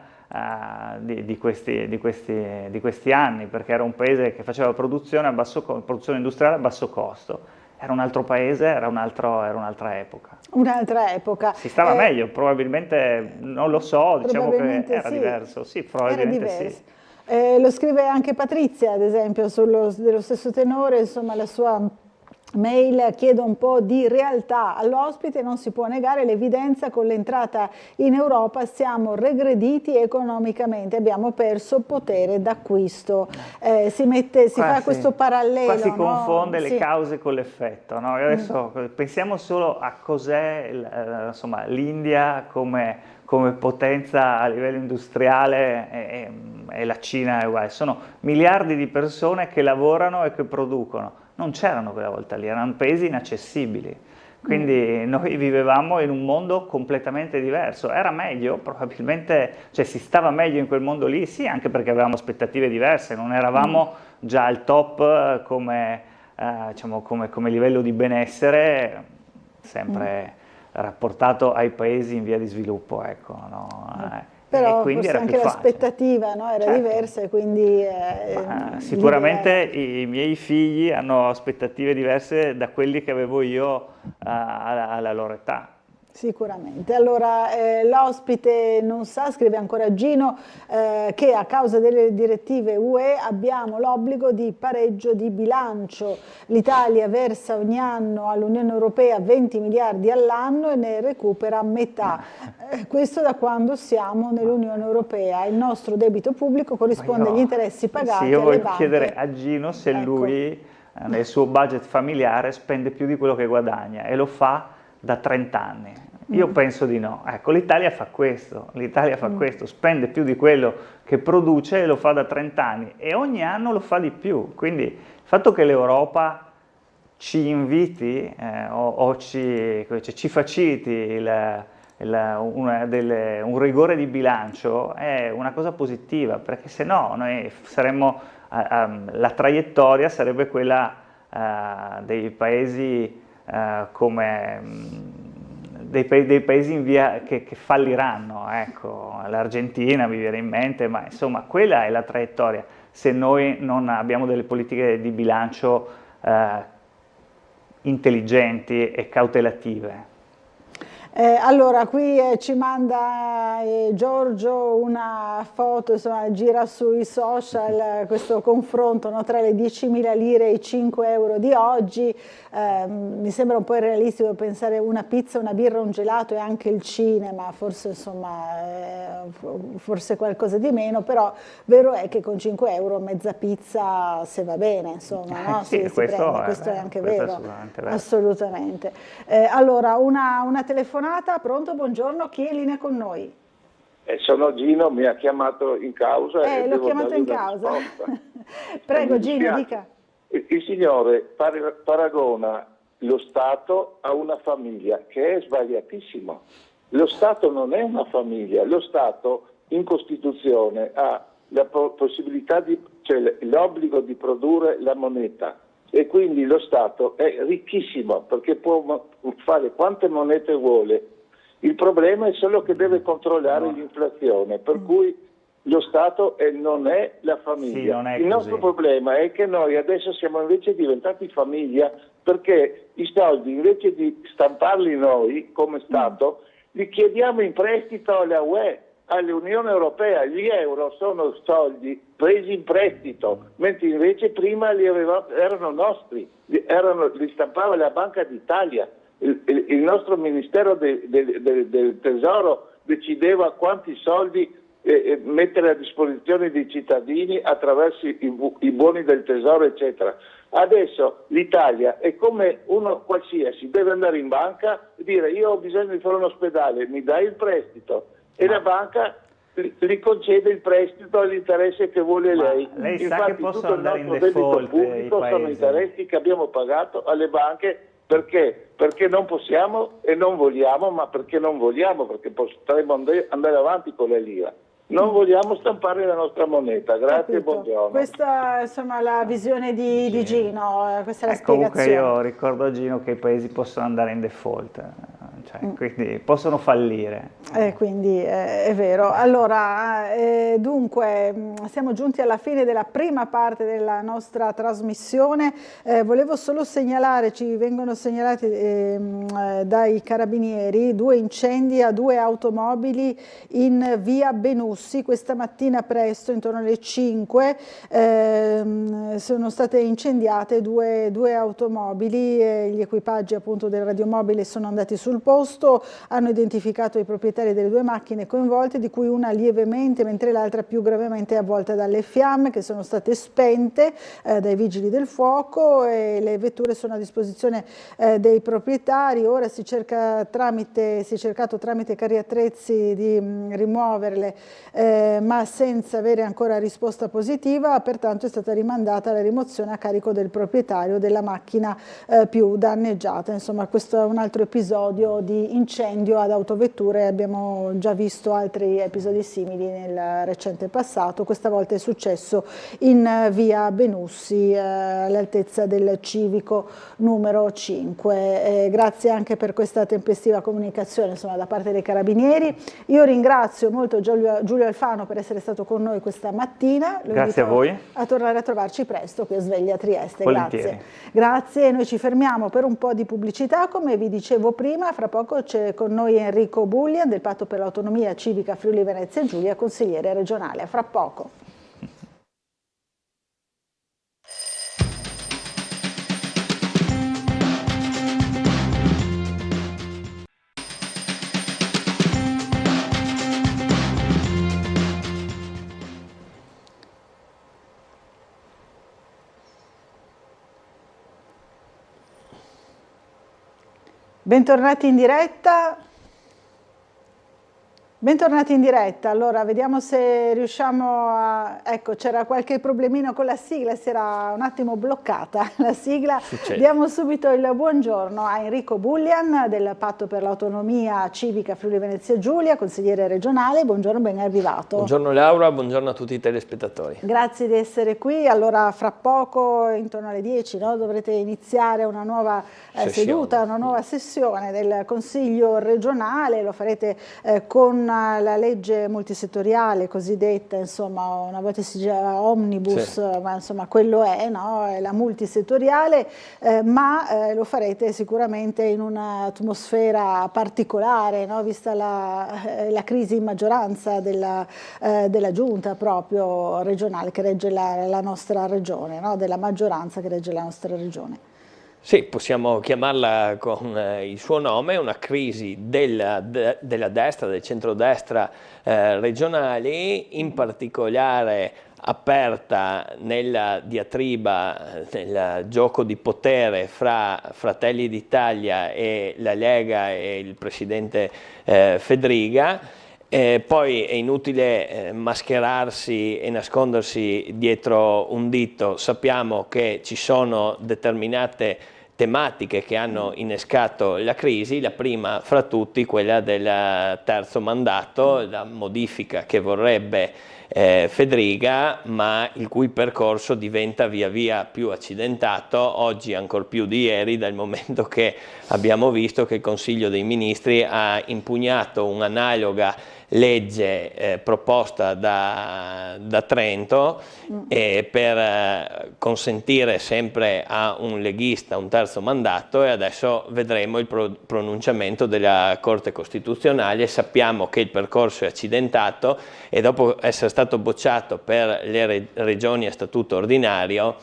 di questi anni, perché era un paese che faceva produzione industriale a basso costo. Era un altro paese, era un'altra epoca. Un'altra epoca. Si stava meglio, probabilmente, non lo so, diciamo che era sì. diverso. Sì, probabilmente era sì. Lo scrive anche Patrizia, ad esempio, dello stesso tenore, insomma la sua mail chiede un po' di realtà all'ospite, non si può negare l'evidenza, con l'entrata in Europa siamo regrediti economicamente, abbiamo perso potere d'acquisto. Si fa questo parallelo. Qua si no? confonde le cause con l'effetto. No? Adesso pensiamo solo a cos'è l'India come potenza a livello industriale e la Cina è uguale. Sono miliardi di persone che lavorano e che producono. Non c'erano quella volta lì, erano paesi inaccessibili, quindi noi vivevamo in un mondo completamente diverso. Era meglio? Probabilmente, cioè si stava meglio in quel mondo lì, sì, anche perché avevamo aspettative diverse, non eravamo già al top come livello di benessere, sempre rapportato ai paesi in via di sviluppo, ecco, no? Però forse anche l'aspettativa, no? Era diversa e quindi... sicuramente i miei figli hanno aspettative diverse da quelli che avevo io alla loro età. Sicuramente. Allora l'ospite non sa, scrive ancora Gino, che a causa delle direttive UE abbiamo l'obbligo di pareggio di bilancio. L'Italia versa ogni anno all'Unione Europea 20 miliardi all'anno e ne recupera metà. Questo da quando siamo nell'Unione Europea. Il nostro debito pubblico corrisponde agli interessi pagati alle banche. Io voglio chiedere a Gino se lui nel suo budget familiare spende più di quello che guadagna e lo fa da 30 anni. Io penso di no. Ecco, l'Italia fa questo, spende più di quello che produce e lo fa da 30 anni e ogni anno lo fa di più. Quindi il fatto che l'Europa ci inviti o ci faciliti un rigore di bilancio è una cosa positiva, perché se no noi saremmo, la traiettoria sarebbe quella dei paesi dei paesi in via che falliranno, ecco, l'Argentina mi viene in mente, ma insomma quella è la traiettoria se noi non abbiamo delle politiche di bilancio intelligenti e cautelative. Allora, qui ci manda Giorgio una foto, insomma, gira sui social questo confronto, no, tra le 10.000 lire e i 5 euro di oggi. Mi sembra un po' irrealistico pensare una pizza, una birra, un gelato e anche il cinema, forse insomma, forse qualcosa di meno, però vero è che con 5 euro mezza pizza se va bene, insomma, no? Sì, questo è anche vero, assolutamente. Allora, una telefonata. Pronto, buongiorno, chi è in linea con noi? Sono Gino, mi ha chiamato in causa. L'ho chiamato in causa. Prego Gino, dica. Il signore paragona lo Stato a una famiglia, che è sbagliatissimo. Lo Stato non è una famiglia, lo Stato in Costituzione ha la possibilità cioè l'obbligo di produrre la moneta. E quindi lo Stato è ricchissimo perché può fare quante monete vuole. Il problema è solo che deve controllare l'inflazione, per cui lo Stato non è la famiglia. Sì, non è il nostro problema è che noi adesso siamo invece diventati famiglia, perché i soldi, invece di stamparli noi come Stato, li chiediamo in prestito alla UE, all'Unione Europea. Gli euro sono soldi presi in prestito, mentre invece prima erano nostri, li stampava la Banca d'Italia. Il nostro Ministero del Tesoro decideva quanti soldi mettere a disposizione dei cittadini attraverso i buoni del Tesoro, eccetera. Adesso l'Italia è come uno qualsiasi, deve andare in banca e dire: io ho bisogno di fare un ospedale, mi dai il prestito, e la banca gli concede il prestito all'interesse che vuole lei. Lei Infatti sa che possono tutto il andare in nostro debito default pubblico sono interessi che abbiamo pagato alle banche. Perché? Perché non possiamo e non vogliamo, ma perché non vogliamo, perché potremmo andare avanti con le lira. Non vogliamo stampare la nostra moneta. Grazie e buongiorno. Questa è insomma la visione di Gino, questa è la Comunque spiegazione. io ricordo a Gino che i paesi possono andare in default, quindi possono fallire. Quindi è vero. Allora, dunque, siamo giunti alla fine della prima parte della nostra trasmissione. Volevo solo segnalare, ci vengono segnalati dai carabinieri 2 incendi a 2 automobili in via Benussi questa mattina presto, intorno alle 5. Sono state incendiate due automobili, gli equipaggi appunto del radiomobile sono andati sul posto, hanno identificato i proprietari delle 2 macchine coinvolte, di cui una lievemente, mentre l'altra più gravemente avvolta dalle fiamme, che sono state spente dai vigili del fuoco, e le vetture sono a disposizione dei proprietari. Ora si è cercato tramite carri attrezzi di rimuoverle, ma senza avere ancora risposta positiva, pertanto è stata rimandata la rimozione a carico del proprietario della macchina più danneggiata. Insomma, questo è un altro episodio di incendio ad autovetture, abbiamo già visto altri episodi simili nel recente passato. Questa volta è successo in via Benussi, all'altezza del civico numero 5. Grazie anche per questa tempestiva comunicazione, insomma, da parte dei carabinieri. Io ringrazio molto Giulio Alfano per essere stato con noi questa mattina. Grazie a voi. A tornare a trovarci presto qui a Sveglia Trieste. Volentieri. Grazie, noi ci fermiamo per un po' di pubblicità, come vi dicevo prima. Fra poco c'è con noi Enrico Bullian del Patto per l'Autonomia Civica Friuli Venezia Giulia, consigliere regionale. A fra poco. Bentornati in diretta. Bentornati in diretta, allora vediamo se riusciamo a... Ecco, c'era qualche problemino con la sigla, si era un attimo bloccata la sigla. Succede. Diamo subito il buongiorno a Enrico Bullian del Patto per l'Autonomia Civica Friuli Venezia Giulia, consigliere regionale. Buongiorno, ben arrivato. Buongiorno Laura, buongiorno a tutti i telespettatori. Grazie di essere qui. Allora fra poco, intorno alle 10, no, dovrete iniziare una nuova seduta, una nuova sessione del Consiglio regionale. Lo farete con la legge multisettoriale cosiddetta, insomma, una volta si diceva omnibus, sì, ma insomma quello è, no? È la multisettoriale, ma lo farete sicuramente in un'atmosfera particolare, no? Vista la crisi in maggioranza della giunta proprio regionale che regge la nostra regione, no? Della maggioranza che regge la nostra regione. Sì, possiamo chiamarla con il suo nome, una crisi della destra, del centrodestra regionali, in particolare aperta nella diatriba, nel gioco di potere fra Fratelli d'Italia e la Lega e il presidente Fedriga. Poi è inutile mascherarsi e nascondersi dietro un dito, sappiamo che ci sono determinate tematiche che hanno innescato la crisi, la prima fra tutti quella del terzo mandato, la modifica che vorrebbe Fedriga, ma il cui percorso diventa via via più accidentato, oggi ancor più di ieri, dal momento che abbiamo visto che il Consiglio dei Ministri ha impugnato un'analoga legge proposta da Trento per consentire sempre a un leghista un terzo mandato, e adesso vedremo il pronunciamento della Corte Costituzionale. Sappiamo che il percorso è accidentato e dopo essere stato bocciato per le regioni a statuto ordinario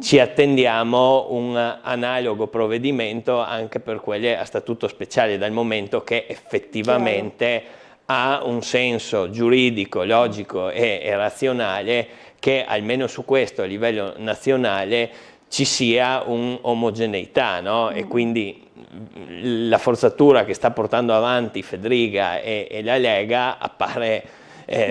ci attendiamo un analogo provvedimento anche per quelle a statuto speciale, dal momento che effettivamente ha un senso giuridico, logico e razionale che almeno su questo a livello nazionale ci sia un'omogeneità, no? E quindi la forzatura che sta portando avanti Fedriga e la Lega appare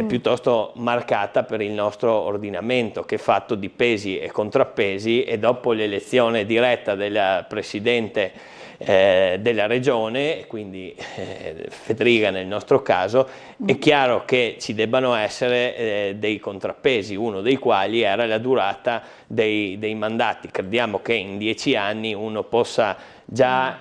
piuttosto marcata per il nostro ordinamento, che è fatto di pesi e contrappesi, e dopo l'elezione diretta del Presidente della regione, quindi Fedriga nel nostro caso, è chiaro che ci debbano essere dei contrappesi, uno dei quali era la durata dei mandati. Crediamo che in 10 anni uno possa già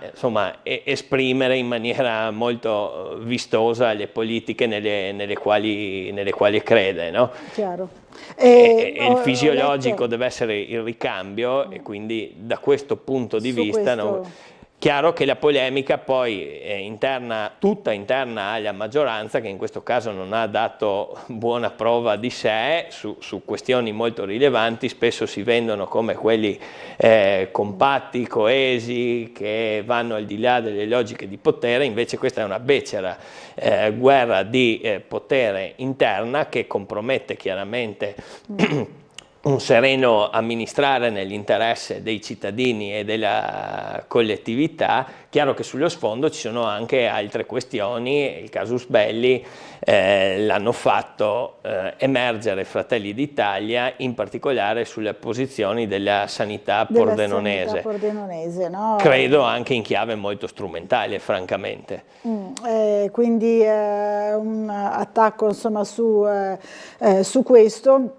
esprimere in maniera molto vistosa le politiche nelle quali crede, no? Chiaro. E il fisiologico deve essere il ricambio, e quindi da questo punto di vista chiaro che la polemica poi è tutta interna alla maggioranza, che in questo caso non ha dato buona prova di sé su questioni molto rilevanti. Spesso si vendono come quelli compatti, coesi, che vanno al di là delle logiche di potere, invece questa è una becera guerra di potere interna che compromette chiaramente un sereno amministrare nell'interesse dei cittadini e della collettività. Chiaro che sullo sfondo ci sono anche altre questioni, il casus belli l'hanno fatto emergere Fratelli d'Italia, in particolare sulle posizioni della sanità pordenonese. No? Credo anche in chiave molto strumentale, francamente. Quindi un attacco insomma su questo.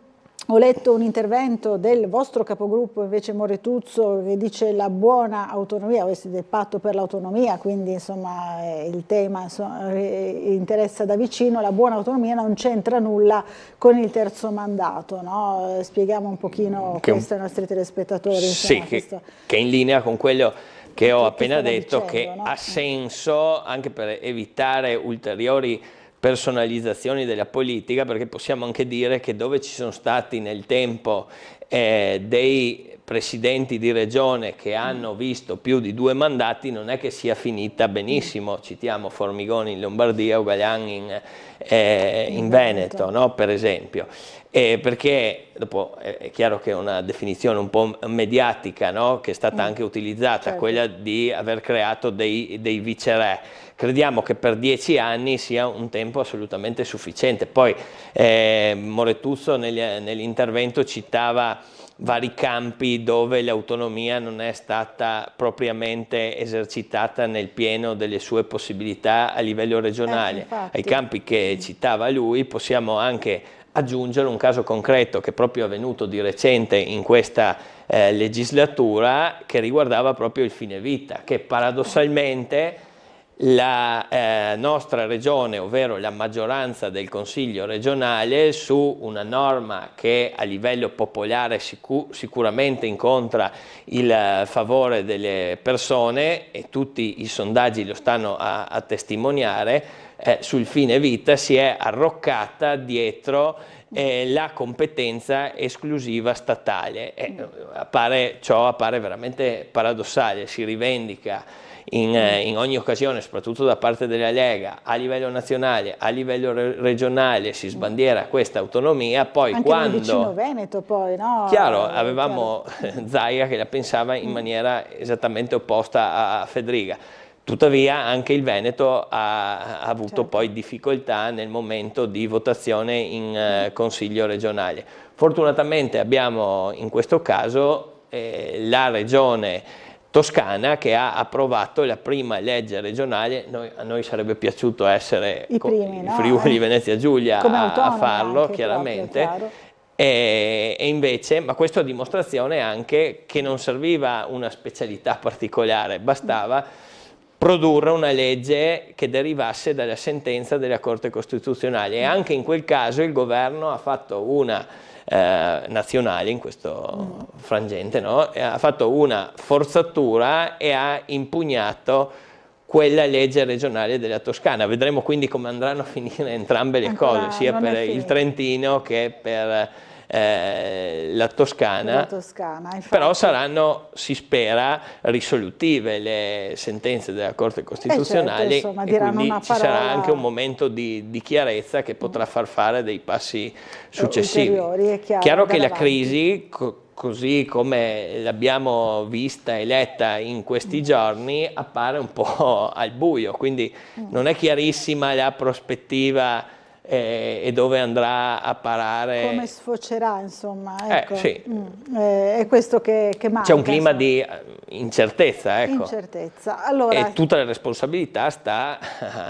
Ho letto un intervento del vostro capogruppo invece Moretuzzo che dice la buona autonomia, questo del patto per l'autonomia, quindi insomma il tema interessa da vicino, la buona autonomia non c'entra nulla con il terzo mandato, no? Spieghiamo un pochino questo ai nostri telespettatori. Sì, che è in linea con quello che ho appena detto, dicendo, che ha senso anche per evitare ulteriori personalizzazioni della politica, perché possiamo anche dire che dove ci sono stati nel tempo dei presidenti di regione che hanno visto più di 2 mandati non è che sia finita benissimo. Citiamo Formigoni in Lombardia o Galán in Veneto, no? Per esempio. Perché dopo è chiaro che è una definizione un po' mediatica, no? Che è stata anche utilizzata, quella di aver creato dei viceré. Crediamo che per 10 anni sia un tempo assolutamente sufficiente. Poi Moretuzzo nell'intervento citava vari campi dove l'autonomia non è stata propriamente esercitata nel pieno delle sue possibilità a livello regionale. Ai campi che citava lui possiamo anche aggiungere un caso concreto che è proprio avvenuto di recente in questa legislatura, che riguardava proprio il fine vita, che paradossalmente la nostra regione, ovvero la maggioranza del Consiglio regionale, su una norma che a livello popolare sicuramente incontra il favore delle persone, e tutti i sondaggi lo stanno a testimoniare, sul fine vita si è arroccata dietro la competenza esclusiva statale. Ciò appare veramente paradossale. Si rivendica in ogni occasione, soprattutto da parte della Lega, a livello nazionale, a livello regionale si sbandiera questa autonomia, poi anche quando... nel vicino Veneto poi, no? Chiaro, avevamo Zaia che la pensava in maniera esattamente opposta a Fedriga. Tuttavia anche il Veneto ha avuto poi difficoltà nel momento di votazione in Consiglio regionale. Fortunatamente abbiamo in questo caso la regione Toscana, che ha approvato la prima legge regionale. A noi sarebbe piaciuto essere i primi, i Friuli Venezia Giulia a farlo, anche, chiaramente. proprio, E invece, ma questo a dimostrazione anche che non serviva una specialità particolare, bastava produrre una legge che derivasse dalla sentenza della Corte Costituzionale, e anche in quel caso il governo ha fatto una nazionale, in questo frangente, no? Ha fatto una forzatura e ha impugnato quella legge regionale della Toscana. Vedremo quindi come andranno a finire entrambe le cose, sia per il Trentino che per la Toscana, però saranno, si spera, risolutive le sentenze della Corte Costituzionale, certo, insomma, e quindi una ci sarà parola anche un momento di chiarezza che potrà far fare dei passi successivi. Ulteriori, è chiaro che la avanti. crisi, così come l'abbiamo vista e letta in questi giorni, appare un po' al buio, quindi non è chiarissima la prospettiva e dove andrà a parare. Come sfocerà, insomma, ecco. Sì. È questo che manca. C'è un clima di incertezza, ecco. Incertezza. Allora, e tutta la responsabilità sta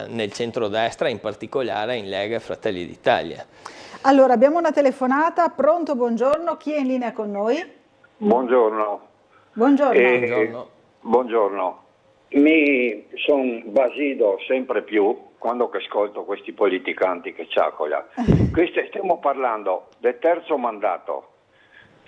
nel centrodestra, in particolare in Lega e Fratelli d'Italia. Allora, abbiamo una telefonata. Pronto, buongiorno. Chi è in linea con noi? Buongiorno. Buongiorno. Buongiorno. Mi sono basito sempre più quando che ascolto questi politicanti che ciacola. Stiamo parlando del terzo mandato,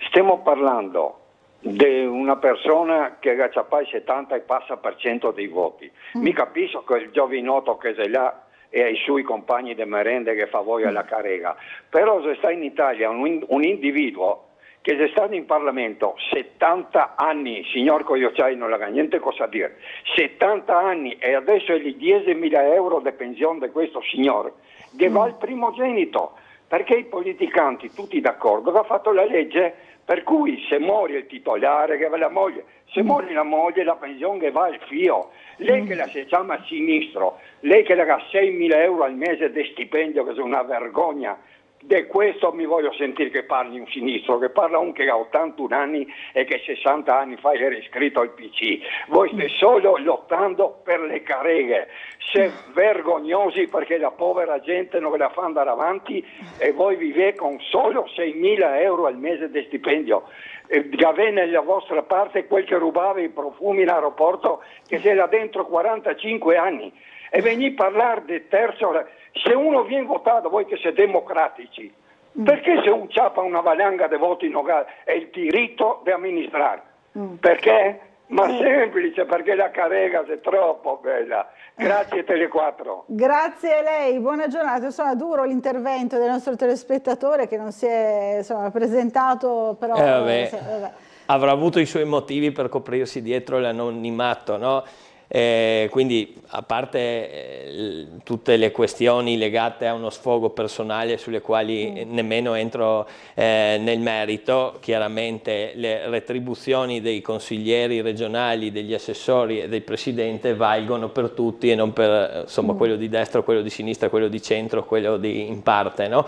stiamo parlando di una persona che aggacia il 70 e passa per cento dei voti. Mi capisco che il giovinotto che sei là e ai suoi compagni di merende che fa voi alla carrega, però se sta in Italia un individuo che è stato in Parlamento 70 anni, signor Cogliocciai non ha niente cosa dire, 70 anni, e adesso è di 10.000 euro di pensione di questo signore, che va al primogenito, perché i politicanti, tutti d'accordo, ha fatto la legge per cui se muore il titolare che va la moglie, se muore la moglie la pensione che va al figlio, lei che la si chiama sinistro, lei che le ha 6.000 euro al mese di stipendio, che è una vergogna. Di questo mi voglio sentire che parli un sinistro, che parla un che ha 81 anni e che 60 anni fa era iscritto al PC. Voi state solo lottando per le carreghe, siete vergognosi perché la povera gente non ve la fa andare avanti e voi vivete con solo 6.000 euro al mese di stipendio. Avete nella vostra parte quel che rubava i profumi in aeroporto, che c'è là dentro 45 anni. E venite a parlare del terzo. Se uno viene votato, voi che siete democratici, perché se un ciapa una valanga di voti non ha il diritto di amministrare? Perché? Ma semplice, perché la carrega è troppo bella. Grazie Tele4. Grazie a lei, buona giornata. Insomma, duro l'intervento del nostro telespettatore che non si è presentato, però avrà avuto i suoi motivi per coprirsi dietro l'anonimato, no? Quindi, a parte tutte le questioni legate a uno sfogo personale sulle quali nemmeno entro nel merito, chiaramente le retribuzioni dei consiglieri regionali, degli assessori e del presidente valgono per tutti e non per quello di destra, quello di sinistra, quello di centro, quello di in parte, no?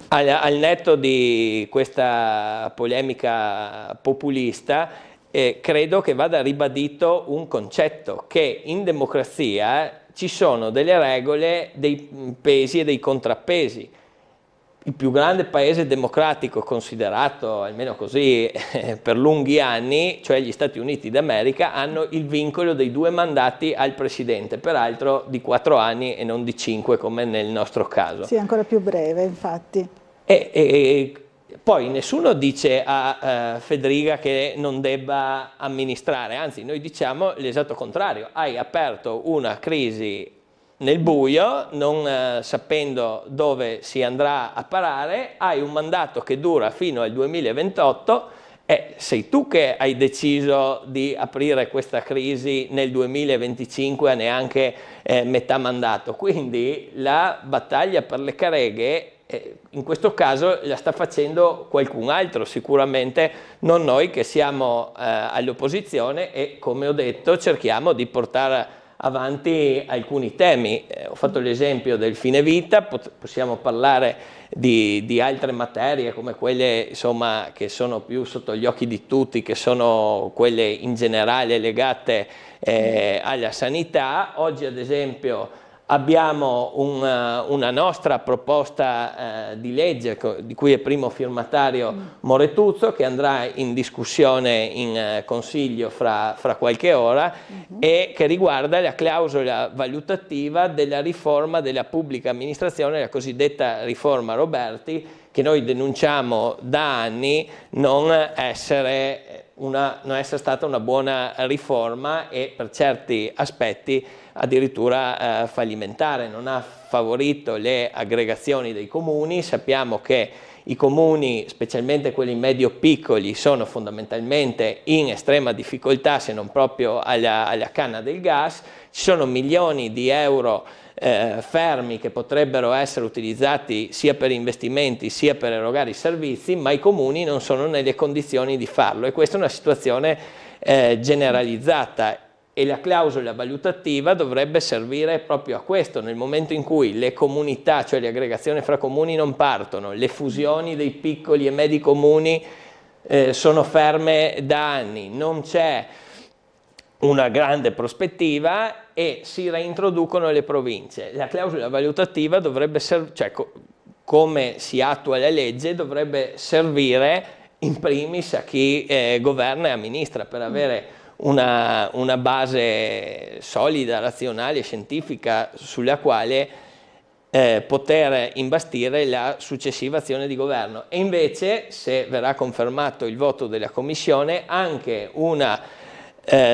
Al netto di questa polemica populista, credo che vada ribadito un concetto, che in democrazia ci sono delle regole, dei pesi e dei contrappesi. Il più grande paese democratico considerato, almeno così, per lunghi anni, cioè gli Stati Uniti d'America, hanno il vincolo dei 2 mandati al presidente, peraltro di 4 anni e non di 5 come nel nostro caso. Sì, ancora più breve, infatti. Poi nessuno dice a Federica che non debba amministrare, anzi noi diciamo l'esatto contrario: hai aperto una crisi nel buio, non sapendo dove si andrà a parare, hai un mandato che dura fino al 2028 e sei tu che hai deciso di aprire questa crisi nel 2025 a neanche metà mandato, quindi la battaglia per le carreghe in questo caso la sta facendo qualcun altro, sicuramente non noi che siamo all'opposizione e, come ho detto, cerchiamo di portare avanti alcuni temi. Ho fatto l'esempio del fine vita, possiamo parlare di altre materie come quelle insomma, che sono più sotto gli occhi di tutti, che sono quelle in generale legate alla sanità. Oggi ad esempio abbiamo una nostra proposta di legge di cui è primo firmatario Moretuzzo, che andrà in discussione in Consiglio fra qualche ora e che riguarda la clausola valutativa della riforma della pubblica amministrazione, la cosiddetta riforma Roberti, che noi denunciamo da anni non essere stata una buona riforma e per certi aspetti addirittura fallimentare. Non ha favorito le aggregazioni dei comuni. Sappiamo che i comuni, specialmente quelli medio-piccoli, sono fondamentalmente in estrema difficoltà, se non proprio alla canna del gas. Ci sono milioni di euro fermi che potrebbero essere utilizzati sia per investimenti sia per erogare i servizi, ma i comuni non sono nelle condizioni di farlo, e questa è una situazione generalizzata, e la clausola valutativa dovrebbe servire proprio a questo. Nel momento in cui le comunità, cioè le aggregazioni fra comuni, non partono, le fusioni dei piccoli e medi comuni sono ferme da anni, non c'è una grande prospettiva e si reintroducono le province. La clausola valutativa dovrebbe come si attua la legge, dovrebbe servire in primis a chi governa e amministra, per avere una base solida, razionale e scientifica sulla quale poter imbastire la successiva azione di governo. E invece, se verrà confermato il voto della Commissione, anche una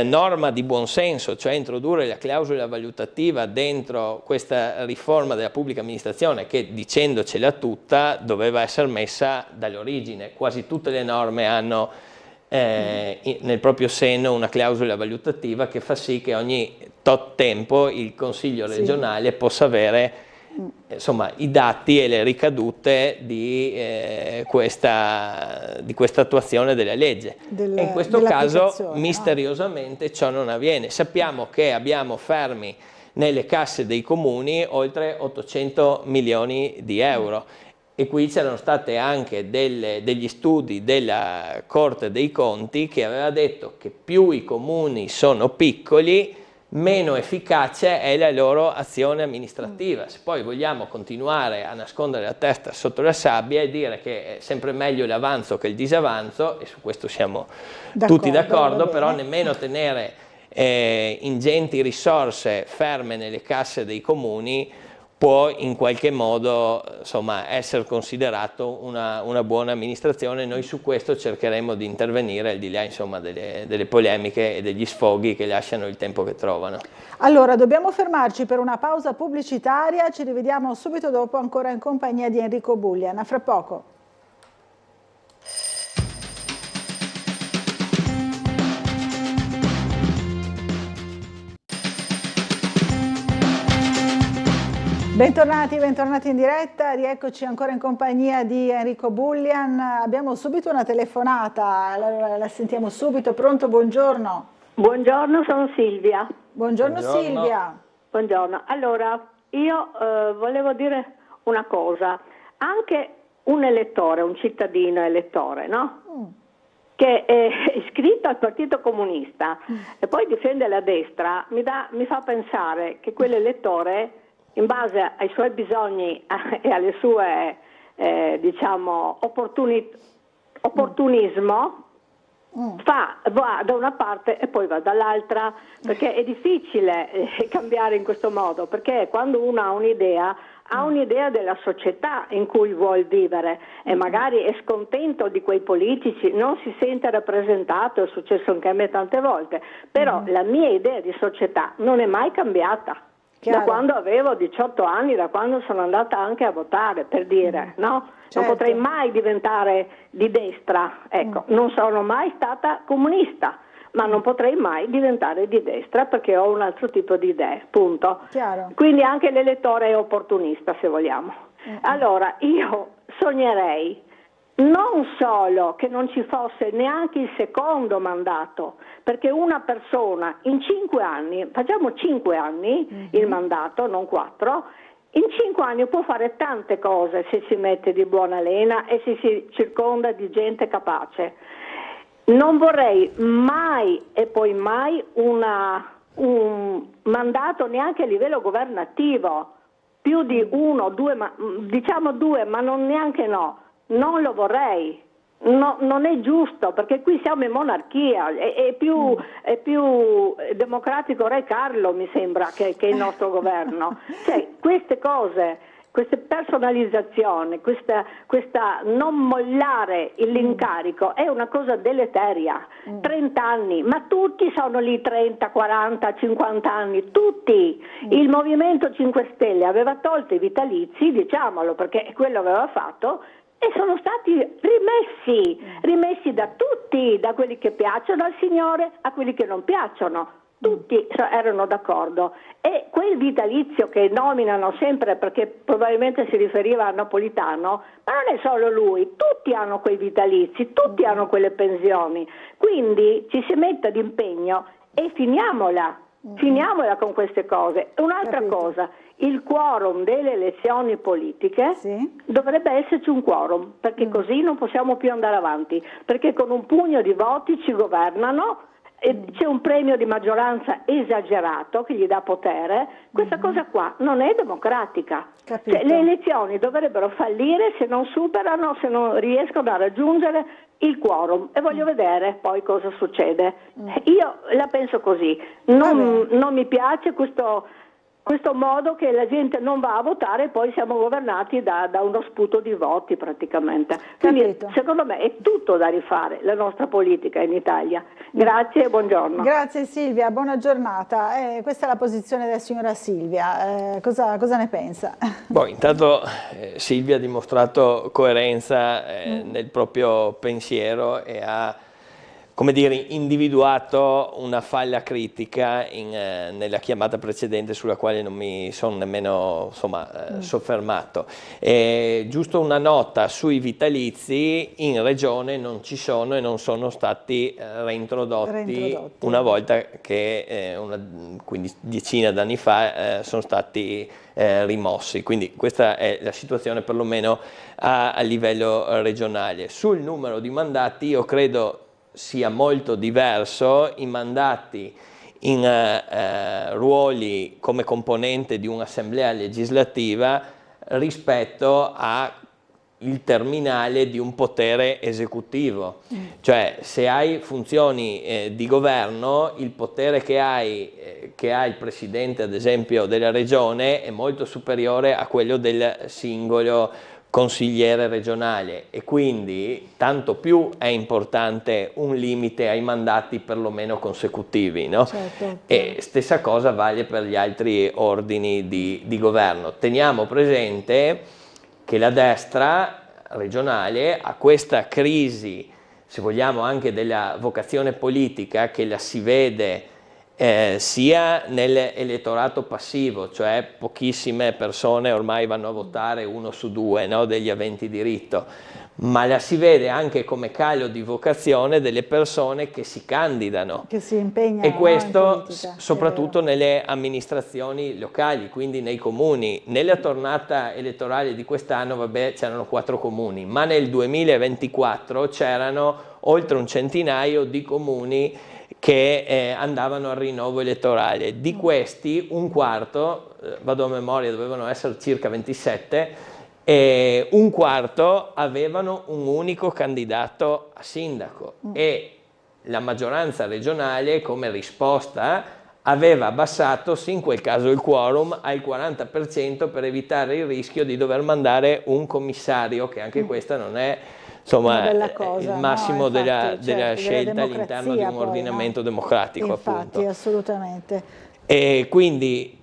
norma di buonsenso, cioè introdurre la clausola valutativa dentro questa riforma della pubblica amministrazione, che dicendocela tutta doveva essere messa dall'origine. Quasi tutte le norme hanno nel proprio seno una clausola valutativa che fa sì che ogni tot tempo il Consiglio regionale possa avere insomma i dati e le ricadute di questa attuazione della legge. E in questo caso misteriosamente ciò non avviene. Sappiamo che abbiamo fermi nelle casse dei comuni oltre 800 milioni di euro. E qui c'erano state anche degli studi della Corte dei Conti che aveva detto che più i comuni sono piccoli, meno efficace è la loro azione amministrativa. Se poi vogliamo continuare a nascondere la testa sotto la sabbia e dire che è sempre meglio l'avanzo che il disavanzo, e su questo siamo tutti d'accordo, però nemmeno tenere ingenti risorse ferme nelle casse dei comuni può in qualche modo insomma, essere considerato una buona amministrazione. Noi su questo cercheremo di intervenire, al di là insomma, delle polemiche e degli sfoghi che lasciano il tempo che trovano. Allora, dobbiamo fermarci per una pausa pubblicitaria, ci rivediamo subito dopo ancora in compagnia di Enrico Bullian. A fra poco. Bentornati in diretta, rieccoci ancora in compagnia di Enrico Bullian. Abbiamo subito una telefonata, la sentiamo subito. Pronto, buongiorno. Buongiorno, sono Silvia. Buongiorno Silvia. Buongiorno. Allora, io volevo dire una cosa. Anche un elettore, un cittadino elettore, no? Che è iscritto al Partito Comunista e poi difende la destra, mi fa pensare che quell'elettore, in base ai suoi bisogni e alle sue diciamo opportunismo, va da una parte e poi va dall'altra, perché è difficile cambiare in questo modo, perché quando uno ha un'idea della società in cui vuol vivere e magari è scontento di quei politici, non si sente rappresentato, è successo anche a me tante volte, però la mia idea di società non è mai cambiata. Da quando avevo 18 anni, da quando sono andata anche a votare, per dire, no? Certo. Non potrei mai diventare di destra, ecco, non sono mai stata comunista, ma non potrei mai diventare di destra perché ho un altro tipo di idee, punto. Chiaro. Quindi anche l'elettore è opportunista, se vogliamo. Allora, io sognerei non solo che non ci fosse neanche il secondo mandato, perché una persona in 5 anni, facciamo 5 anni il mandato, non 4, in 5 anni può fare tante cose se si mette di buona lena e se si circonda di gente capace. Non vorrei mai e poi mai un mandato neanche a livello governativo, più di 1, 2, diciamo 2, ma non neanche non lo vorrei. No, non è giusto, perché qui siamo in monarchia, è più democratico Re Carlo, mi sembra, che il nostro governo. Cioè, queste cose, queste personalizzazioni, questa non mollare l'incarico è una cosa deleteria. 30 anni, ma tutti sono lì 30, 40, 50 anni, tutti. Il Movimento 5 Stelle aveva tolto i vitalizi, diciamolo, perché quello aveva fatto, e sono stati rimessi da tutti, da quelli che piacciono al Signore a quelli che non piacciono. Tutti erano d'accordo, e quel vitalizio che nominano sempre, perché probabilmente si riferiva a Napolitano, ma non è solo lui, tutti hanno quei vitalizi, tutti hanno quelle pensioni, quindi ci si metta d'impegno e finiamola con queste cose. Un'altra cosa, il quorum delle elezioni politiche, dovrebbe esserci un quorum, perché così non possiamo più andare avanti, perché con un pugno di voti ci governano. C'è un premio di maggioranza esagerato che gli dà potere. Questa cosa qua non è democratica. Cioè, le elezioni dovrebbero fallire se non superano, se non riescono a raggiungere il quorum, e voglio vedere poi cosa succede. Io la penso così, non mi piace questo modo che la gente non va a votare e poi siamo governati da uno sputo di voti praticamente. Quindi secondo me è tutto da rifare la nostra politica in Italia. Grazie e buongiorno. Grazie Silvia, buona giornata. Questa è la posizione della signora Silvia, cosa ne pensa? Intanto Silvia ha dimostrato coerenza nel proprio pensiero e ha, come dire, individuato una falla critica nella chiamata precedente, sulla quale non mi sono nemmeno soffermato. Giusto una nota sui vitalizi: in regione non ci sono e non sono stati reintrodotti una volta che una decina d'anni fa sono stati rimossi, quindi questa è la situazione perlomeno a livello regionale. Sul numero di mandati io credo sia molto diverso i mandati in ruoli come componente di un'assemblea legislativa rispetto al terminale di un potere esecutivo. Cioè, se hai funzioni di governo, il potere che ha il presidente, ad esempio, della regione è molto superiore a quello del singolo consigliere regionale, e quindi tanto più è importante un limite ai mandati perlomeno consecutivi, no? Certo. E stessa cosa vale per gli altri ordini di governo. Teniamo presente che la destra regionale ha questa crisi, se vogliamo anche della vocazione politica, che la si vede sia nell'elettorato passivo, cioè pochissime persone ormai vanno a votare, 1 su 2, no, degli aventi diritto, ma la si vede anche come calo di vocazione delle persone che si candidano, che si impegnano, e questo in politica, soprattutto nelle amministrazioni locali, quindi nei comuni. Nella tornata elettorale di quest'anno c'erano 4 comuni, ma nel 2024 c'erano oltre un centinaio di comuni che andavano al rinnovo elettorale. Di questi un quarto, vado a memoria, dovevano essere circa 27, e un quarto avevano un unico candidato a sindaco, e la maggioranza regionale come risposta aveva abbassato, sì, in quel caso il quorum al 40% per evitare il rischio di dover mandare un commissario, che anche questa non è il massimo della scelta all'interno di un ordinamento democratico. Infatti, appunto. Assolutamente. E quindi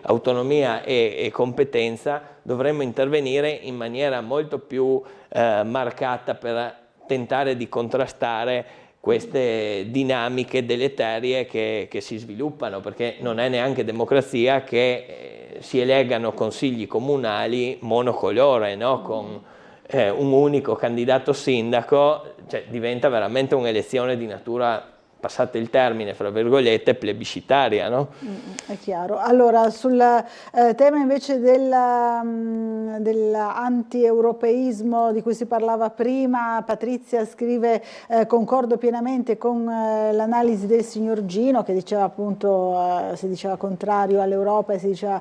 autonomia e competenza, dovremmo intervenire in maniera molto più marcata per tentare di contrastare queste dinamiche deleterie che si sviluppano, perché non è neanche democrazia che si eleggano consigli comunali monocolore, no? Con un unico candidato sindaco, cioè diventa veramente un'elezione di natura, passate il termine, fra virgolette, plebiscitaria, no? È chiaro. Allora, sul tema invece dell'anti-europeismo di cui si parlava prima, Patrizia scrive: concordo pienamente con l'analisi del signor Gino, che diceva appunto, si diceva contrario all'Europa e si diceva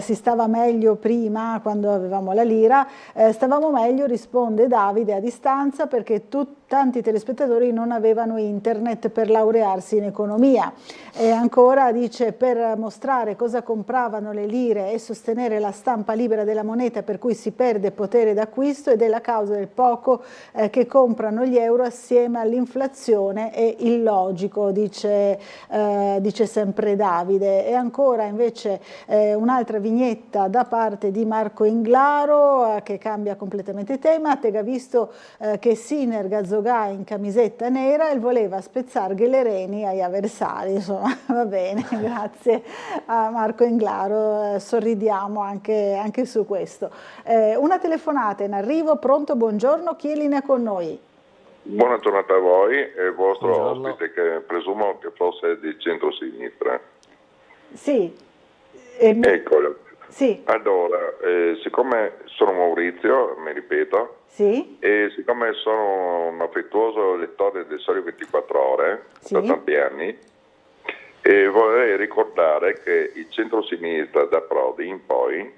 si stava meglio prima, quando avevamo la lira. Stavamo meglio, risponde Davide a distanza, perché tanti telespettatori non avevano internet per laurearsi in economia. E ancora dice: per mostrare cosa compravano le lire e sostenere la stampa libera della moneta, per cui si perde potere d'acquisto, ed è la causa del poco che comprano gli euro assieme all'inflazione, è illogico, dice sempre Davide. E ancora invece un'altra vignetta da parte di Marco Inglaro che cambia completamente tema. Tega visto che Sinner Gazzogà in camisetta nera e voleva spezzarghe le reni agli avversari. Insomma, va bene, grazie a Marco Inglaro, sorridiamo anche su questo. Una telefonata in arrivo, pronto, buongiorno, chi è in linea con noi? Buona giornata a voi e il vostro ospite, che presumo che fosse di centrosinistra. Sì. Eccolo. Sì. Allora, siccome sono Maurizio, mi ripeto, sì, e siccome sono un affettuoso lettore del Sole 24 Ore da tanti anni, vorrei ricordare che il centro-sinistra da Prodi in poi,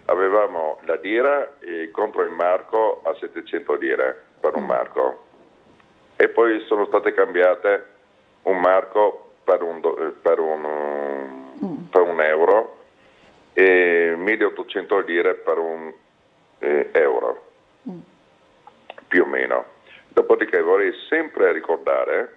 avevamo la lira contro il marco a 700 lire per un marco, e poi sono state cambiate un marco per un euro e 1800 lire per un euro, più o meno. Dopodiché vorrei sempre ricordare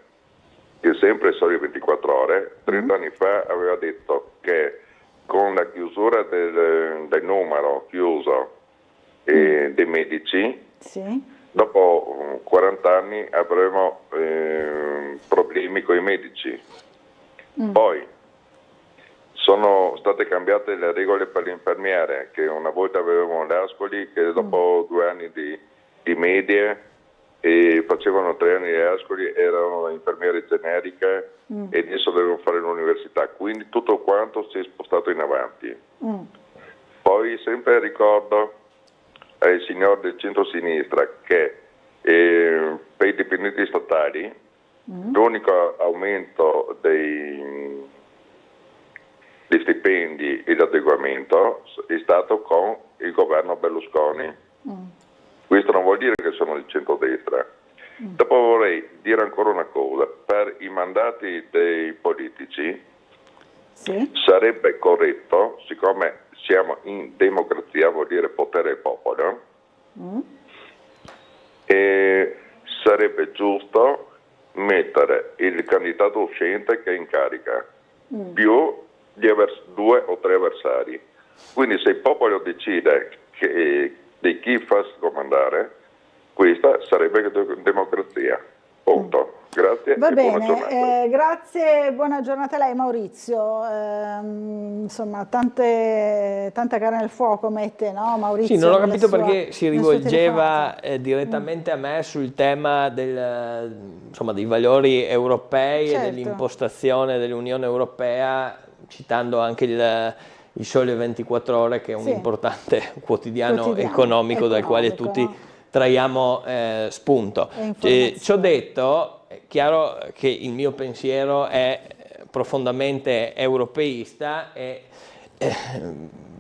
che sempre Sole 24 Ore, 30 anni fa, aveva detto che con la chiusura del numero chiuso dei medici, dopo 40 anni avremo problemi con i medici. Poi sono state cambiate le regole per l'infermiere, che una volta avevamo l'Ascoli che dopo 2 anni di medie e facevano 3 anni di Ascoli, erano infermiere generiche e adesso devono fare l'università, quindi tutto quanto si è spostato in avanti. Poi sempre ricordo ai signori del centro-sinistra che per i dipendenti statali l'unico aumento dei stipendi e l'adeguamento è stato con il governo Berlusconi. Questo non vuol dire che sono di centrodestra. Dopo vorrei dire ancora una cosa: per i mandati dei politici sarebbe corretto, siccome siamo in democrazia, vuol dire potere del popolo, e sarebbe giusto mettere il candidato uscente che è in carica più di 2 o 3 avversari. Quindi se il popolo decide di chi fa comandare, questa sarebbe democrazia. Punto. Grazie. Va bene, buona giornata. Grazie, buona giornata a lei Maurizio. Insomma, tanta carne al fuoco mette, no, Maurizio? Sì, non ho capito perché si rivolgeva direttamente a me sul tema dei valori europei e dell'impostazione dell'Unione Europea, citando anche il Sole 24 Ore, che è un importante quotidiano economico dal quale tutti traiamo spunto. Ciò detto, è chiaro che il mio pensiero è profondamente europeista e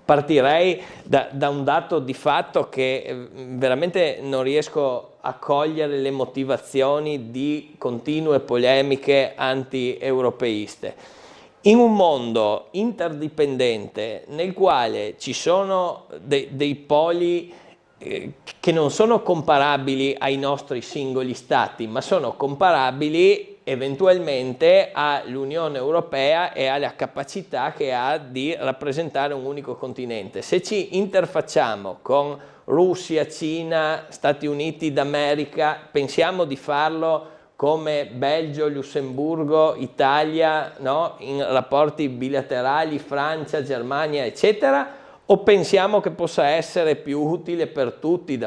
partirei da un dato di fatto che veramente non riesco a cogliere le motivazioni di continue polemiche anti-europeiste. In un mondo interdipendente nel quale ci sono dei poli che non sono comparabili ai nostri singoli stati, ma sono comparabili eventualmente all'Unione Europea e alla capacità che ha di rappresentare un unico continente. Se ci interfacciamo con Russia, Cina, Stati Uniti d'America, pensiamo di farlo come Belgio, Lussemburgo, Italia, no? In rapporti bilaterali, Francia, Germania, eccetera, o pensiamo che possa essere più utile per tutti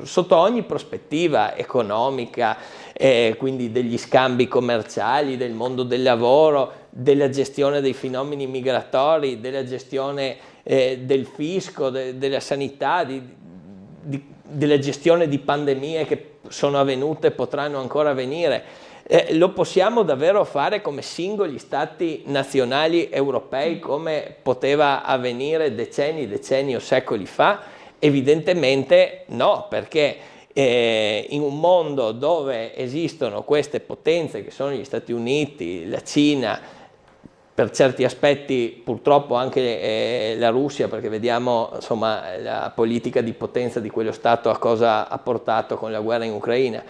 sotto ogni prospettiva economica, quindi degli scambi commerciali, del mondo del lavoro, della gestione dei fenomeni migratori, della gestione del fisco, della sanità, della gestione di pandemie che sono avvenute e potranno ancora avvenire. Lo possiamo davvero fare come singoli stati nazionali europei come poteva avvenire decenni o secoli fa? Evidentemente no, perché in un mondo dove esistono queste potenze che sono gli Stati Uniti, la Cina, per certi aspetti purtroppo anche la Russia, perché vediamo insomma la politica di potenza di quello Stato a cosa ha portato con la guerra in Ucraina.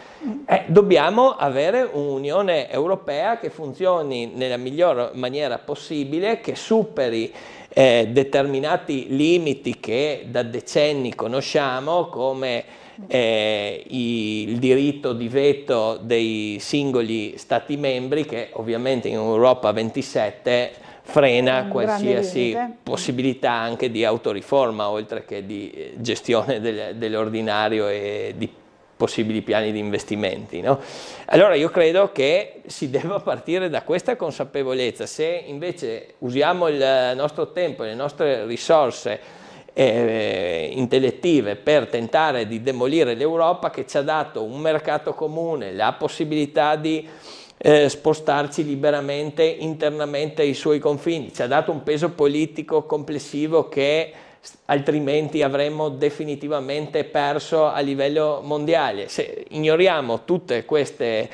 Dobbiamo avere un'Unione Europea che funzioni nella miglior maniera possibile, che superi determinati limiti che da decenni conosciamo, come il diritto di veto dei singoli stati membri, che ovviamente in Europa 27 frena qualsiasi possibilità anche di autoriforma, oltre che di gestione dell'ordinario e di possibili piani di investimenti, no? Allora io credo che si debba partire da questa consapevolezza. Se invece usiamo il nostro tempo e le nostre risorse intellettive per tentare di demolire l'Europa, che ci ha dato un mercato comune, la possibilità di spostarci liberamente internamente ai suoi confini, ci ha dato un peso politico complessivo che altrimenti avremmo definitivamente perso a livello mondiale. Se ignoriamo tutte queste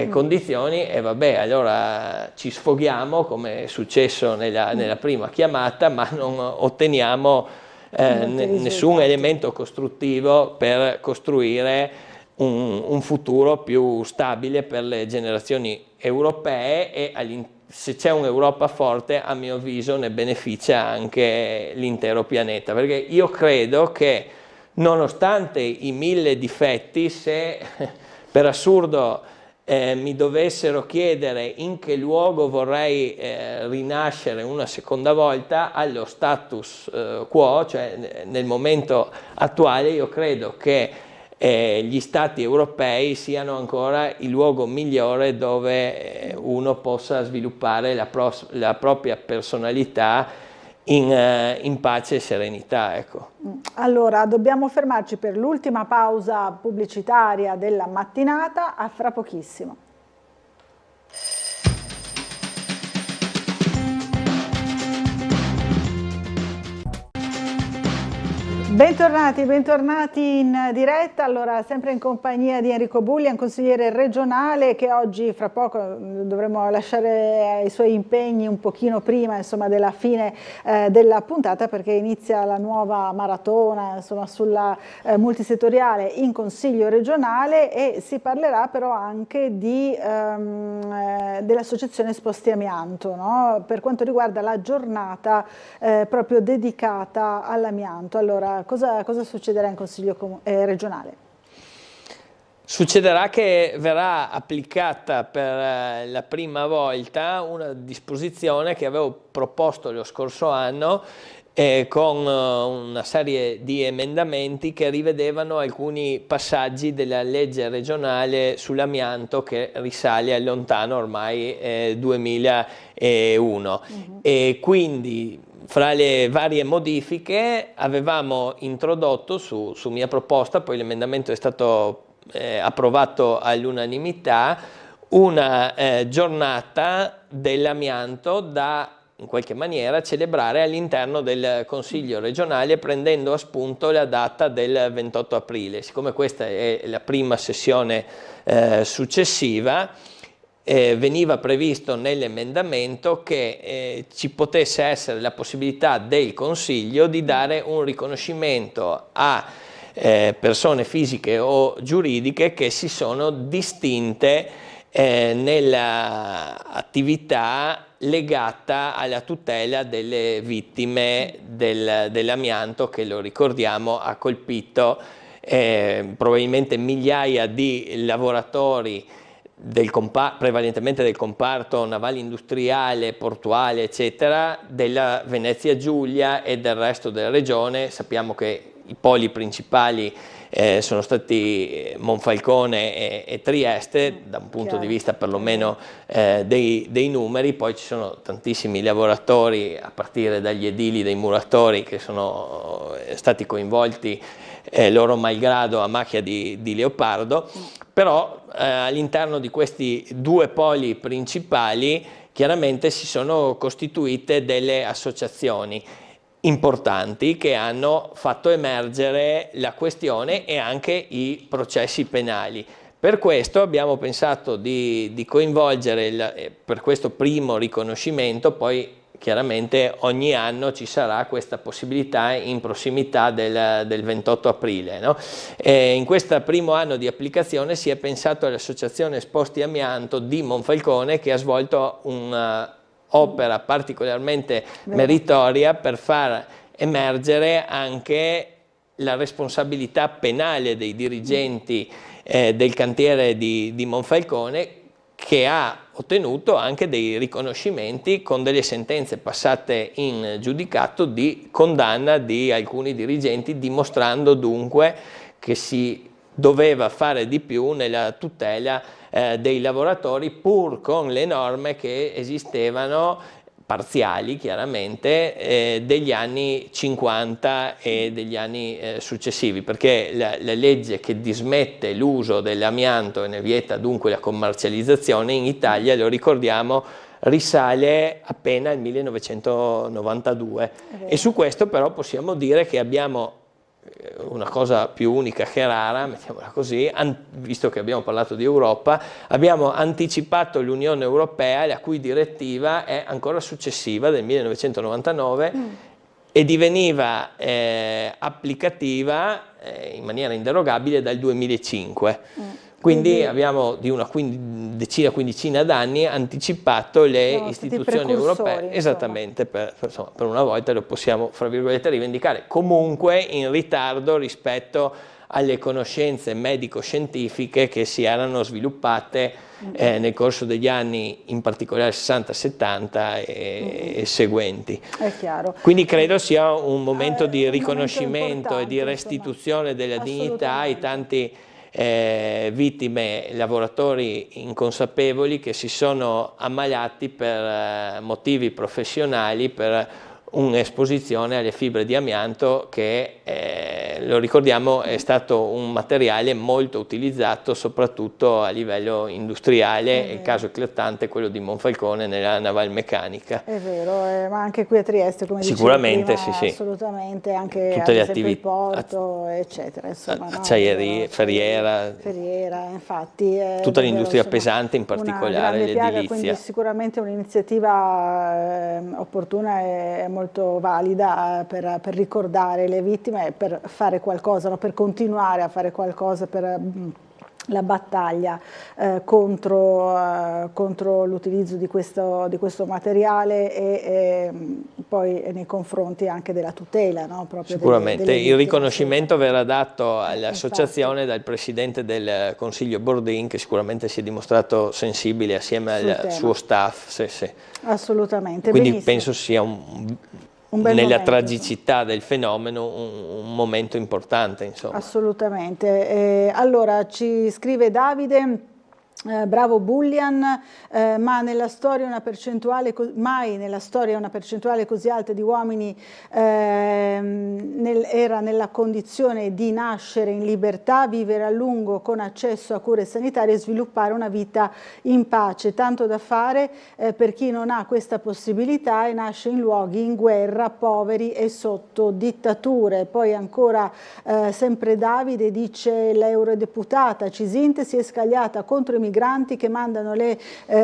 condizioni, vabbè, allora ci sfoghiamo come è successo nella prima chiamata, ma non otteniamo nessun elemento costruttivo per costruire un futuro più stabile per le generazioni europee, e se c'è un'Europa forte, a mio avviso ne beneficia anche l'intero pianeta, perché io credo che nonostante i 1000 difetti, se per assurdo mi dovessero chiedere in che luogo vorrei rinascere una seconda volta, allo status quo, cioè nel momento attuale, io credo che gli stati europei siano ancora il luogo migliore dove uno possa sviluppare la propria personalità in pace e serenità, ecco. Allora, dobbiamo fermarci per l'ultima pausa pubblicitaria della mattinata, a fra pochissimo. Bentornati in diretta. Allora, sempre in compagnia di Enrico Bullian, consigliere regionale, che oggi fra poco dovremo lasciare ai suoi impegni un pochino prima, insomma, della fine della puntata, perché inizia la nuova maratona, insomma, sulla multisettoriale in Consiglio regionale, e si parlerà però anche dell'associazione Sposti Amianto, no? Per quanto riguarda la giornata proprio dedicata all'amianto. Allora, cosa succederà in Consiglio regionale? Succederà che verrà applicata per la prima volta una disposizione che avevo proposto lo scorso anno con una serie di emendamenti che rivedevano alcuni passaggi della legge regionale sull'amianto, che risale al lontano ormai 2001. E quindi fra le varie modifiche avevamo introdotto su mia proposta, poi l'emendamento è stato approvato all'unanimità, una giornata dell'amianto da in qualche maniera celebrare all'interno del Consiglio regionale, prendendo a spunto la data del 28 aprile. Siccome questa è la prima sessione successiva, veniva previsto nell'emendamento che ci potesse essere la possibilità del Consiglio di dare un riconoscimento a persone fisiche o giuridiche che si sono distinte nell'attività legata alla tutela delle vittime dell'amianto che, lo ricordiamo, ha colpito probabilmente migliaia di lavoratori prevalentemente del comparto navale industriale, portuale, eccetera, della Venezia Giulia e del resto della regione. Sappiamo che i poli principali sono stati Monfalcone e Trieste, da un punto di vista perlomeno dei numeri. Poi ci sono tantissimi lavoratori, a partire dagli edili, dei muratori, che sono stati coinvolti loro malgrado a macchia di leopardo. Però all'interno di questi due poli principali chiaramente si sono costituite delle associazioni importanti che hanno fatto emergere la questione e anche i processi penali. Per questo abbiamo pensato di coinvolgere, per questo primo riconoscimento, poi chiaramente ogni anno ci sarà questa possibilità in prossimità del 28 aprile. No? In questo primo anno di applicazione si è pensato all'Associazione Esposti Amianto di Monfalcone, che ha svolto un'opera particolarmente meritoria per far emergere anche la responsabilità penale dei dirigenti del cantiere di Monfalcone, che ha ottenuto anche dei riconoscimenti con delle sentenze passate in giudicato di condanna di alcuni dirigenti, dimostrando dunque che si doveva fare di più nella tutela dei lavoratori, pur con le norme che esistevano, parziali chiaramente, degli anni 50 e degli anni successivi, perché la legge che dismette l'uso dell'amianto e ne vieta dunque la commercializzazione in Italia, lo ricordiamo, risale appena al 1992 e su questo però possiamo dire che abbiamo una cosa più unica che rara, mettiamola così, visto che abbiamo parlato di Europa, abbiamo anticipato l'Unione Europea, la cui direttiva è ancora successiva, del 1999, e diveniva applicativa in maniera inderogabile dal 2005. Quindi abbiamo di una quindicina d'anni anticipato le istituzioni europee, esattamente, per una volta lo possiamo, fra virgolette, rivendicare, comunque in ritardo rispetto alle conoscenze medico-scientifiche che si erano sviluppate nel corso degli anni, in particolare 60-70 e seguenti. È chiaro. Quindi credo sia un momento di riconoscimento e di restituzione della dignità ai tanti vittime, lavoratori inconsapevoli che si sono ammalati per motivi professionali, per un'esposizione alle fibre di amianto che, lo ricordiamo, è stato un materiale molto utilizzato soprattutto a livello industriale, il caso eclatante è quello di Monfalcone nella navalmeccanica. È vero, ma anche qui a Trieste, come sicuramente, prima, sì. Assolutamente, anche tutte ad le esempio il porto, eccetera. Insomma, acciaierie, Ferriera, infatti. Tutta l'industria pesante, in particolare l'edilizia. Quindi sicuramente un'iniziativa opportuna e molto valida per ricordare le vittime e per fare qualcosa, no? Per continuare a fare qualcosa per la battaglia contro l'utilizzo di questo materiale e poi nei confronti anche della tutela, no? Proprio sicuramente delle il riconoscimento verrà dato all'associazione dal presidente del Consiglio Bordin, che sicuramente si è dimostrato sensibile assieme al suo staff. Assolutamente. Quindi benissimo. penso sia nella tragicità del fenomeno un momento importante, insomma. Assolutamente. Allora ci scrive Davide: bravo Bullian, ma nella storia mai nella storia una percentuale così alta di uomini era nella condizione di nascere in libertà, vivere a lungo con accesso a cure sanitarie e sviluppare una vita in pace. Tanto da fare per chi non ha questa possibilità e nasce in luoghi in guerra, poveri e sotto dittature. Poi ancora sempre Davide dice: l'eurodeputata Cisinte si è scagliata contro i migranti che mandano le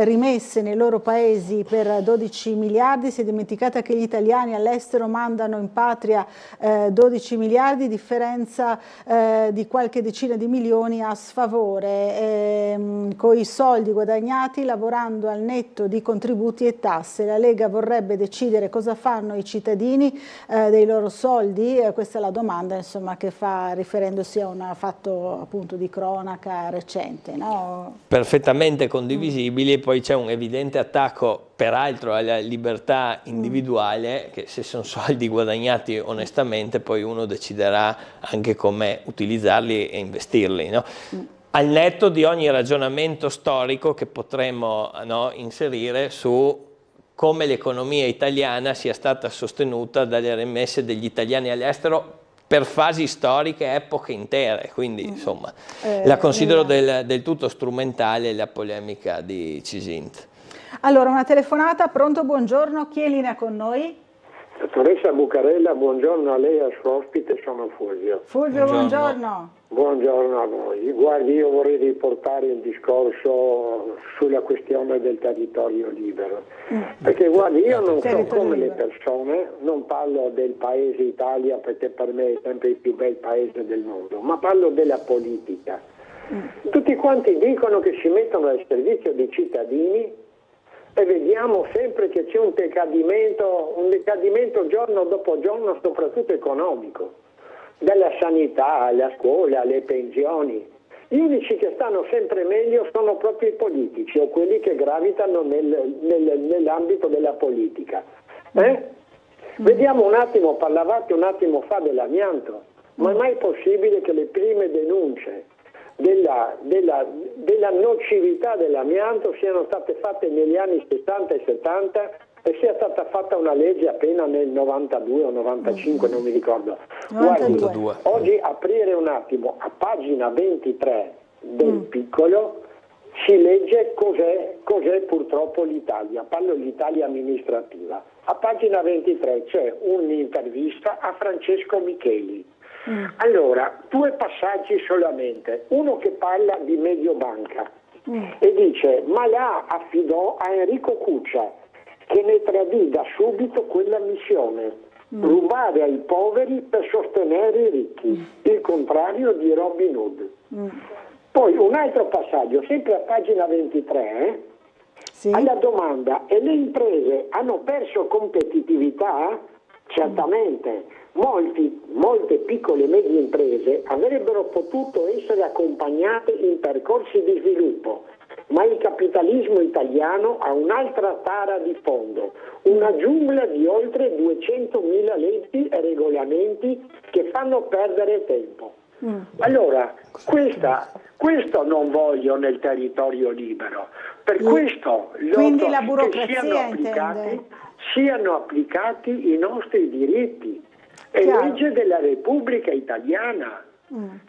rimesse nei loro paesi per 12 miliardi, si è dimenticata che gli italiani all'estero mandano in patria 12 miliardi, differenza di qualche decina di milioni a sfavore. Con i soldi guadagnati lavorando al netto di contributi e tasse, la Lega vorrebbe decidere cosa fanno i cittadini dei loro soldi. Questa è la domanda, insomma, che fa riferendosi a un fatto appunto di cronaca recente, no? Perfettamente condivisibili, e poi c'è un evidente attacco peraltro alla libertà individuale, che se sono soldi guadagnati onestamente poi uno deciderà anche come utilizzarli e investirli, no? Al netto di ogni ragionamento storico che potremmo, no, inserire su come l'economia italiana sia stata sostenuta dalle rimesse degli italiani all'estero per fasi storiche, epoche intere, quindi insomma la considero del tutto strumentale la polemica di Cisint. Allora, una telefonata, pronto, buongiorno, chi è in linea con noi? Dottoressa Bucarella, buongiorno a lei e al suo ospite, sono Fulvio. Fulvio, buongiorno. Buongiorno a voi. Guardi, io vorrei riportare il discorso sulla questione del territorio libero. Perché guardi, io non so come le persone, non parlo del paese Italia perché per me è sempre il più bel paese del mondo, ma parlo della politica. Tutti quanti dicono che si mettono al servizio dei cittadini e vediamo sempre che c'è un decadimento giorno dopo giorno, soprattutto economico, dalla sanità alla scuola, alle pensioni. Gli unici che stanno sempre meglio sono proprio i politici o quelli che gravitano nell'ambito della politica. Vediamo un attimo, parlavate un attimo fa dell'amianto, ma è mai possibile che le prime denunce della nocività dell'amianto siano state fatte negli anni 60 e 70 e sia stata fatta una legge appena nel 92 o 95, non mi ricordo. Guardi, oggi aprire un attimo a pagina 23 del Piccolo si legge cos'è purtroppo l'Italia, parlo dell'Italia amministrativa. A pagina 23 c'è un'intervista a Francesco Micheli. Allora, due passaggi solamente, uno che parla di Mediobanca e dice ma la affidò a Enrico Cuccia che ne tradì da subito quella missione, rubare ai poveri per sostenere i ricchi, il contrario di Robin Hood. Poi un altro passaggio, sempre a pagina 23, alla domanda e le imprese hanno perso competitività? Certamente. Molte piccole e medie imprese avrebbero potuto essere accompagnate in percorsi di sviluppo, ma il capitalismo italiano ha un'altra tara di fondo, una giungla di oltre 200.000 leggi e regolamenti che fanno perdere tempo. Allora, questo non voglio nel territorio libero, per questo quindi la che siano applicati i nostri diritti. È legge della Repubblica Italiana.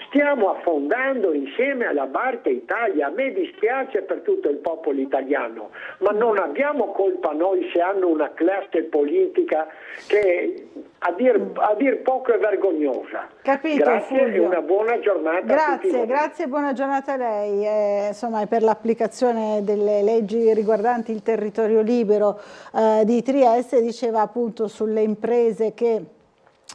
Stiamo affondando insieme alla barca Italia. A me dispiace per tutto il popolo italiano, ma non abbiamo colpa noi se hanno una classe politica che a dir poco è vergognosa. Capito, grazie Fulvio. E una buona giornata a tutti. Grazie, buona giornata a lei. Insomma, per l'applicazione delle leggi riguardanti il territorio libero di Trieste, diceva appunto sulle imprese che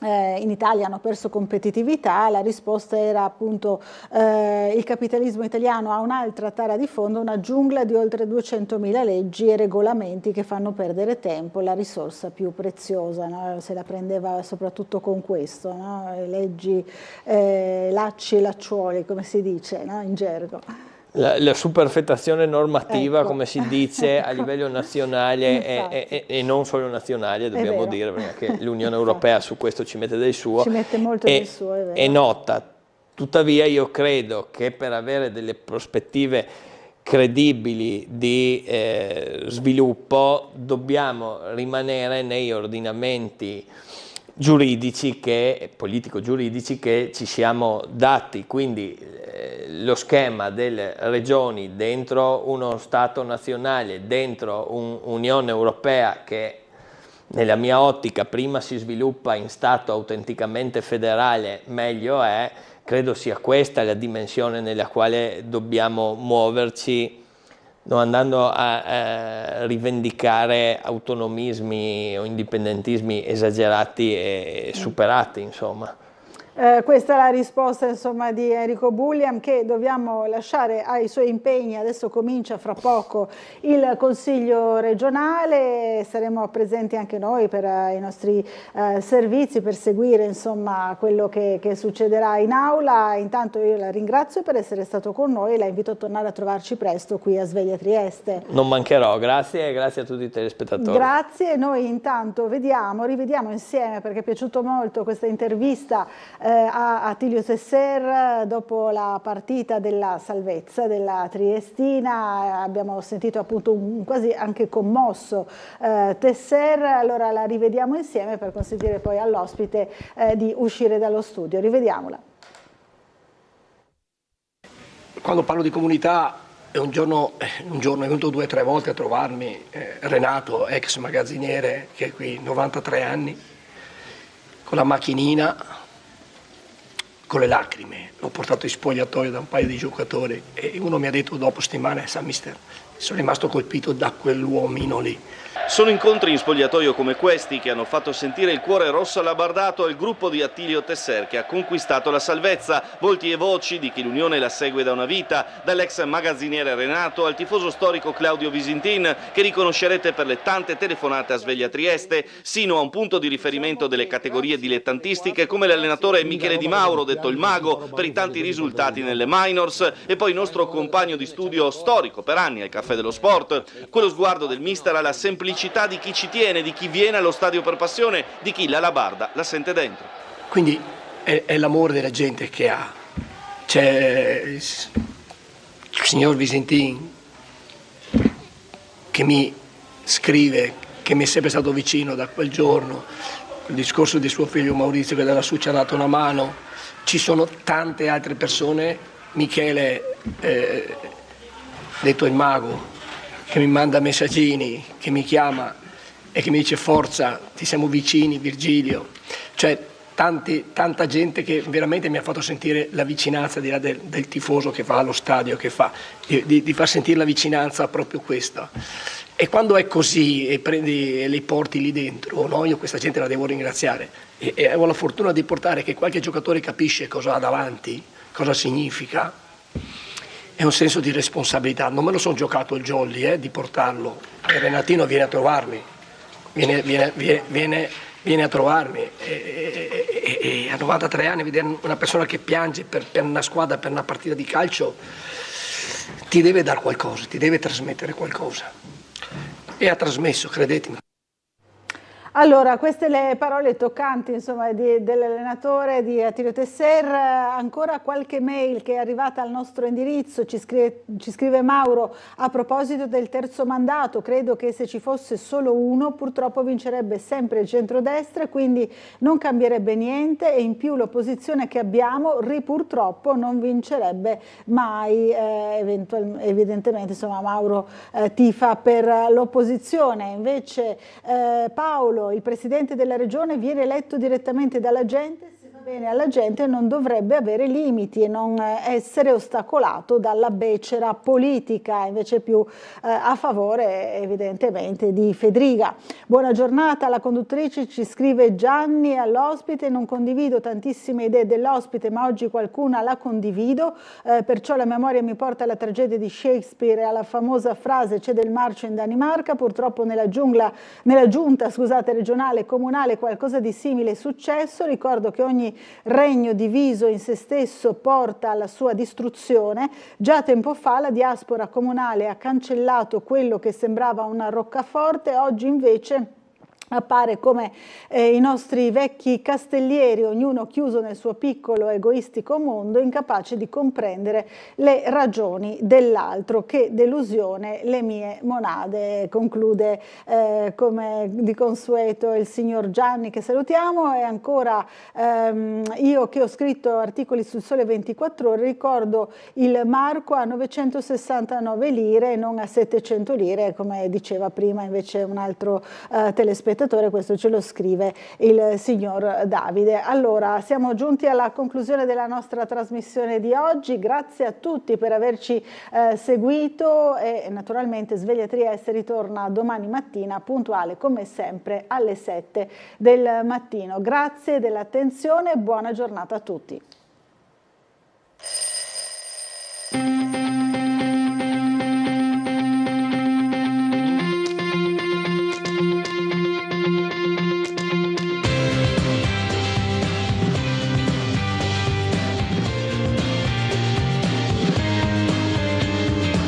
in Italia hanno perso competitività. La risposta era appunto il capitalismo italiano ha un'altra tara di fondo, una giungla di oltre 200.000 leggi e regolamenti che fanno perdere tempo, la risorsa più preziosa, no? Se la prendeva soprattutto con questo, no? Leggi lacci e lacciuoli, come si dice, no? In gergo. La superfettazione normativa, ecco, come si dice a livello nazionale e non solo nazionale, dobbiamo dire, perché l'Unione Europea su questo ci mette del suo. Ci mette molto del suo, è vero. E nota. Tuttavia io credo che per avere delle prospettive credibili di sviluppo dobbiamo rimanere nei ordinamenti giuridici politico-giuridici che ci siamo dati, quindi lo schema delle regioni dentro uno Stato nazionale, dentro un'Unione Europea che nella mia ottica prima si sviluppa in Stato autenticamente federale meglio è, credo sia questa la dimensione nella quale dobbiamo muoverci, non andando a rivendicare autonomismi o indipendentismi esagerati e superati, insomma. Questa è la risposta, insomma, di Enrico Bulliam, che dobbiamo lasciare ai suoi impegni. Adesso comincia fra poco il Consiglio regionale, saremo presenti anche noi per i nostri servizi, per seguire, insomma, quello che succederà in aula. Intanto io la ringrazio per essere stato con noi e la invito a tornare a trovarci presto qui a Sveglia Trieste. Non mancherò, grazie e grazie a tutti i telespettatori. Grazie, noi intanto rivediamo insieme, perché è piaciuto molto questa intervista a Attilio Tesser dopo la partita della salvezza della Triestina. Abbiamo sentito appunto un quasi anche commosso Tesser. Allora la rivediamo insieme per consentire poi all'ospite di uscire dallo studio. Rivediamola. Quando parlo di comunità, un giorno è venuto 2 o 3 volte a trovarmi Renato, ex magazziniere, che è qui 93 anni, con la macchinina, con le lacrime. L'ho portato in spogliatoio da un paio di giocatori e uno mi ha detto dopo settimane: sa mister, sono rimasto colpito da quell'uomino lì. Sono incontri in spogliatoio come questi che hanno fatto sentire il cuore rosso allabardato al gruppo di Attilio Tesser, che ha conquistato la salvezza. Volti e voci di chi l'Unione la segue da una vita, dall'ex magazziniere Renato al tifoso storico Claudio Visintin, che riconoscerete per le tante telefonate a Sveglia Trieste, sino a un punto di riferimento delle categorie dilettantistiche come l'allenatore Michele Di Mauro, detto il Mago, per i tanti risultati nelle minors, e poi il nostro compagno di studio storico per anni al Caffè dello Sport, quello sguardo del mister alla semplicità di chi ci tiene, di chi viene allo stadio per passione, di chi l'alabarda la sente dentro. Quindi è l'amore della gente che ha. C'è il signor Visintin che mi scrive, che mi è sempre stato vicino da quel giorno, il discorso di suo figlio Maurizio che dalla Succia ha dato una mano. Ci sono tante altre persone, Michele, detto il Mago, che mi manda messaggini, che mi chiama e che mi dice forza, ti siamo vicini, Virgilio. Cioè tanta gente che veramente mi ha fatto sentire la vicinanza di là del tifoso che va allo stadio, che fa, di far sentire la vicinanza proprio questa. E quando è così e prendi e li porti lì dentro, no? Io questa gente la devo ringraziare e ho la fortuna di portare che qualche giocatore capisce cosa ha davanti, cosa significa. È un senso di responsabilità, non me lo sono giocato il jolly di portarlo. E Renatino viene a trovarmi, viene a trovarmi e a 93 anni vedere una persona che piange per una squadra, per una partita di calcio, ti deve dare qualcosa, ti deve trasmettere qualcosa. E ha trasmesso, credetemi. Allora, queste le parole toccanti, insomma, dell'allenatore di Attilio Tesser. Ancora qualche mail che è arrivata al nostro indirizzo, ci scrive Mauro: a proposito del terzo mandato, credo che se ci fosse solo uno purtroppo vincerebbe sempre il centrodestra, quindi non cambierebbe niente, e in più l'opposizione che abbiamo purtroppo non vincerebbe mai. Evidentemente, insomma, Mauro tifa per l'opposizione. Invece Paolo, il presidente della regione, viene eletto direttamente dalla gente. Se va bene alla gente non dovrebbe avere limiti e non essere ostacolato dalla becera politica, invece più a favore evidentemente di Fedriga. Buona giornata alla conduttrice, ci scrive Gianni, all'ospite: non condivido tantissime idee dell'ospite, ma oggi qualcuna la condivido, perciò la memoria mi porta alla tragedia di Shakespeare e alla famosa frase "c'è del marcio in Danimarca". Purtroppo nella giunta regionale e comunale qualcosa di simile è successo. Ricordo che ogni regno diviso in se stesso porta alla sua distruzione. Già tempo fa la diaspora comunale ha cancellato quello che sembrava una roccaforte, oggi invece appare come i nostri vecchi castellieri, ognuno chiuso nel suo piccolo egoistico mondo, incapace di comprendere le ragioni dell'altro. Che delusione, le mie monade, conclude come di consueto il signor Gianni, che salutiamo. E ancora io che ho scritto articoli sul Sole 24 Ore ricordo il marco a 969 lire e non a 700 lire, come diceva prima invece un altro telespettatore. spettatore, questo ce lo scrive il signor Davide. Allora, siamo giunti alla conclusione della nostra trasmissione di oggi, grazie a tutti per averci seguito e naturalmente Sveglia Trieste ritorna domani mattina puntuale come sempre alle 7 del mattino. Grazie dell'attenzione e buona giornata a tutti.